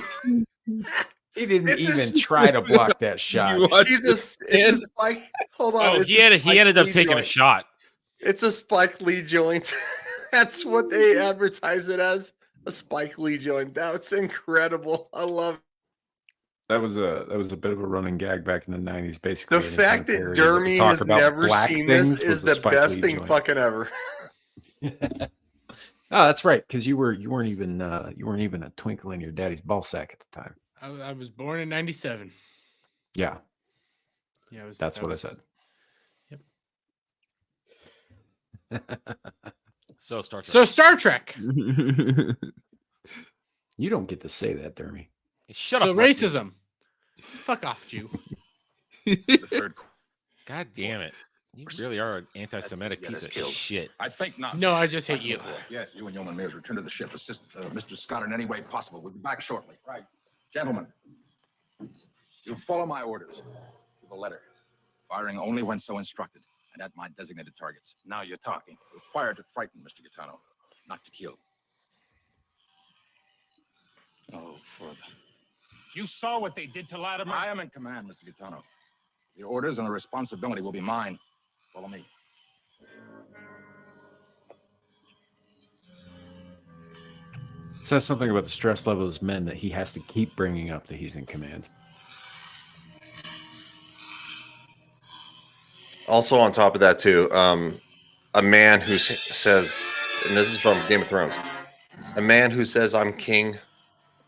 Speaker 8: He didn't even try to block that shot.
Speaker 7: It's a Spike. Hold on.
Speaker 6: Oh, he ended up taking a shot.
Speaker 7: It's a Spike Lee joint. That's what they advertise it as. A Spike Lee joint. That's incredible. I love
Speaker 8: That was a bit of a running gag back in the 90s, basically.
Speaker 7: The fact that Dermy has never seen this is the best thing fucking ever.
Speaker 8: Oh, that's right, because you weren't even a twinkle in your daddy's ball sack at the time.
Speaker 9: I was born in 97.
Speaker 8: Yeah.
Speaker 9: Yeah,
Speaker 8: That's what I said.
Speaker 9: Yep.
Speaker 6: So Star Trek.
Speaker 9: So Star Trek.
Speaker 8: You don't get to say that, Dermy.
Speaker 6: Shut
Speaker 9: so
Speaker 6: up.
Speaker 9: Racism. Fuck off, Jew.
Speaker 6: God damn it. You really are an anti-Semitic piece of shit.
Speaker 13: I think not.
Speaker 9: No, I just hate you.
Speaker 13: Yeah, you and Yeoman Mears return to the ship. Assist Mr. Scott in any way possible. We'll be back shortly. Right. Gentlemen, you follow my orders. Give a letter. Firing only when so instructed and at my designated targets. Now you're talking. You'll fire to frighten, Mr. Gaetano, not to kill. Oh, further.
Speaker 20: You saw what they did to Latimer?
Speaker 13: I am in command, Mr. Gaetano. The orders and the responsibility will be mine. Follow me.
Speaker 8: It says something about the stress level of his men that he has to keep bringing up that he's in command.
Speaker 7: Also, on top of that, too, a man who says, and this is from Game of Thrones, a man who says I'm king,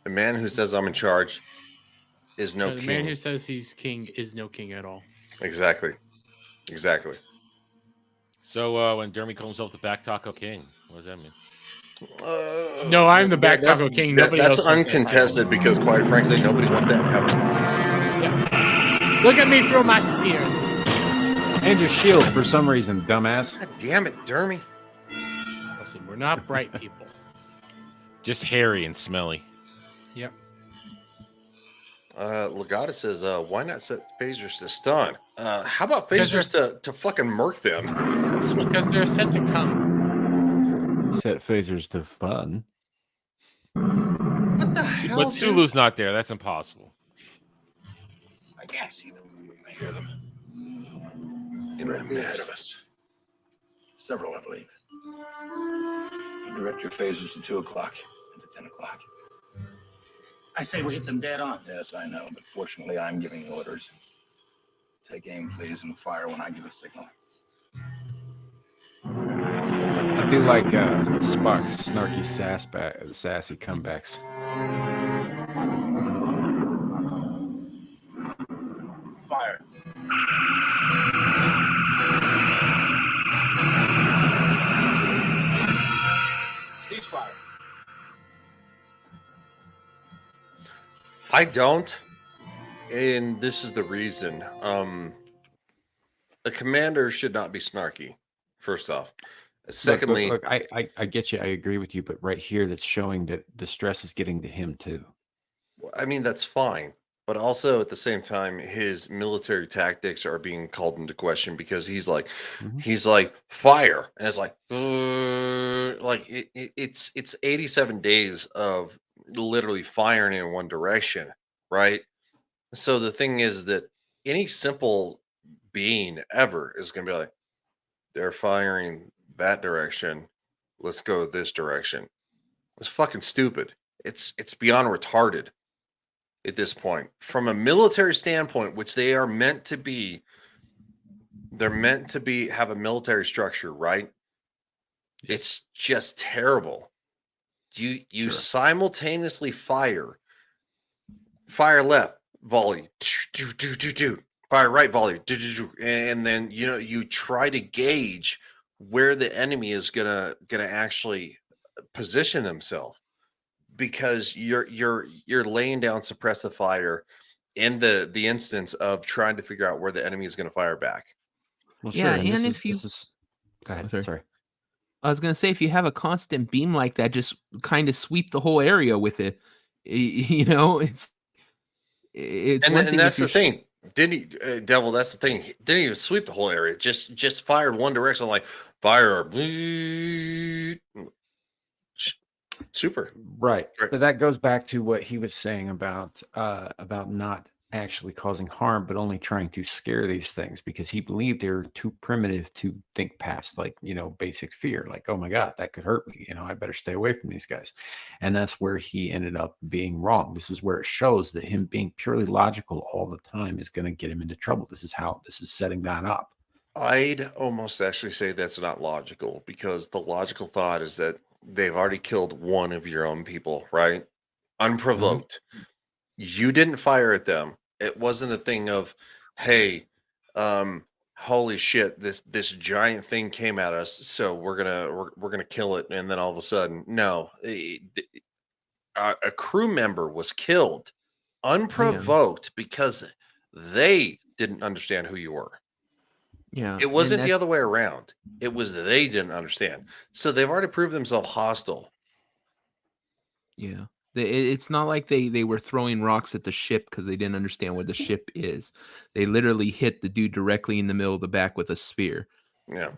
Speaker 7: a man who says I'm in charge is no
Speaker 9: The
Speaker 7: king.
Speaker 9: man who says he's king is no king at all.
Speaker 7: Exactly. Exactly.
Speaker 6: So when Dermy calls himself the Back Taco King, what does that mean?
Speaker 9: No, I'm the Back Taco King. Nobody
Speaker 7: that's
Speaker 9: else wants
Speaker 7: uncontested because, quite frankly, nobody wants that ever.
Speaker 9: Yeah. Look at me throw my spears.
Speaker 8: And your shield for some reason, dumbass.
Speaker 7: God damn it, Dermy.
Speaker 9: Listen, we're not bright people.
Speaker 6: Just hairy and smelly.
Speaker 9: Yep.
Speaker 7: Legata says, why not set phasers to stun? How about phasers to fucking murk them?
Speaker 9: Because they're set to come.
Speaker 8: Set phasers to fun.
Speaker 7: What the hell?
Speaker 6: But Sulu's not there. That's impossible.
Speaker 13: I can't see them. I hear them.
Speaker 7: Directly
Speaker 13: ahead of us. Several, I believe. You direct your phasers to 2 o'clock and to 10 o'clock.
Speaker 20: I say we hit them dead on.
Speaker 13: Yes, I know, but fortunately I'm giving orders. Take aim, please, and fire when I give a signal.
Speaker 8: I do like Spock's snarky sassy comebacks.
Speaker 13: Fire. Ceasefire.
Speaker 7: I don't, and this is the reason. The commander should not be snarky, first off. Secondly,
Speaker 8: look, I get you. I agree with you, but right here, that's showing that the stress is getting to him too.
Speaker 7: I mean, that's fine. But also at the same time, his military tactics are being called into question because he's like fire, and it's like it's 87 days of literally firing in one direction, right? So the thing is that any simple being ever is going to be like, they're firing that direction, let's go this direction. It's fucking stupid. It's beyond retarded at this point. From a military standpoint, which they are meant to be, they're meant to be have a military structure, right? It's just terrible. You simultaneously fire left volley, fire right volley, and then you try to gauge where the enemy is gonna actually position themselves, because you're laying down suppressive fire in the instance of trying to figure out where the enemy is going to fire back.
Speaker 8: Well,
Speaker 10: Yeah,
Speaker 8: sure.
Speaker 10: and if you
Speaker 8: go ahead. Sorry.
Speaker 10: I was gonna say, if you have a constant beam like that, just kind of sweep the whole area with it. You know, it's
Speaker 7: and that's the thing. Didn't he, Devil? That's the thing. He didn't even sweep the whole area. Just fired one direction, like fire. Super.
Speaker 8: Right. But that goes back to what he was saying about not actually causing harm, but only trying to scare these things because he believed they were too primitive to think past, like, basic fear. Like, oh my God, that could hurt me. I better stay away from these guys. And that's where he ended up being wrong. This is where it shows that him being purely logical all the time is going to get him into trouble. This is setting that up.
Speaker 7: I'd almost actually say that's not logical because the logical thought is that they've already killed one of your own people, right? Unprovoked. You didn't fire at them. It wasn't a thing of, hey, holy shit, this giant thing came at us, so we're gonna kill it, and then all of a sudden, no, a crew member was killed unprovoked because they didn't understand who you were.
Speaker 10: Yeah,
Speaker 7: It wasn't the other way around. It was they didn't understand. So they've already proved themselves hostile.
Speaker 10: Yeah. It's not like they were throwing rocks at the ship because they didn't understand what the ship is. They literally hit the dude directly in the middle of the back with a spear.
Speaker 7: Yeah.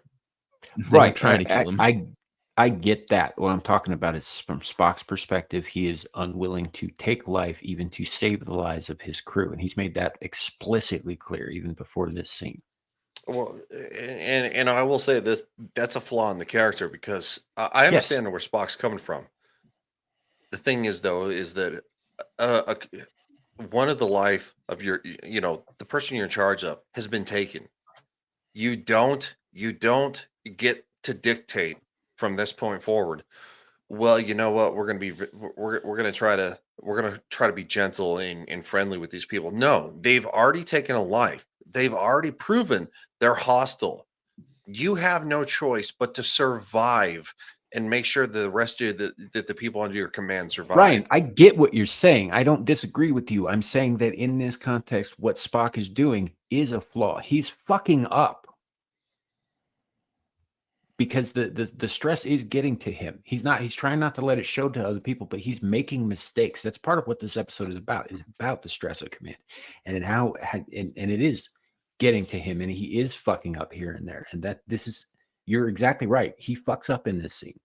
Speaker 8: Right.
Speaker 10: Trying to kill him.
Speaker 8: I get that. What I'm talking about is from Spock's perspective, he is unwilling to take life even to save the lives of his crew. And he's made that explicitly clear even before this scene.
Speaker 7: Well, and I will say this, that's a flaw in the character because I understand where Spock's coming from. The thing is, though, is that one of the life of your, the person you're in charge of has been taken. You don't get to dictate from this point forward. Well, you know what? We're gonna try to be gentle and friendly with these people. No, they've already taken a life. They've already proven they're hostile. You have no choice but to survive and make sure the rest of the people under your command survive.
Speaker 8: Ryan, I get what you're saying. I don't disagree with you. I'm saying that in this context, what Spock is doing is a flaw. He's fucking up because the stress is getting to him. He's trying not to let it show to other people, but he's making mistakes. That's part of what this episode is about. It's about the stress of command and it is getting to him, and he is fucking up here and there. And you're exactly right. He fucks up in this scene.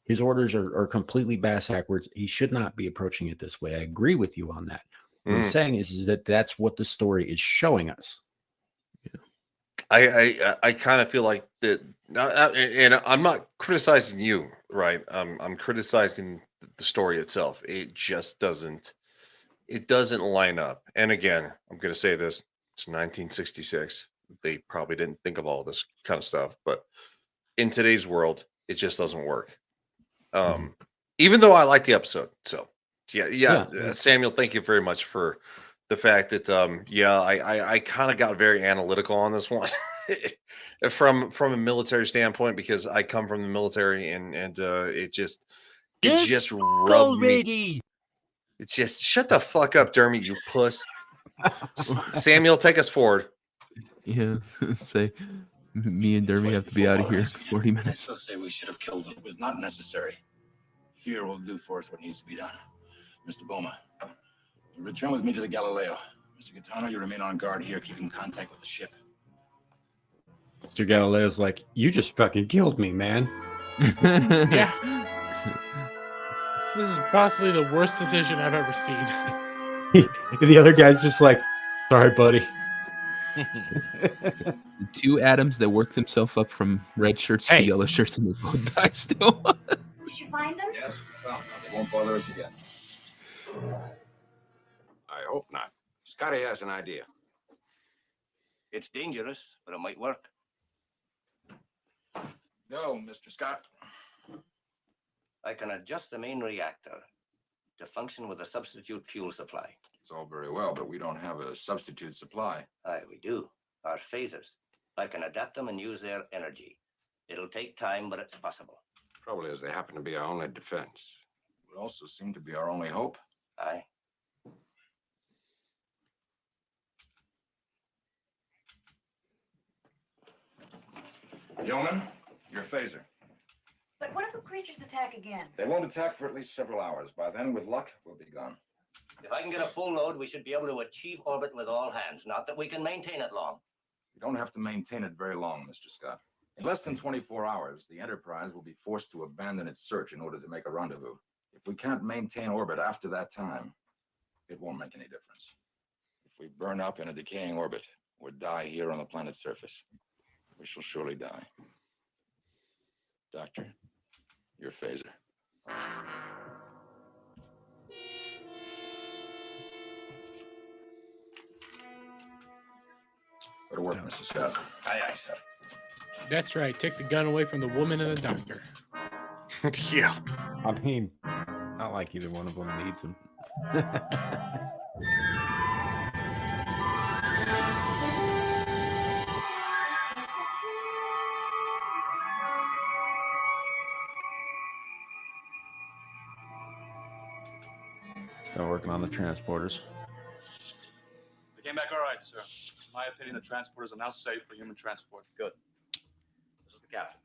Speaker 8: His orders are completely backwards. He should not be approaching it this way. I agree with you on that. What I'm saying is that that's what the story is showing us.
Speaker 7: I kind of feel like that, and I'm not criticizing you, right? I'm criticizing the story itself. It just doesn't line up. And again, I'm going to say this: it's 1966. They probably didn't think of all this kind of stuff, but in today's world, it just doesn't work. Even though I like the episode, so yeah. Samuel, thank you very much for the fact that I kind of got very analytical on this one from a military standpoint because I come from the military and it just rubbed me. It's just shut the fuck up, Dermy, you puss. Samuel, take us forward.
Speaker 10: Yeah, say me and Dermy have to be out of here in 40 minutes.
Speaker 13: I still say we should have killed them. It was not necessary. Fear will do for us what needs to be done. Mr. Boma, you return with me to the Galileo. Mr. Gaetano, you remain on guard here, keeping contact with the ship.
Speaker 8: Mr. Galileo's like, you just fucking killed me, man.
Speaker 9: Yeah. This is possibly the worst decision I've ever seen.
Speaker 8: The other guy's just like, sorry, buddy.
Speaker 10: The two atoms that work themselves up from red shirts to yellow shirts and they both die still.
Speaker 12: Did you find them?
Speaker 13: Yes, we found them. They won't bother us again.
Speaker 3: I hope not. Scotty has an idea. It's dangerous, but it might work.
Speaker 13: No, Mr. Scott.
Speaker 3: I can adjust the main reactor to function with a substitute fuel supply.
Speaker 5: It's all very well, but we don't have a substitute supply.
Speaker 3: Aye, we do. Our phasers. I can adapt them and use their energy. It'll take time, but it's possible.
Speaker 5: Trouble is, they happen to be our only defense.
Speaker 13: It would also seem to be our only hope.
Speaker 3: Aye.
Speaker 13: Yeoman, your phaser.
Speaker 12: But what if the creatures attack again?
Speaker 13: They won't attack for at least several hours. By then, with luck, we'll be gone.
Speaker 3: If I can get a full load, we should be able to achieve orbit with all hands. Not that we can maintain it long.
Speaker 5: You don't have to maintain it very long, Mr. Scott. In less than 24 hours, the Enterprise will be forced to abandon its search in order to make a rendezvous. If we can't maintain orbit after that time, it won't make any difference. If we burn up in a decaying orbit or die here on the planet's surface, we shall surely die. Doctor, your phaser. Go to work, Mr. Scott.
Speaker 13: Aye, aye, sir.
Speaker 9: That's right. Take the gun away from the woman and the doctor.
Speaker 7: Yeah.
Speaker 8: I mean, not like either one of them needs him. Still working on the transporters.
Speaker 14: They came back all right, sir. In my opinion, the transporters are now safe for human transport.
Speaker 3: Good. This is the captain.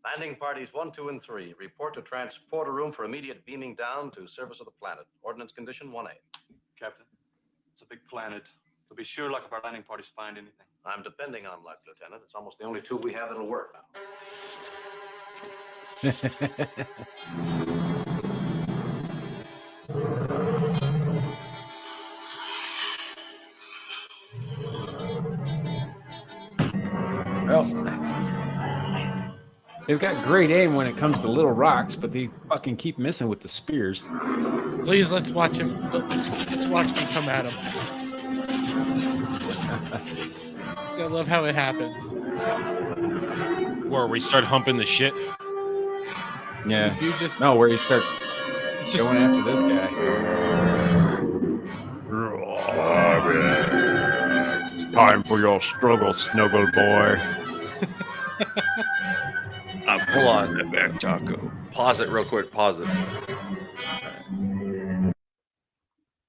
Speaker 3: Landing parties 1, 2, and 3 report to transporter room for immediate beaming down to surface of the planet. Ordnance condition 1A.
Speaker 14: Captain, it's a big planet. To be sure, luck if our landing parties find anything.
Speaker 3: I'm depending on luck, Lieutenant. It's almost the only tool we have that'll work now.
Speaker 8: Well, they've got great aim when it comes to little rocks, but they fucking keep missing with the spears.
Speaker 9: Please, let's watch him. Let's watch me come at him. I love how it happens.
Speaker 6: Where we start humping the shit.
Speaker 8: Yeah.
Speaker 9: You just
Speaker 8: where he starts going after this guy. It's time for your struggle, snuggle boy.
Speaker 7: Hold on.
Speaker 8: Back taco.
Speaker 7: Pause it real quick. Pause it.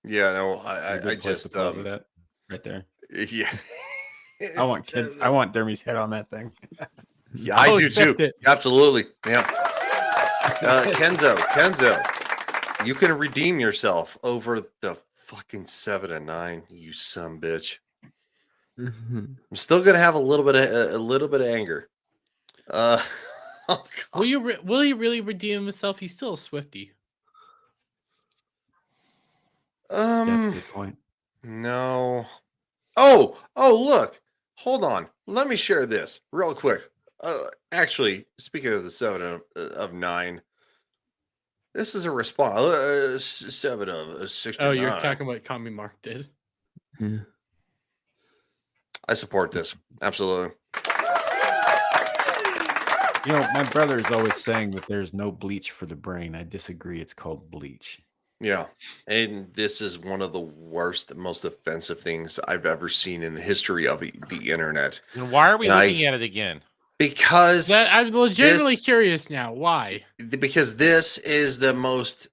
Speaker 7: Yeah, no, I just
Speaker 8: pause it at right there.
Speaker 7: Yeah.
Speaker 8: I want Dermy's head on that thing.
Speaker 7: Yeah, I do too.
Speaker 9: It.
Speaker 7: Absolutely. Yeah. Kenzo, you can redeem yourself over the fucking 7 and 9, you son bitch. I'm still gonna have a little bit of anger. Oh,
Speaker 9: will he really redeem himself? He's still a Swiftie.
Speaker 8: That's a good point.
Speaker 7: No. Oh, look. Hold on. Let me share this real quick. Actually, speaking of the 7 of 9, this is a response. 7 of 69.
Speaker 9: Oh, you're talking about what Commie Mark did?
Speaker 10: Yeah.
Speaker 7: I support this. Absolutely.
Speaker 8: You know, my brother is always saying that there's no bleach for the brain. I disagree. It's called bleach.
Speaker 7: Yeah. And this is one of the worst, most offensive things I've ever seen in the history of the internet.
Speaker 6: And why are we looking at it again?
Speaker 7: Because
Speaker 9: I'm legitimately curious now. Why?
Speaker 7: Because this is the most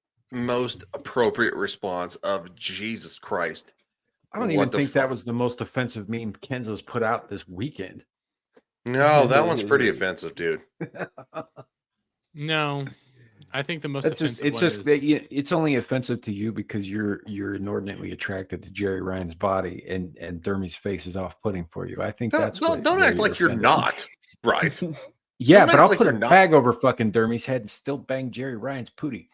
Speaker 7: appropriate response of Jesus Christ.
Speaker 8: I don't even think that was the most offensive meme Kenzo's put out this weekend.
Speaker 7: No, that one's pretty offensive, dude.
Speaker 9: No, I think the most
Speaker 8: it's only offensive to you because you're inordinately attracted to Jerry Ryan's body and Dermy's face is off-putting for you. I think
Speaker 7: don't act like you're not, right?
Speaker 8: Yeah, but I'll put a bag over fucking Dermy's head and still bang Jerry Ryan's pootie.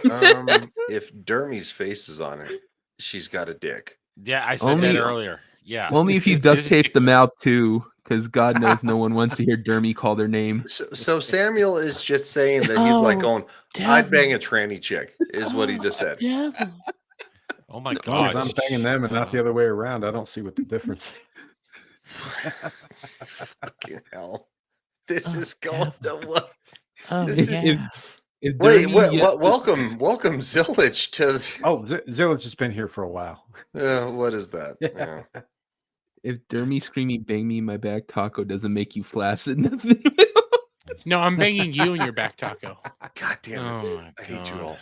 Speaker 7: If Dermy's face is on it, she's got a dick.
Speaker 6: Yeah, I said that earlier. Yeah.
Speaker 10: Only if you duct tape the mouth too, because God knows no one wants to hear Dermy call their name.
Speaker 7: So Samuel is just saying that he's like going, I'd bang a tranny chick, is what he just said.
Speaker 6: Oh my
Speaker 8: As long as
Speaker 6: God.
Speaker 8: I'm banging them and not the other way around, I don't see what the difference is.
Speaker 7: Fucking hell. This is going to what?
Speaker 10: Wait,
Speaker 7: welcome Zillage to.
Speaker 8: Zillage has been here for a while.
Speaker 7: What is that? Yeah.
Speaker 10: If Dermy screaming "bang me in my back taco" doesn't make you flaccid,
Speaker 9: no, I'm banging you in your back taco.
Speaker 7: God damn it! I hate you all.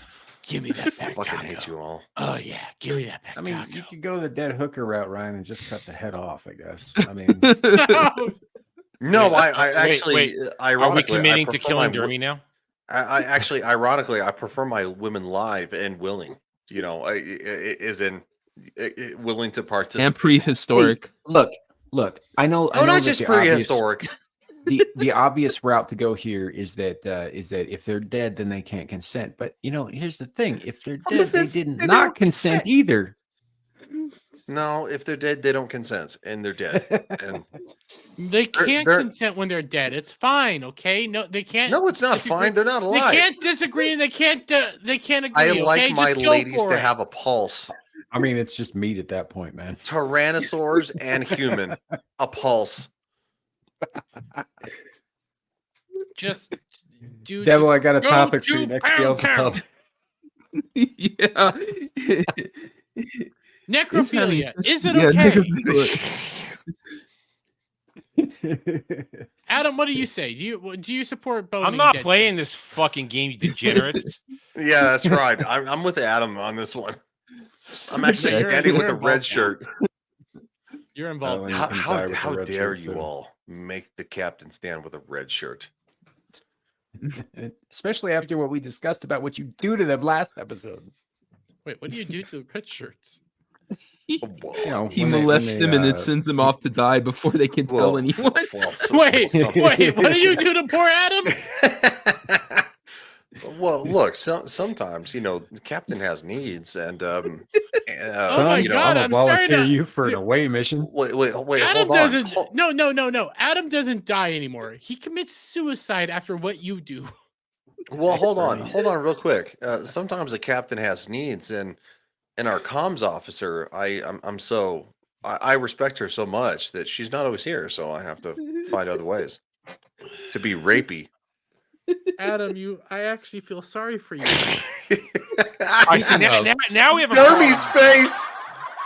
Speaker 9: Give me that back
Speaker 7: I fucking
Speaker 9: taco.
Speaker 7: hate you all.
Speaker 9: Oh yeah, give me that back
Speaker 8: I mean,
Speaker 9: taco.
Speaker 8: you could go the dead hooker route, Ryan, and just cut the head off. I guess. I mean,
Speaker 7: no, I actually,
Speaker 6: wait. Are we
Speaker 7: ironically,
Speaker 6: committing to killing Dermy now?
Speaker 7: I actually, ironically, I prefer my women live and willing. You know, is in willing to participate.
Speaker 10: And prehistoric.
Speaker 8: Hey, look. I know.
Speaker 7: Oh, not just prehistoric.
Speaker 8: The obvious route to go here is that if they're dead, then they can't consent. But you know, here's the thing: if they're dead, they did not consent either.
Speaker 7: No, if they're dead, they don't consent, and they're dead. And
Speaker 9: They can't
Speaker 7: they're-
Speaker 9: consent when they're dead. It's fine, okay? No, they can't.
Speaker 7: No, it's not
Speaker 9: disagree.
Speaker 7: fine. They're not
Speaker 9: They
Speaker 7: alive.
Speaker 9: can't disagree. They can't. They can't agree.
Speaker 7: I like
Speaker 9: okay?
Speaker 7: my
Speaker 9: Just go
Speaker 7: ladies
Speaker 9: for
Speaker 7: to
Speaker 9: it.
Speaker 7: have a pulse.
Speaker 8: I mean, it's just meat at that point, man.
Speaker 7: Tyrannosaurs and human, a pulse.
Speaker 9: Just do.
Speaker 8: Devil,
Speaker 9: just
Speaker 8: I got a
Speaker 9: go
Speaker 8: topic for
Speaker 9: to
Speaker 8: you next
Speaker 9: Pound
Speaker 8: Beelzebub.
Speaker 9: Town.
Speaker 10: Yeah.
Speaker 9: Necrophilia. Is it
Speaker 10: Yeah,
Speaker 9: okay? Adam, what do you say? Do you support boning?
Speaker 6: I'm not
Speaker 9: dead
Speaker 6: playing this fucking game, you degenerates.
Speaker 7: Yeah, that's right. I'm with Adam on this one. I'm actually standing with a red shirt.
Speaker 9: You're involved.
Speaker 7: How dare you all make the captain stand with a red shirt?
Speaker 8: Especially after what we discussed about what you do to them last episode.
Speaker 9: Wait, what do you do to the red shirts?
Speaker 8: You know,
Speaker 10: He
Speaker 8: when they-
Speaker 10: molests
Speaker 8: when
Speaker 10: them
Speaker 8: they,
Speaker 10: and it sends them off to die before they can tell anyone.
Speaker 9: Wait, what do you do to poor Adam?
Speaker 7: Well, look, sometimes the captain has needs, and
Speaker 9: Oh my
Speaker 8: you know,
Speaker 9: God,
Speaker 8: I'm
Speaker 9: I'm
Speaker 8: gonna
Speaker 9: sorry
Speaker 8: volunteer
Speaker 9: to-
Speaker 8: you for an away mission.
Speaker 7: Wait,
Speaker 9: Adam
Speaker 7: hold on.
Speaker 9: doesn't. No. Adam doesn't die anymore. He commits suicide after what you do.
Speaker 7: Well, hold on, real quick. Sometimes the captain has needs, and our comms officer, I respect her so much that she's not always here, so I have to find other ways to be rapey.
Speaker 9: Adam, I actually feel sorry for you.
Speaker 6: Now we have a
Speaker 7: Dermy's face.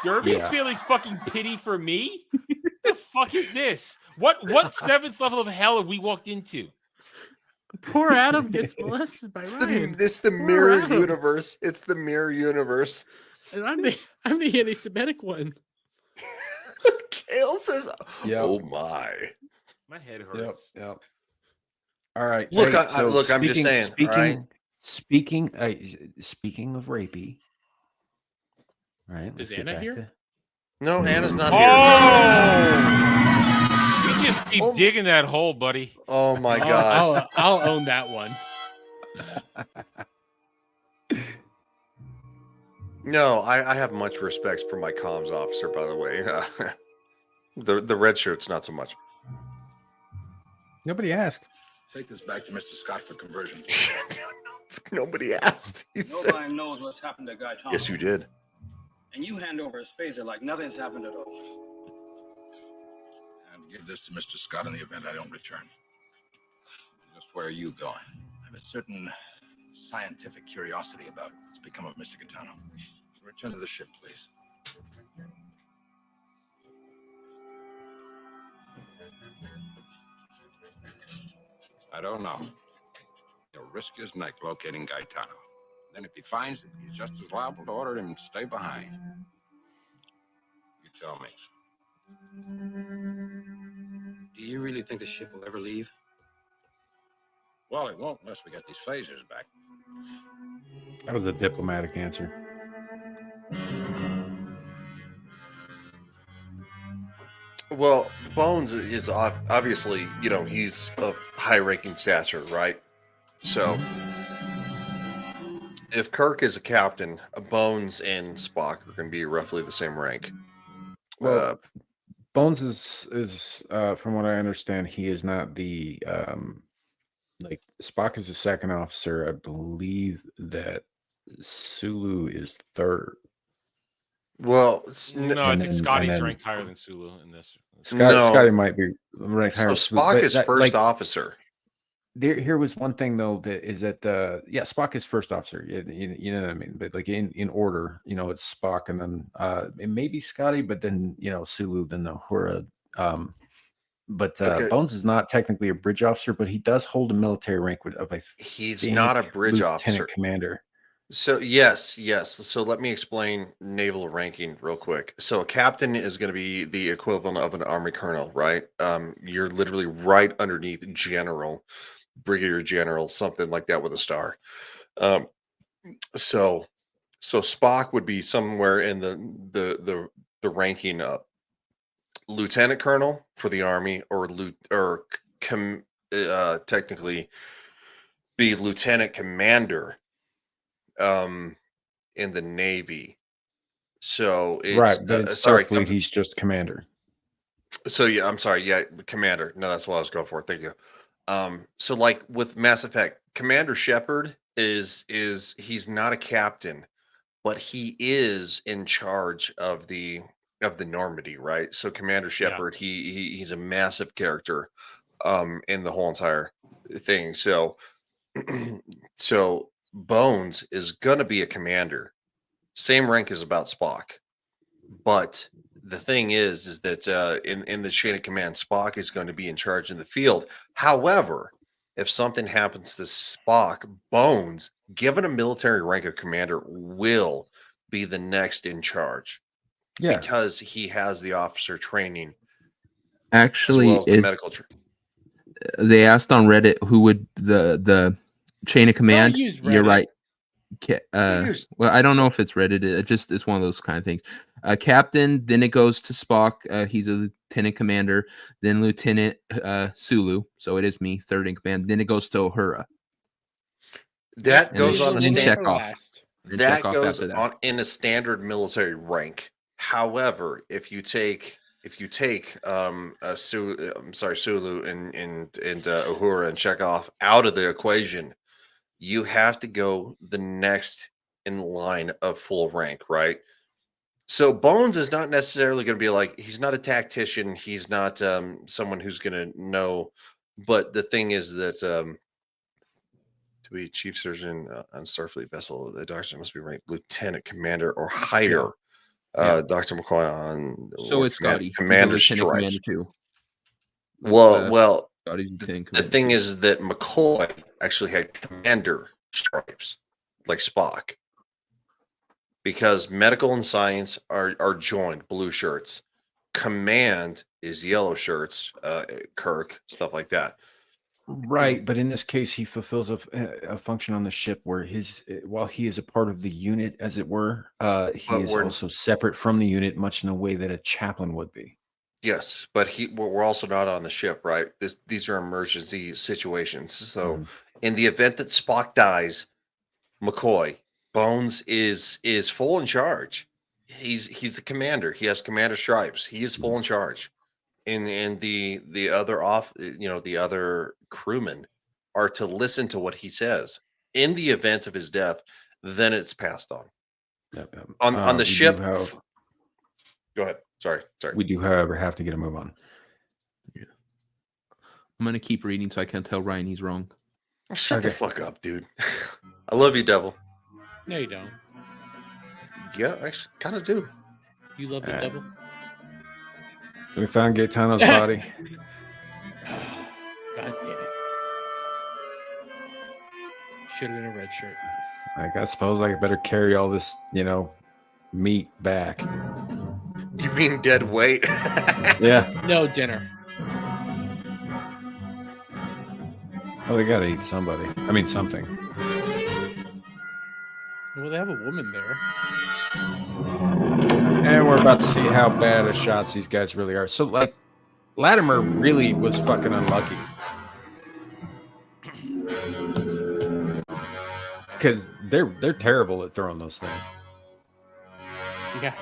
Speaker 6: Dermy's
Speaker 8: Yeah.
Speaker 6: feeling fucking pity for me. The fuck is this? What seventh level of hell have we walked into?
Speaker 9: Poor Adam gets molested by Ryan.
Speaker 7: It's the
Speaker 9: Poor
Speaker 7: mirror
Speaker 9: Adam.
Speaker 7: universe. It's the mirror universe.
Speaker 9: And I'm the anti-Semitic one.
Speaker 7: Kale says,
Speaker 8: Yep.
Speaker 7: "Oh my."
Speaker 6: My head
Speaker 8: Yep.
Speaker 6: hurts.
Speaker 8: Yep. All right.
Speaker 7: Look,
Speaker 8: hey,
Speaker 7: I'm just saying.
Speaker 8: Speaking of rapey. All right.
Speaker 9: Is
Speaker 8: let's get
Speaker 9: Anna
Speaker 8: back
Speaker 9: here?
Speaker 8: to-
Speaker 7: No, Anna's not
Speaker 6: You just keep digging that hole, buddy.
Speaker 7: here. Oh my gosh.
Speaker 9: I'll own that one.
Speaker 7: No, I have much respect for my comms officer, by the way. The red shirts, not so much.
Speaker 8: Nobody asked.
Speaker 13: Take this back to Mr. Scott for conversion.
Speaker 7: Nobody asked. He said,
Speaker 20: Nobody knows what's happened to Guy Thomas.
Speaker 7: yes, you did.
Speaker 20: And you hand over his phaser like nothing's happened at all.
Speaker 13: And give this to Mr. Scott in the event I don't return. Just where are you going? I have a certain scientific curiosity about what's become of Mr. Gaetano. Return to the ship, please.
Speaker 5: I don't know. He'll risk his neck locating Gaetano. Then if he finds it, he's just as liable to order him to stay behind. You tell me.
Speaker 16: Do you really think the ship will ever leave?
Speaker 5: Well, it won't unless we get these phasers back.
Speaker 8: That was a diplomatic answer.
Speaker 7: Well, Bones is obviously, he's of high-ranking stature, right? So, if Kirk is a captain, Bones and Spock are going to be roughly the same rank.
Speaker 8: Well, Bones is from what I understand, he is not the like Spock is the second officer. I believe that Sulu is third.
Speaker 7: Well,
Speaker 6: No, I think Scotty's ranked higher than Sulu in this.
Speaker 8: Scotty might be ranked higher.
Speaker 7: So
Speaker 8: than Sulu,
Speaker 7: Spock
Speaker 8: but
Speaker 7: is
Speaker 8: that,
Speaker 7: first
Speaker 8: like,
Speaker 7: officer.
Speaker 8: Here was one thing though Spock is first officer. You know what I mean? But like in order, it's Spock and then it may be Scotty, but then Sulu, then Uhura. But
Speaker 7: Okay.
Speaker 8: Bones is not technically a bridge officer, but he does hold a military rank of
Speaker 7: He's not a bridge officer.
Speaker 8: Lieutenant commander.
Speaker 7: So yes. So let me explain naval ranking real quick. So a captain is going to be the equivalent of an army colonel, right? You're literally right underneath general, brigadier general, something like that with a star. So Spock would be somewhere in the ranking up. Lieutenant colonel for the army, or technically be lieutenant commander in the Navy. So it's
Speaker 8: Right, but in
Speaker 7: sorry.
Speaker 8: Starfleet, he's just commander.
Speaker 7: So yeah, I'm sorry. Yeah, the commander. No, that's what I was going for. Thank you. So like with Mass Effect, Commander Shepard is he's not a captain, but he is in charge of the Normandy, right? So Commander
Speaker 9: Yeah.
Speaker 7: Shepard, he's a massive character in the whole entire thing. So so Bones is gonna be a commander, same rank as about Spock. But the thing is that in the chain of command, Spock is going to be in charge in the field. However, if something happens to Spock, Bones, given a military rank of commander, will be the next in charge
Speaker 8: Yeah.
Speaker 7: because he has the officer training
Speaker 10: Actually,
Speaker 7: as well as the medical.
Speaker 10: They asked on Reddit who would the chain of command.
Speaker 9: use
Speaker 10: You're
Speaker 9: Reddit.
Speaker 10: right. Well, I don't know if it's Reddit. It's one of those kind of things. Captain, then it goes to Spock. He's a lieutenant commander. Then Lieutenant Sulu. So it is me, third in command. Then it goes to Uhura.
Speaker 7: That
Speaker 10: And
Speaker 7: goes
Speaker 10: then-
Speaker 7: on a
Speaker 10: then
Speaker 7: stand-
Speaker 10: check off. Then
Speaker 7: That
Speaker 10: check off
Speaker 7: goes
Speaker 10: after that.
Speaker 7: on in a standard military rank. However, if you take Sulu and Uhura and Chekhov out of the equation, you have to go the next in line of full rank, right? So Bones is not necessarily going to be like, he's not a tactician, he's not someone who's going to know, but the thing is that to be chief surgeon on Starfleet vessel, the doctor must be ranked lieutenant commander or higher.
Speaker 10: Yeah.
Speaker 7: Dr. McCoy on
Speaker 10: So is Scotty. He's a
Speaker 7: commander
Speaker 10: lieutenant
Speaker 7: stripes.
Speaker 10: commander too.
Speaker 7: Well,
Speaker 10: Scotty's lieutenant
Speaker 7: the
Speaker 10: commander
Speaker 7: thing
Speaker 10: too.
Speaker 7: is that McCoy actually had commander stripes, like Spock, because medical and science are joined, blue shirts. Command is yellow shirts, Kirk, stuff like that.
Speaker 8: Right, but in this case, he fulfills a function on the ship where while he is a part of the unit, as it were, he
Speaker 7: But
Speaker 8: is
Speaker 7: we're-
Speaker 8: also separate from the unit, much in the way that a chaplain would be.
Speaker 7: Yes, but we're also not on the ship, right? These are emergency situations. So in the event that Spock dies, McCoy, Bones is full in charge. He's the commander. He has commander stripes. He is full in charge. And the other the other crewmen are to listen to what he says. In the event of his death, then it's passed on. On the
Speaker 8: We
Speaker 7: ship.
Speaker 8: do have-
Speaker 7: Go ahead. Sorry.
Speaker 8: We do, however, have to get a move on.
Speaker 10: I'm gonna keep reading so I can tell Ryan he's wrong.
Speaker 7: Shut the fuck up, dude. I love you, Devil.
Speaker 9: No, you don't.
Speaker 7: Yeah, I kind of do.
Speaker 9: You love the devil.
Speaker 8: So we found Gaetano's body.
Speaker 9: God damn it. Should have been a red shirt.
Speaker 8: Like, I suppose I better carry all this, meat back.
Speaker 7: You mean dead weight?
Speaker 8: Yeah.
Speaker 9: No dinner.
Speaker 8: Oh, they gotta eat somebody. I mean, something.
Speaker 9: Well, they have a woman there.
Speaker 8: And we're about to see how bad of shots these guys really are. So, like, Latimer really was fucking unlucky. Because they're terrible at throwing those things.
Speaker 9: Yeah.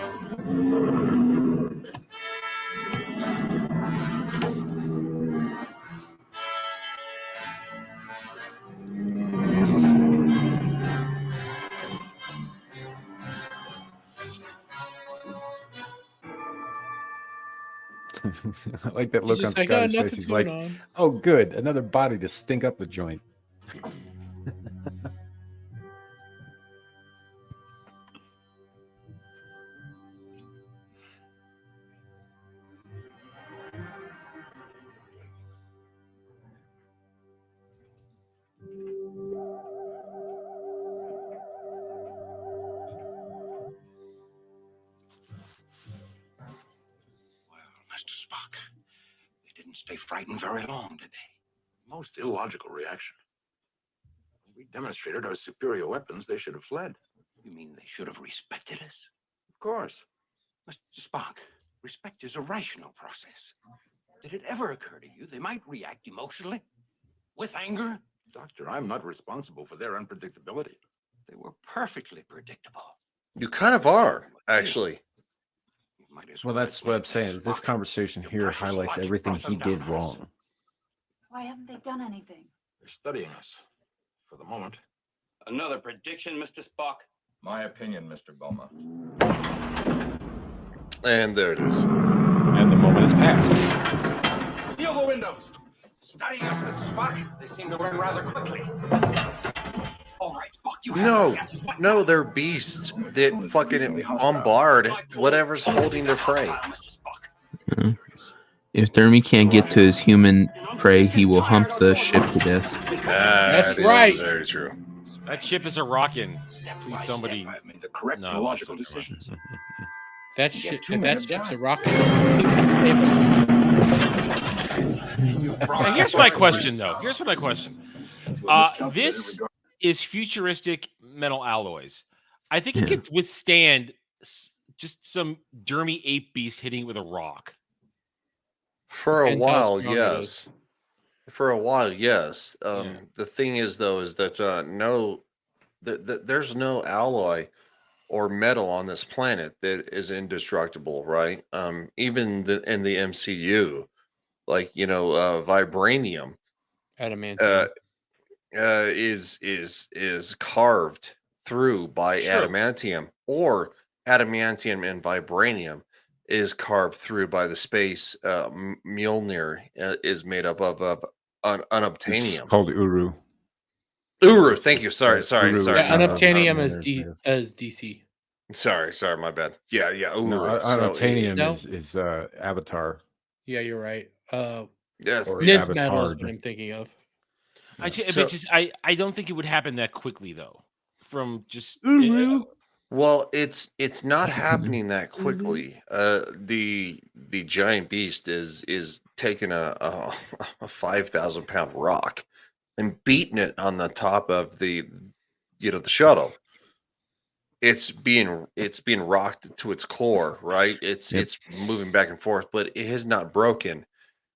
Speaker 8: I like that look on
Speaker 9: just like, "Oh,
Speaker 8: Scotty's face.
Speaker 9: nothing's
Speaker 8: He's like,
Speaker 9: going on."
Speaker 8: oh, good. Another body to stink up the joint.
Speaker 13: Mr. Spock, they didn't stay frightened very long, did they? Most illogical reaction. When we demonstrated our superior weapons, they should have fled.
Speaker 17: You mean they should have respected us?
Speaker 13: Of course.
Speaker 17: Mr. Spock, respect is a rational process. Did it ever occur to you they might react emotionally? With anger?
Speaker 13: Doctor, I'm not responsible for their unpredictability.
Speaker 17: They were perfectly predictable.
Speaker 7: You kind of are, actually.
Speaker 8: Well, that's what I'm saying. Is this conversation here highlights everything he did wrong.
Speaker 12: Why haven't they done anything?
Speaker 13: They're studying us for the moment.
Speaker 20: Another prediction, Mr. Spock?
Speaker 5: My opinion, Mr. Bulma.
Speaker 7: And there it is.
Speaker 8: And the moment has passed.
Speaker 17: Seal the windows. Studying us, Mr. Spock. They seem to learn rather quickly. All right, Spock, you have
Speaker 7: No, they're beasts that fucking bombard whatever's holding their prey.
Speaker 10: If Dermy can't get to his human prey, he will hump the ship to death.
Speaker 9: That's right.
Speaker 7: Very true.
Speaker 6: That ship is a rockin'. Please, somebody.
Speaker 13: Made the correct logical decision.
Speaker 9: That ship, that ship's a rocket.
Speaker 6: Now, here's my question, though. Here's what I question. This is futuristic metal alloys. I think it could withstand just some Dermy ape beast hitting it with a rock.
Speaker 7: For a
Speaker 6: Depends how
Speaker 7: while,
Speaker 6: strong it
Speaker 7: yes. For a while, yes. The thing is, though, is that there's no alloy or metal on this planet that is indestructible, right? Even in the MCU, like vibranium,
Speaker 9: Adamantium.
Speaker 7: is carved through by adamantium, or adamantium and vibranium is carved through by the space Mjolnir is made up of unobtainium.
Speaker 8: It's called Uru.
Speaker 7: Uru, thank you. Sorry.
Speaker 9: Yeah, unobtainium as DC.
Speaker 7: Sorry, my bad. Yeah, Uru.
Speaker 8: No, unobtainium is Avatar.
Speaker 9: Yeah, you're right.
Speaker 7: Yes,
Speaker 9: Nith metal is what I'm thinking of.
Speaker 6: I don't think it would happen that quickly, though. From just
Speaker 7: well, it's not happening that quickly. The giant beast is taking a 5,000-pound rock and beating it on the top of the shuttle. It's being rocked to its core, right? It's moving back and forth, but it has not broken.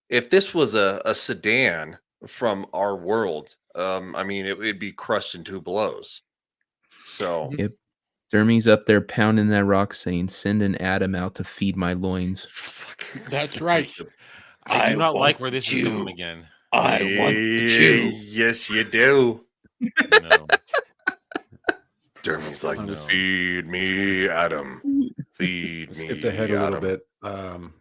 Speaker 7: If this was a sedan from our world, I mean, it would be crushed in 2 blows. So,
Speaker 10: yep. Dermy's up there pounding that rock, saying, "Send an Adam out to feed my loins."
Speaker 9: That's right.
Speaker 6: I do not like where this is going again.
Speaker 7: I want the Jew. Yes, you do.
Speaker 6: No.
Speaker 7: Dermy's like, feed me, Adam. Feed me,
Speaker 8: Skipped ahead a little
Speaker 7: Adam.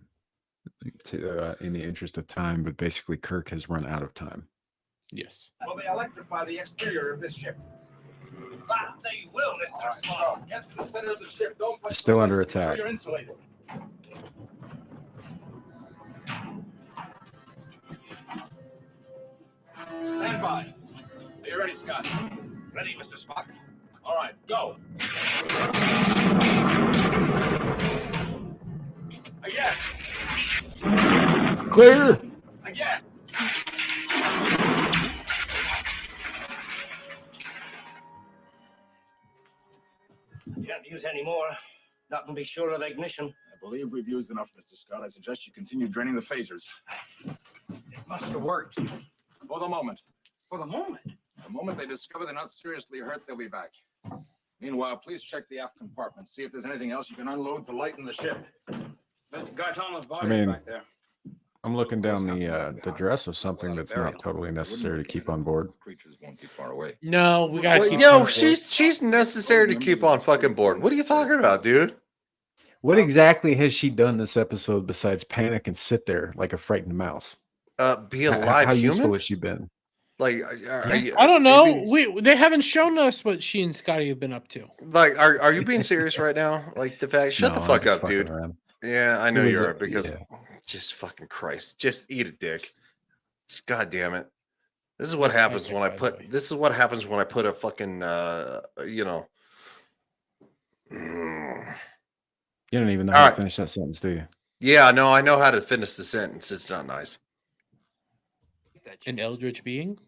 Speaker 8: bit in the interest of time, but basically Kirk has run out of time.
Speaker 9: Yes.
Speaker 17: Will they electrify the exterior of this ship? That they will, Mr. Spock. Get to the center of the ship. Don't touch
Speaker 8: Still
Speaker 17: the
Speaker 8: under
Speaker 17: lights. Make sure
Speaker 8: attack.
Speaker 17: You're insulated. Stand by. Are you ready, Scott? Ready, Mr. Spock. All right, go. Again.
Speaker 8: Clear.
Speaker 17: Again.
Speaker 16: Can't use any more. Not gonna be sure of the ignition.
Speaker 13: I believe we've used enough, Mr. Scott. I suggest you continue draining the phasers.
Speaker 16: It must have worked.
Speaker 13: For the moment.
Speaker 16: For the moment?
Speaker 13: The moment they discover they're not seriously hurt, they'll be back. Meanwhile, please check the aft compartment. See if there's anything else you can unload to lighten the ship.
Speaker 16: Mr. Gaetano's
Speaker 8: I
Speaker 16: body's
Speaker 8: mean,
Speaker 16: back there.
Speaker 8: I'm looking down the dress of something that's not totally necessary to keep on board.
Speaker 13: Creatures won't be far away.
Speaker 9: No, we got.
Speaker 7: Well, she's necessary to keep on fucking board. What are you talking about, dude?
Speaker 8: What exactly has she done this episode besides panic and sit there like a frightened mouse?
Speaker 7: Be a live
Speaker 8: How
Speaker 7: human?
Speaker 8: useful has she been?
Speaker 7: Like,
Speaker 9: I don't know. They haven't shown us what she and Scotty have been up to.
Speaker 7: Like, are you being serious right now? Like, the fact, shut
Speaker 8: No,
Speaker 7: the
Speaker 8: I'm
Speaker 7: fuck
Speaker 8: just
Speaker 7: up,
Speaker 8: fucking
Speaker 7: dude.
Speaker 8: around.
Speaker 7: Yeah, I know
Speaker 8: Who is
Speaker 7: you are
Speaker 8: it?
Speaker 7: because
Speaker 8: Yeah.
Speaker 7: just fucking Christ, just eat a dick. God damn it. This is what happens when I put. This is what happens when I put a fucking.
Speaker 8: You don't even know
Speaker 7: All
Speaker 8: how
Speaker 7: right.
Speaker 8: to finish that sentence, do you?
Speaker 7: Yeah, no, I know how to finish the sentence. It's not nice.
Speaker 9: An eldritch being?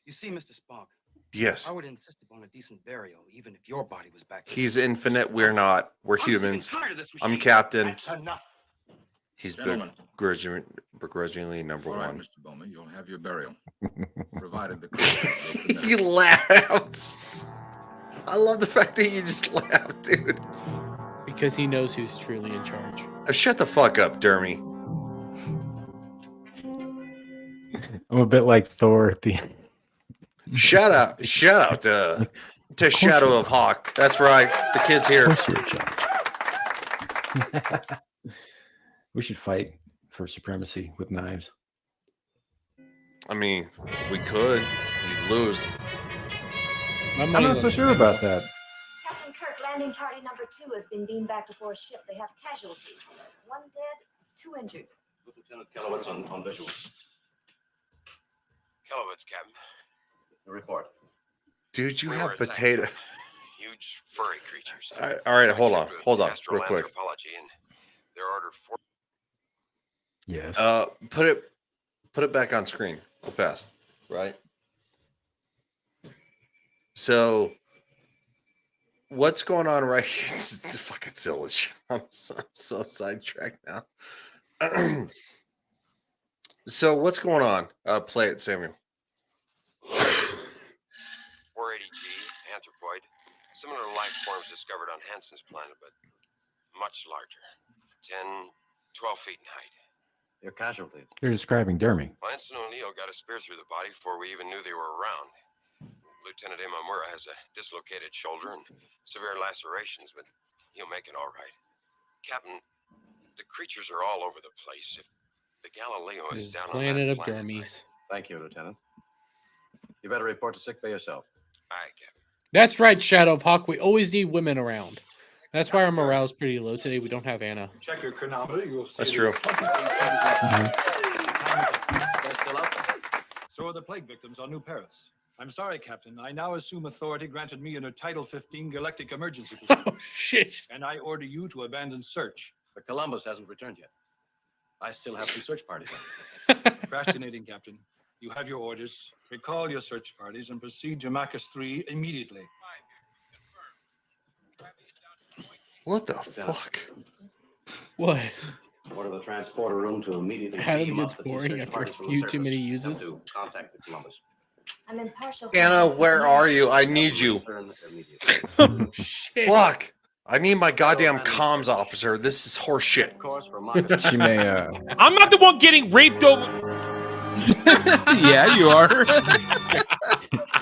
Speaker 3: You see, Mr. Spock.
Speaker 7: Yes.
Speaker 3: I would insist upon a decent burial, even if your body was back.
Speaker 7: He's infinite. We're not. We're
Speaker 3: I'm sick and
Speaker 7: humans.
Speaker 3: tired of this
Speaker 7: I'm
Speaker 3: machine.
Speaker 7: captain.
Speaker 3: That's enough.
Speaker 7: He's
Speaker 13: Gentlemen.
Speaker 7: begrudgingly number
Speaker 13: All right,
Speaker 7: one.
Speaker 13: Mr. Bowman, you'll have your burial, provided the crew.
Speaker 7: He laughs. I love the fact that you just laughed, dude.
Speaker 9: Because he knows who's truly in charge.
Speaker 7: Shut the fuck up, Dermy.
Speaker 8: I'm a bit like Thor at the end.
Speaker 7: Shout out to Shadow of Hawk. That's right. The kid's here.
Speaker 8: We should fight for supremacy with knives.
Speaker 7: I mean, we could. You'd lose.
Speaker 8: I'm not so sure about that.
Speaker 12: Captain Kirk, landing party number 2 has been beamed back to Fort Ship. They have casualties. 1 dead, 2 injured.
Speaker 3: Lieutenant Kelowitz on visual.
Speaker 14: Kelowitz, Captain.
Speaker 3: The report.
Speaker 7: Dude, you
Speaker 14: We
Speaker 7: have
Speaker 14: were attacked
Speaker 7: potato.
Speaker 14: by huge furry creatures.
Speaker 7: All right, hold on, real quick.
Speaker 14: Anthropology, and they're ordered for.
Speaker 8: Yes.
Speaker 7: Put it back on screen real fast, right? So, what's going on right here? It's a fucking silly. I'm so sidetracked now. So, what's going on? Play it, Samuel.
Speaker 14: 480G, anthropoid. Similar life forms discovered on Hansen's planet, but much larger. 10, 12 feet in height.
Speaker 3: Your casualties.
Speaker 8: You're describing Dermy.
Speaker 14: Lance and O'Neill got a spear through the body before we even knew they were around. Lieutenant Imamura has a dislocated shoulder and severe lacerations, but he'll make it all right. Captain, the creatures are all over the place. If the Galileo is
Speaker 9: This
Speaker 14: down
Speaker 9: planet
Speaker 14: on
Speaker 9: of
Speaker 14: that planet,
Speaker 9: Dermies.
Speaker 3: Thank you, Lieutenant. You better report to sick bay yourself.
Speaker 14: Aye, Captain.
Speaker 9: That's right, Shadow of Hawk. We always need women around. That's why our morale is pretty low today. We don't have Anna.
Speaker 13: Check your chronometer. You'll see
Speaker 7: That's true.
Speaker 13: They're still out there. So are the plague victims on New Paris. I'm sorry, Captain. I now assume authority granted me under Title 15 Galactic Emergency Procedure.
Speaker 9: Oh, shit.
Speaker 13: And I order you to abandon search.
Speaker 3: But Columbus hasn't returned yet. I still have 2 search parties on.
Speaker 13: Procrastinating, Captain. You have your orders. Recall your search parties and proceed to Marcus 3 immediately.
Speaker 7: What the fuck?
Speaker 9: What?
Speaker 3: Order the transporter room to immediately
Speaker 9: Adam
Speaker 3: beam
Speaker 9: gets
Speaker 3: up the 2
Speaker 9: boring
Speaker 3: search
Speaker 9: after
Speaker 3: parties
Speaker 9: a
Speaker 3: from the
Speaker 9: few too
Speaker 3: surface
Speaker 9: many
Speaker 3: and
Speaker 9: uses.
Speaker 3: to contact the Columbus.
Speaker 12: I'm in partial.
Speaker 7: Anna, where are you? I need you.
Speaker 3: Return immediately.
Speaker 9: Oh, shit.
Speaker 7: Fuck. I need my goddamn comms officer. This is horse shit.
Speaker 3: Of course, for my
Speaker 8: She may.
Speaker 6: I'm not the one getting raped over.
Speaker 10: Yeah, you are.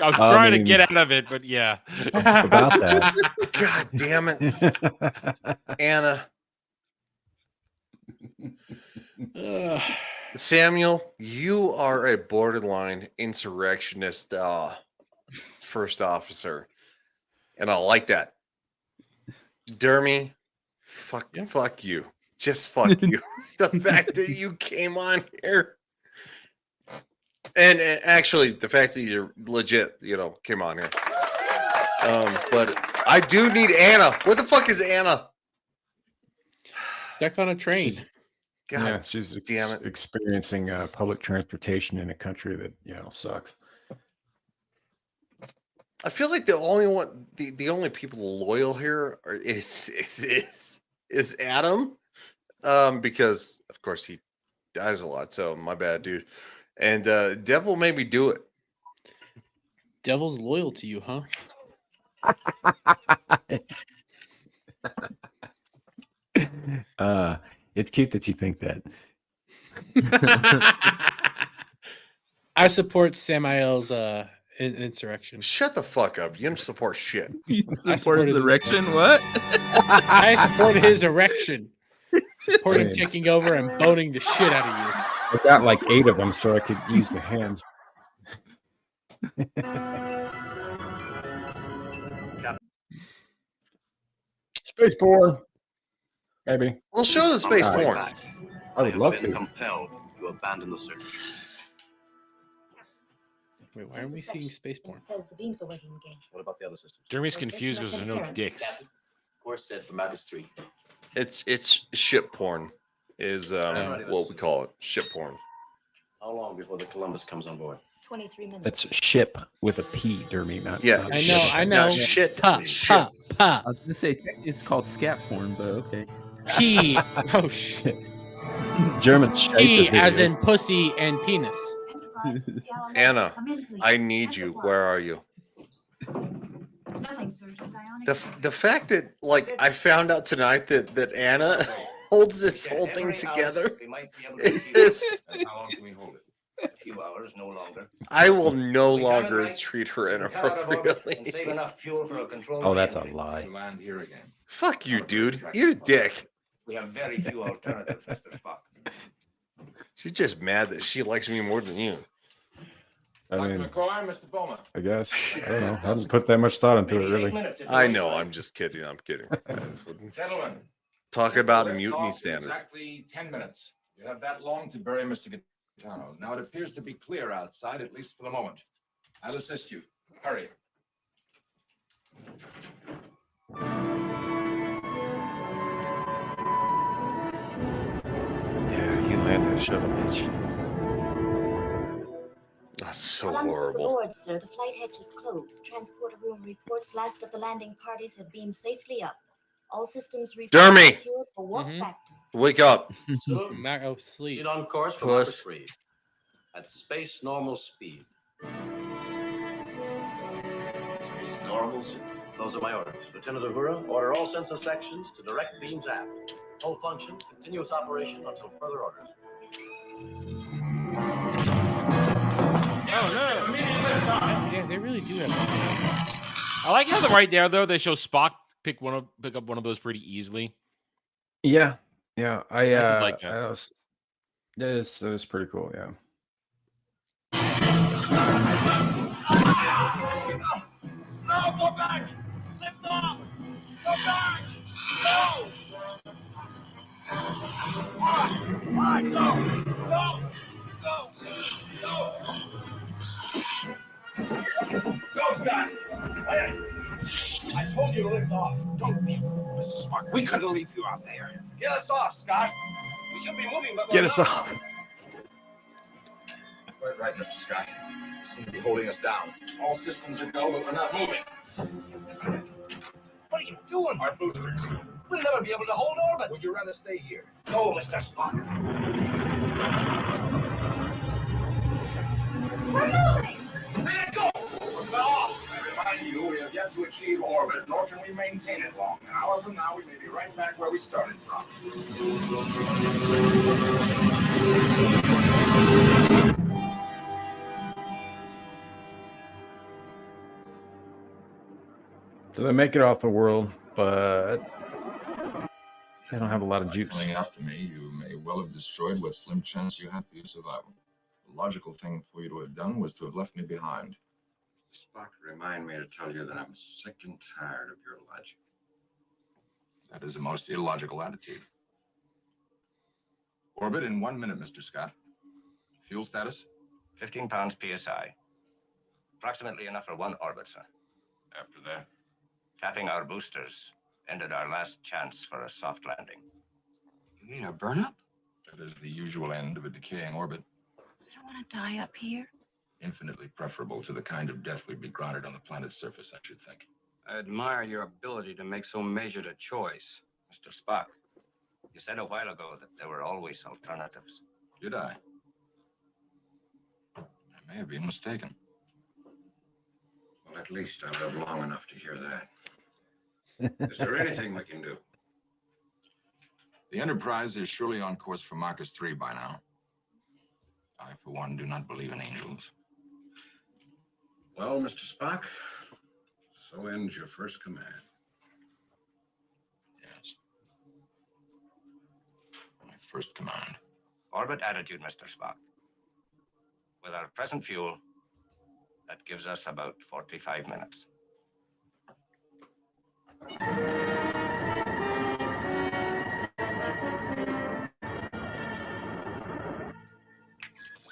Speaker 6: I was trying to get out of it, but yeah.
Speaker 8: About that.
Speaker 7: God damn it. Anna. Samuel, you are a borderline insurrectionist first officer. And I like that. Dermy, fuck you. Just fuck you. The fact that you came on here. And actually, the fact that you're legit, came on here. But I do need Anna. Where the fuck is Anna?
Speaker 9: Stuck on a train.
Speaker 7: God,
Speaker 8: she's
Speaker 7: damn it.
Speaker 8: Experiencing public transportation in a country that sucks.
Speaker 7: I feel like the only people loyal here is Adam, because of course he dies a lot. So my bad, dude. And Devil made me do it.
Speaker 9: Devil's loyal to you, huh?
Speaker 8: It's cute that you think that.
Speaker 9: I support Samael's insurrection.
Speaker 7: Shut the fuck up. You don't support shit.
Speaker 10: You support his erection? What?
Speaker 9: I support his erection. Support him taking over and boning the shit out of you.
Speaker 8: I got like 8 of them so I could use the hands. Space porn. Maybe.
Speaker 7: We'll show the space
Speaker 3: Right
Speaker 7: porn.
Speaker 3: back.
Speaker 8: I would
Speaker 3: have
Speaker 8: love
Speaker 3: been
Speaker 8: to.
Speaker 3: compelled to abandon the search.
Speaker 9: Wait, why are we seeing space porn?
Speaker 12: It says the beams are working again.
Speaker 3: What about the other systems?
Speaker 6: Dermy's confused because there's no dicks.
Speaker 3: Course set for Marcus 3.
Speaker 7: It's ship porn is what we call it. Ship porn.
Speaker 3: How long before the Columbus comes on board?
Speaker 12: 23 minutes.
Speaker 8: That's ship with a P, Dermy, not.
Speaker 7: Yeah.
Speaker 9: I know.
Speaker 7: Not shit.
Speaker 9: Pa,
Speaker 7: Ship.
Speaker 9: pa, pa.
Speaker 10: I was gonna say it's called scat porn, but okay.
Speaker 9: P. Oh shit.
Speaker 8: German
Speaker 9: P
Speaker 8: Scheisse
Speaker 9: as
Speaker 8: videos.
Speaker 9: in pussy and penis.
Speaker 7: Anna, I need you. Where are you?
Speaker 12: Nothing, sir.
Speaker 7: The fact that like I found out tonight that Anna holds this whole thing together is.
Speaker 13: And how long can we hold it?
Speaker 11: A few hours, no longer.
Speaker 7: I will no
Speaker 11: We come in
Speaker 7: longer
Speaker 11: right,
Speaker 7: treat her
Speaker 11: we cut out of orbit and
Speaker 7: inappropriately.
Speaker 11: save enough fuel for a controlled
Speaker 8: Oh, that's a
Speaker 11: re-entry.
Speaker 8: lie.
Speaker 13: To land here again.
Speaker 7: Fuck you, dude. Eat a dick.
Speaker 11: We have very few alternatives, Mr. Spock.
Speaker 7: She's just mad that she likes me more than you.
Speaker 8: I
Speaker 13: Dr.
Speaker 8: mean,
Speaker 13: McCoy, Mr. Bowman.
Speaker 8: I guess. I don't know. I haven't put that much thought into it, really.
Speaker 7: I know. I'm just kidding. I'm kidding.
Speaker 13: Gentlemen.
Speaker 7: Talking about
Speaker 13: lift
Speaker 7: mutiny
Speaker 13: off in
Speaker 7: standards.
Speaker 13: Exactly 10 minutes. You have that long to bury Mr. Gaetano. Now it appears to be clear outside, at least for the moment. I'll assist you. Hurry.
Speaker 8: Yeah, you landed a shuttle, bitch.
Speaker 7: That's so
Speaker 12: Columbus is
Speaker 7: horrible.
Speaker 12: aboard, sir. The flight hatch is closed. Transporter room reports last of the landing parties have beamed safely up. All systems
Speaker 7: Dermy!
Speaker 12: secured for warp factory.
Speaker 7: Wake up.
Speaker 9: Mac sleep.
Speaker 3: Seat on course for
Speaker 7: Puss.
Speaker 3: Marker 3 at space normal speed. Space normal speed. Those are my orders. Lieutenant Uhura, order all sensor sections to direct beams aft. Full function, continuous operation until further orders.
Speaker 6: Oh no!
Speaker 9: Yeah, they really do have.
Speaker 6: I like how right there though they show Spock pick up one of those pretty easily.
Speaker 8: Yeah, yeah. I
Speaker 6: did like that.
Speaker 8: that is pretty cool. Yeah.
Speaker 17: No, go back! Lift off! Go back! No! All right, go! Go! Go! Go! Go, Scott! Quiet! I told you to lift off. Don't leave, Mr. Spock. We couldn't leave you out there. Get us off, Scott. We should be moving, but
Speaker 8: Get us off.
Speaker 13: Quite right, Mr. Scott. You seem to be holding us down. All systems are go, but we're not moving.
Speaker 17: What are you doing?
Speaker 13: Our boosters.
Speaker 17: We'll never be able to hold orbit.
Speaker 13: Would you rather stay here?
Speaker 17: No, Mr. Spock.
Speaker 12: We're moving!
Speaker 17: Let it go!
Speaker 13: We're fell off. I remind you, we have yet to achieve orbit, nor can we maintain it long. An hour from now, we may be right back where we started from.
Speaker 8: So they make it off the world, but they don't have a lot of juice.
Speaker 13: Coming after me, you may well have destroyed what slim chance you had for your survival. The logical thing for you to have done was to have left me behind.
Speaker 14: Spock, remind me to tell you that I'm sick and tired of your logic.
Speaker 13: That is a most illogical attitude. Orbit in 1 minute, Mr. Scott. Fuel status?
Speaker 11: 15 pounds PSI. Approximately enough for one orbit, sir.
Speaker 14: After that?
Speaker 11: Tapping our boosters ended our last chance for a soft landing.
Speaker 17: You mean a burn-up?
Speaker 13: That is the usual end of a decaying orbit.
Speaker 12: I don't want to die up here.
Speaker 13: Infinitely preferable to the kind of death we'd be granted on the planet's surface, I should think.
Speaker 16: I admire your ability to make so measured a choice.
Speaker 11: Mr. Spock, you said a while ago that there were always alternatives.
Speaker 13: Did I? I may have been mistaken.
Speaker 14: Well, at least I've lived long enough to hear that. Is there anything we can do?
Speaker 13: The Enterprise is surely on course for Marcus 3 by now. I, for one, do not believe in angels.
Speaker 14: Well, Mr. Spock, so ends your first command.
Speaker 13: Yes. My first command.
Speaker 11: Orbit attitude, Mr. Spock. With our present fuel, that gives us about 45 minutes.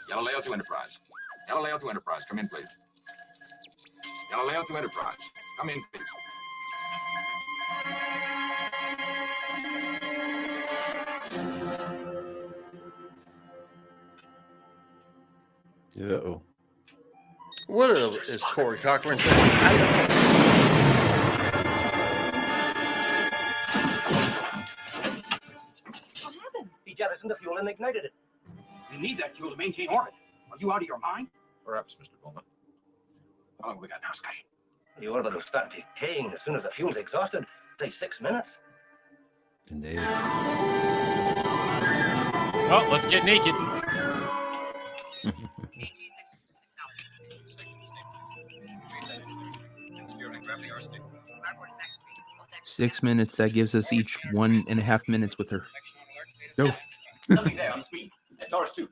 Speaker 13: Galileo to Enterprise. Galileo to Enterprise. Come in, please. Galileo to Enterprise. Come in, please.
Speaker 8: Uh-oh.
Speaker 7: What is Corey Cochran saying?
Speaker 17: What happened? He jettisoned the fuel and ignited it. We need that fuel to maintain orbit. Are you out of your mind?
Speaker 13: Perhaps, Mr. Bowman.
Speaker 17: How long have we got now, Scotty?
Speaker 11: The orbit will start decaying as soon as the fuel's exhausted. Say 6 minutes.
Speaker 8: Indeed.
Speaker 6: Oh, let's get naked.
Speaker 10: 6 minutes. That gives us each 1.5 minutes with her. Go.
Speaker 16: Nothing there on speed. At ToS 2.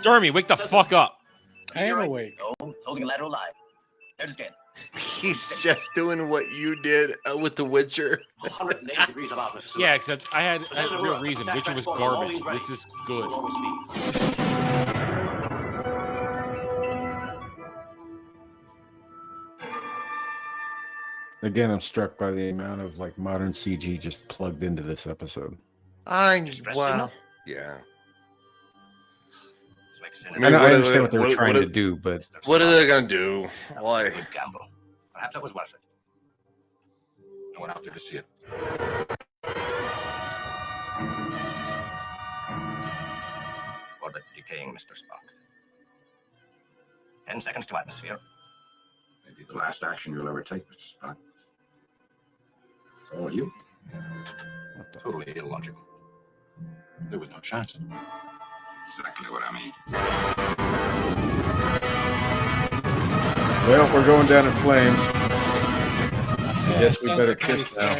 Speaker 6: Dermy, wake the fuck up.
Speaker 9: I am awake.
Speaker 16: Oh, it's holding a lateral line. There it is again.
Speaker 7: He's just doing what you did with The Witcher.
Speaker 16: 180 degrees of opposite.
Speaker 6: Yeah, except I had a real reason. Witcher was garbage. This is good.
Speaker 8: Again, I'm struck by the amount of like modern CG just plugged into this episode.
Speaker 7: Wow. Yeah.
Speaker 8: I understand what they're trying to do, but
Speaker 7: what are they gonna do? Why?
Speaker 11: Good gamble. Perhaps that was worth it.
Speaker 13: No one out there to see it.
Speaker 11: Orbit decaying, Mr. Spock. 10 seconds to atmosphere.
Speaker 13: Maybe the last action you'll ever take, Mr. Spock. It's all you.
Speaker 11: Totally illogical.
Speaker 13: There was no chance. That's exactly what I mean.
Speaker 8: well, we're going down in flames. I guess we better kiss now.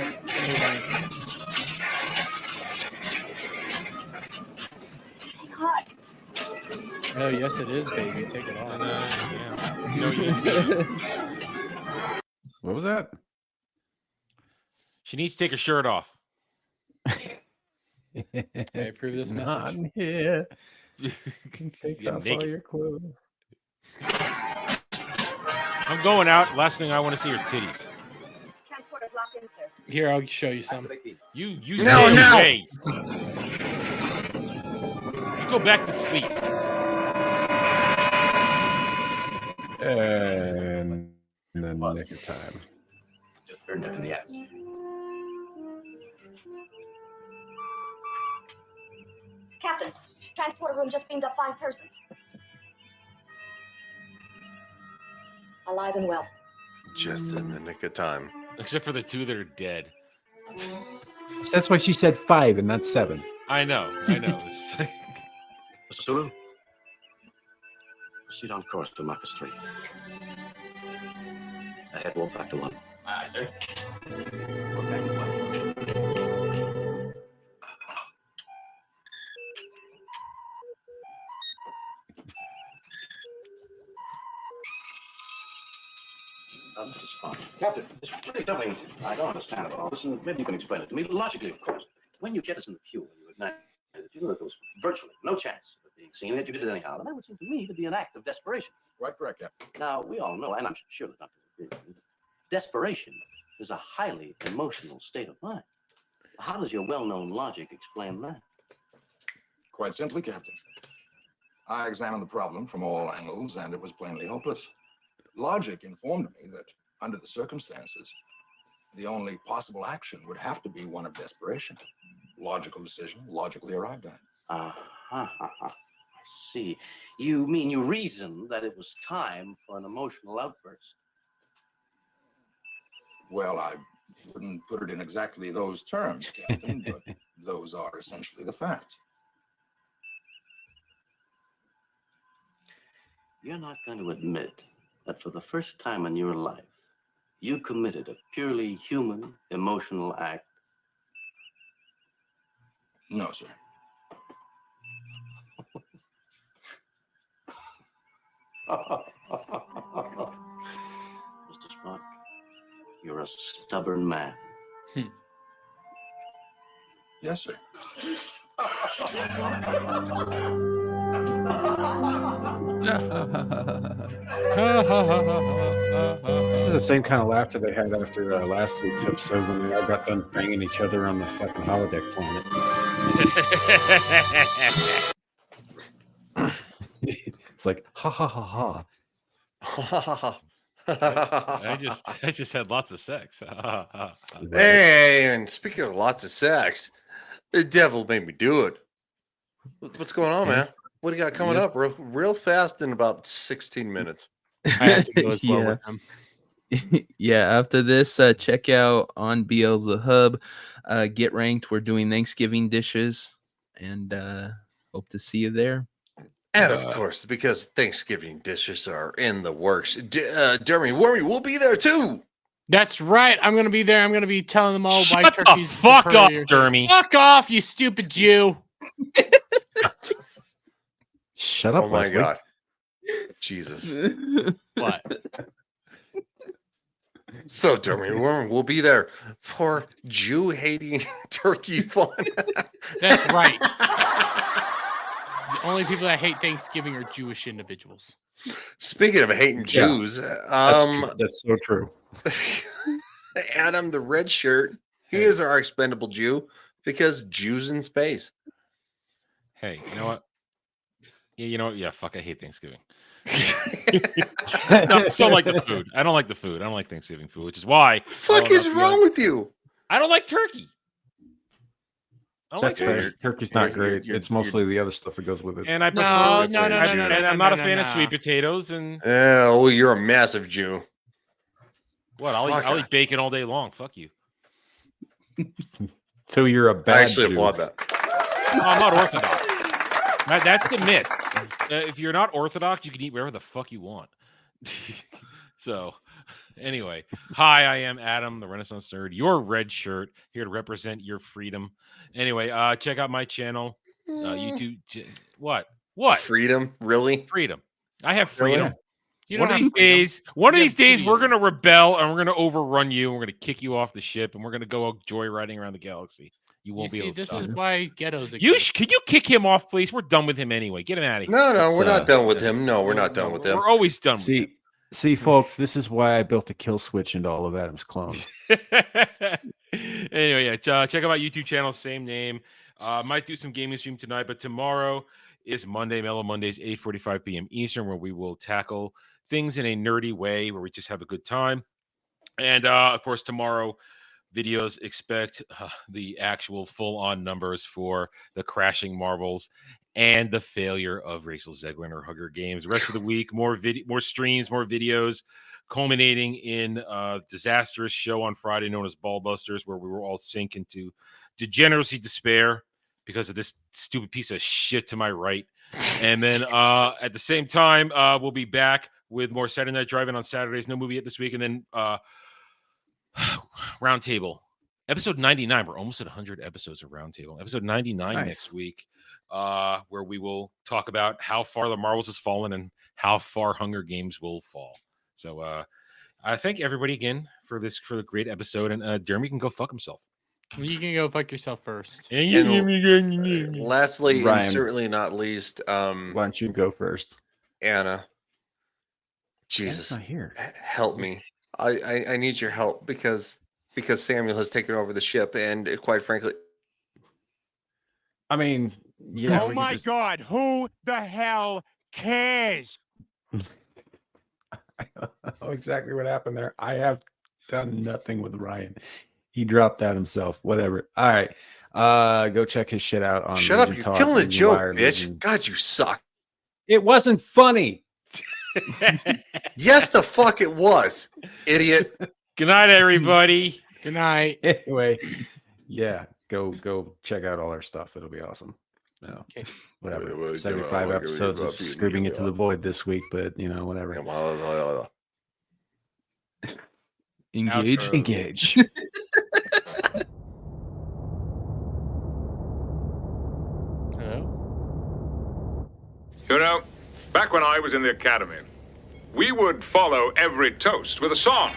Speaker 12: Hot.
Speaker 9: Oh, yes, it is, baby. Take it off.
Speaker 6: Yeah. No,
Speaker 8: What was that?
Speaker 6: She needs to take her shirt off.
Speaker 9: I approve this message.
Speaker 8: Not here. You can take
Speaker 6: Get
Speaker 8: off
Speaker 6: naked.
Speaker 8: all your clothes.
Speaker 6: I'm going out. Last thing I want to see are titties.
Speaker 12: Transporter's locked in, sir.
Speaker 9: Here, I'll show you some.
Speaker 6: You
Speaker 7: No,
Speaker 6: stay
Speaker 7: no.
Speaker 6: away. You go back to sleep.
Speaker 8: And then nick of time.
Speaker 11: Just burned up in the atmosphere.
Speaker 12: Captain, transporter room just beamed up 5 persons. Alive and well.
Speaker 7: Just in the nick of time.
Speaker 6: Except for the 2 that are dead.
Speaker 8: That's why she said 5 and not 7.
Speaker 6: I know.
Speaker 3: Mr. Sulu, proceed on course to Marcus 3. Ahead, warp factor 1.
Speaker 16: Aye, sir.
Speaker 3: Warp factor 1. Mr. Spock. Captain, there's really something I don't understand about all this, and maybe you can explain it to me. Logically, of course. When you jettison the fuel and you ignite it, you know that there was virtually no chance of it being seen, that you did it anyhow. And that would seem to me to be an act of desperation.
Speaker 13: Quite correct, Captain.
Speaker 3: Now, we all know, and I'm sure the doctors agree with me, that desperation is a highly emotional state of mind. How does your well-known logic explain that?
Speaker 13: Quite simply, Captain. I examined the problem from all angles, and it was plainly hopeless. Logic informed me that, under the circumstances, the only possible action would have to be one of desperation. Logical decision, logically arrived at.
Speaker 3: I see. You mean you reasoned that it was time for an emotional outburst?
Speaker 13: Well, I wouldn't put it in exactly those terms, Captain, but those are essentially the facts.
Speaker 3: You're not going to admit that for the first time in your life, you committed a purely human, emotional act?
Speaker 13: No, sir.
Speaker 3: Mr. Spock, you're a stubborn man.
Speaker 13: Yes, sir.
Speaker 8: This is the same kind of laughter they had after last week's episode when they all got done banging each other on the fucking holodeck planet. It's like ha ha ha ha.
Speaker 6: I just had lots of sex.
Speaker 7: Hey, and speaking of lots of sex, the devil made me do it. What's going on, man? What do you got coming up real fast in about 16 minutes?
Speaker 9: I have to go as well with him.
Speaker 10: Yeah, after this, check out on Beelzebub, Get Ranked. We're doing Thanksgiving dishes, and hope to see you there.
Speaker 7: And of course, because Thanksgiving dishes are in the works, DermyWermy will be there too.
Speaker 9: That's right. I'm going to be there. I'm going to be telling them all why
Speaker 6: Shut
Speaker 9: turkey's
Speaker 6: the fuck up,
Speaker 9: superior.
Speaker 6: Dermy.
Speaker 9: Fuck off, you stupid Jew.
Speaker 8: Shut up,
Speaker 7: Oh my
Speaker 8: Wesley.
Speaker 7: God. Jesus.
Speaker 9: What?
Speaker 7: So DermyWermy will be there for Jew-hating turkey fun.
Speaker 9: That's right. The only people that hate Thanksgiving are Jewish individuals.
Speaker 7: Speaking of hating Jews,
Speaker 8: that's so true.
Speaker 7: Adam the Redshirt, he is our expendable Jew because Jews in space.
Speaker 6: Hey, you know what? Yeah, you know what? Yeah, fuck, I hate Thanksgiving. No, so like the food. I don't like the food. I don't like Thanksgiving food, which is why.
Speaker 7: Fuck is wrong with you?
Speaker 6: I don't like turkey. I don't
Speaker 8: That's
Speaker 6: like
Speaker 8: fair.
Speaker 6: turkey.
Speaker 8: Turkey's not great. It's mostly the other stuff that goes with it.
Speaker 6: And I prefer. And I'm not a fan of sweet potatoes. And
Speaker 7: oh, you're a massive Jew.
Speaker 6: what? I'll eat bacon all day long. Fuck you.
Speaker 8: So you're a bad
Speaker 7: I actually
Speaker 8: Jew.
Speaker 7: applaud that.
Speaker 6: No, I'm not Orthodox. That's the myth. If you're not Orthodox, you can eat wherever the fuck you want. So, anyway, hi, I am Adam, the Renaissance Nerd, your red shirt, here to represent your freedom. Anyway, check out my channel, YouTube. What?
Speaker 7: Freedom? Really?
Speaker 6: Freedom. I have freedom.
Speaker 9: You
Speaker 6: One
Speaker 9: don't
Speaker 6: of
Speaker 9: have
Speaker 6: these
Speaker 9: freedom.
Speaker 6: days, we're going to rebel and we're going to overrun you and we're going to kick you off the ship and we're going to go joyriding around the galaxy. You won't be able to
Speaker 9: This
Speaker 6: stop
Speaker 9: is
Speaker 6: us.
Speaker 9: why ghettos exist.
Speaker 6: Can you kick him off, please? We're done with him anyway. Get him out of here.
Speaker 7: No, we're not done with him. No, we're not done with him.
Speaker 6: We're always done with him.
Speaker 8: See, folks, this is why I built a kill switch into all of Adam's clones.
Speaker 6: Anyway, yeah, check out my YouTube channel, same name. Might do some gaming stream tonight, but tomorrow is Monday, Mellow Mondays, 8:45 p.m. Eastern, where we will tackle things in a nerdy way, where we just have a good time. And of course, tomorrow, videos expect the actual full-on numbers for the crashing marbles and the failure of Rachel Zegler and her Hugger games. The rest of the week, more streams, more videos, culminating in a disastrous show on Friday known as Ballbusters, where we were all sink into degeneracy, despair because of this stupid piece of shit to my right. And then at the same time, we'll be back with more Saturday Night Drive-In on Saturdays. No movie yet this week. And then Roundtable. Episode 99. We're almost at 100 episodes of Roundtable. Episode 99 next week, where we will talk about how far the Marvels has fallen and how far Hunger Games will fall. So I thank everybody again for the great episode. And Jeremy can go fuck himself.
Speaker 9: You can go fuck yourself first.
Speaker 7: Lastly,
Speaker 8: Ryan,
Speaker 7: and certainly not least,
Speaker 8: why don't you go first?
Speaker 7: Anna. Jesus,
Speaker 8: not here.
Speaker 7: Help me. I need your help because Samuel has taken over the ship, and quite frankly,
Speaker 8: I mean, yeah.
Speaker 21: Oh my God! Who the hell cares?
Speaker 8: I know exactly what happened there. I have done nothing with Ryan. He dropped out himself. Whatever. All right. Go check his shit out on
Speaker 7: shut up!
Speaker 8: Legion
Speaker 7: You're
Speaker 8: Talk
Speaker 7: killing the
Speaker 8: and
Speaker 7: joke,
Speaker 8: Wired
Speaker 7: bitch.
Speaker 8: Legion.
Speaker 7: God, you suck.
Speaker 8: It wasn't funny.
Speaker 7: Yes, the fuck it was, idiot.
Speaker 6: Good night, everybody.
Speaker 9: Good night.
Speaker 8: Anyway, yeah, go check out all our stuff. It'll be awesome. No,
Speaker 9: okay.
Speaker 8: Whatever. 75 episodes of Screaming Into the Void this week, but whatever.
Speaker 10: Engage.
Speaker 8: Outro. Engage.
Speaker 9: Hello?
Speaker 22: You know, back when I was in the academy, we would follow every toast with a song.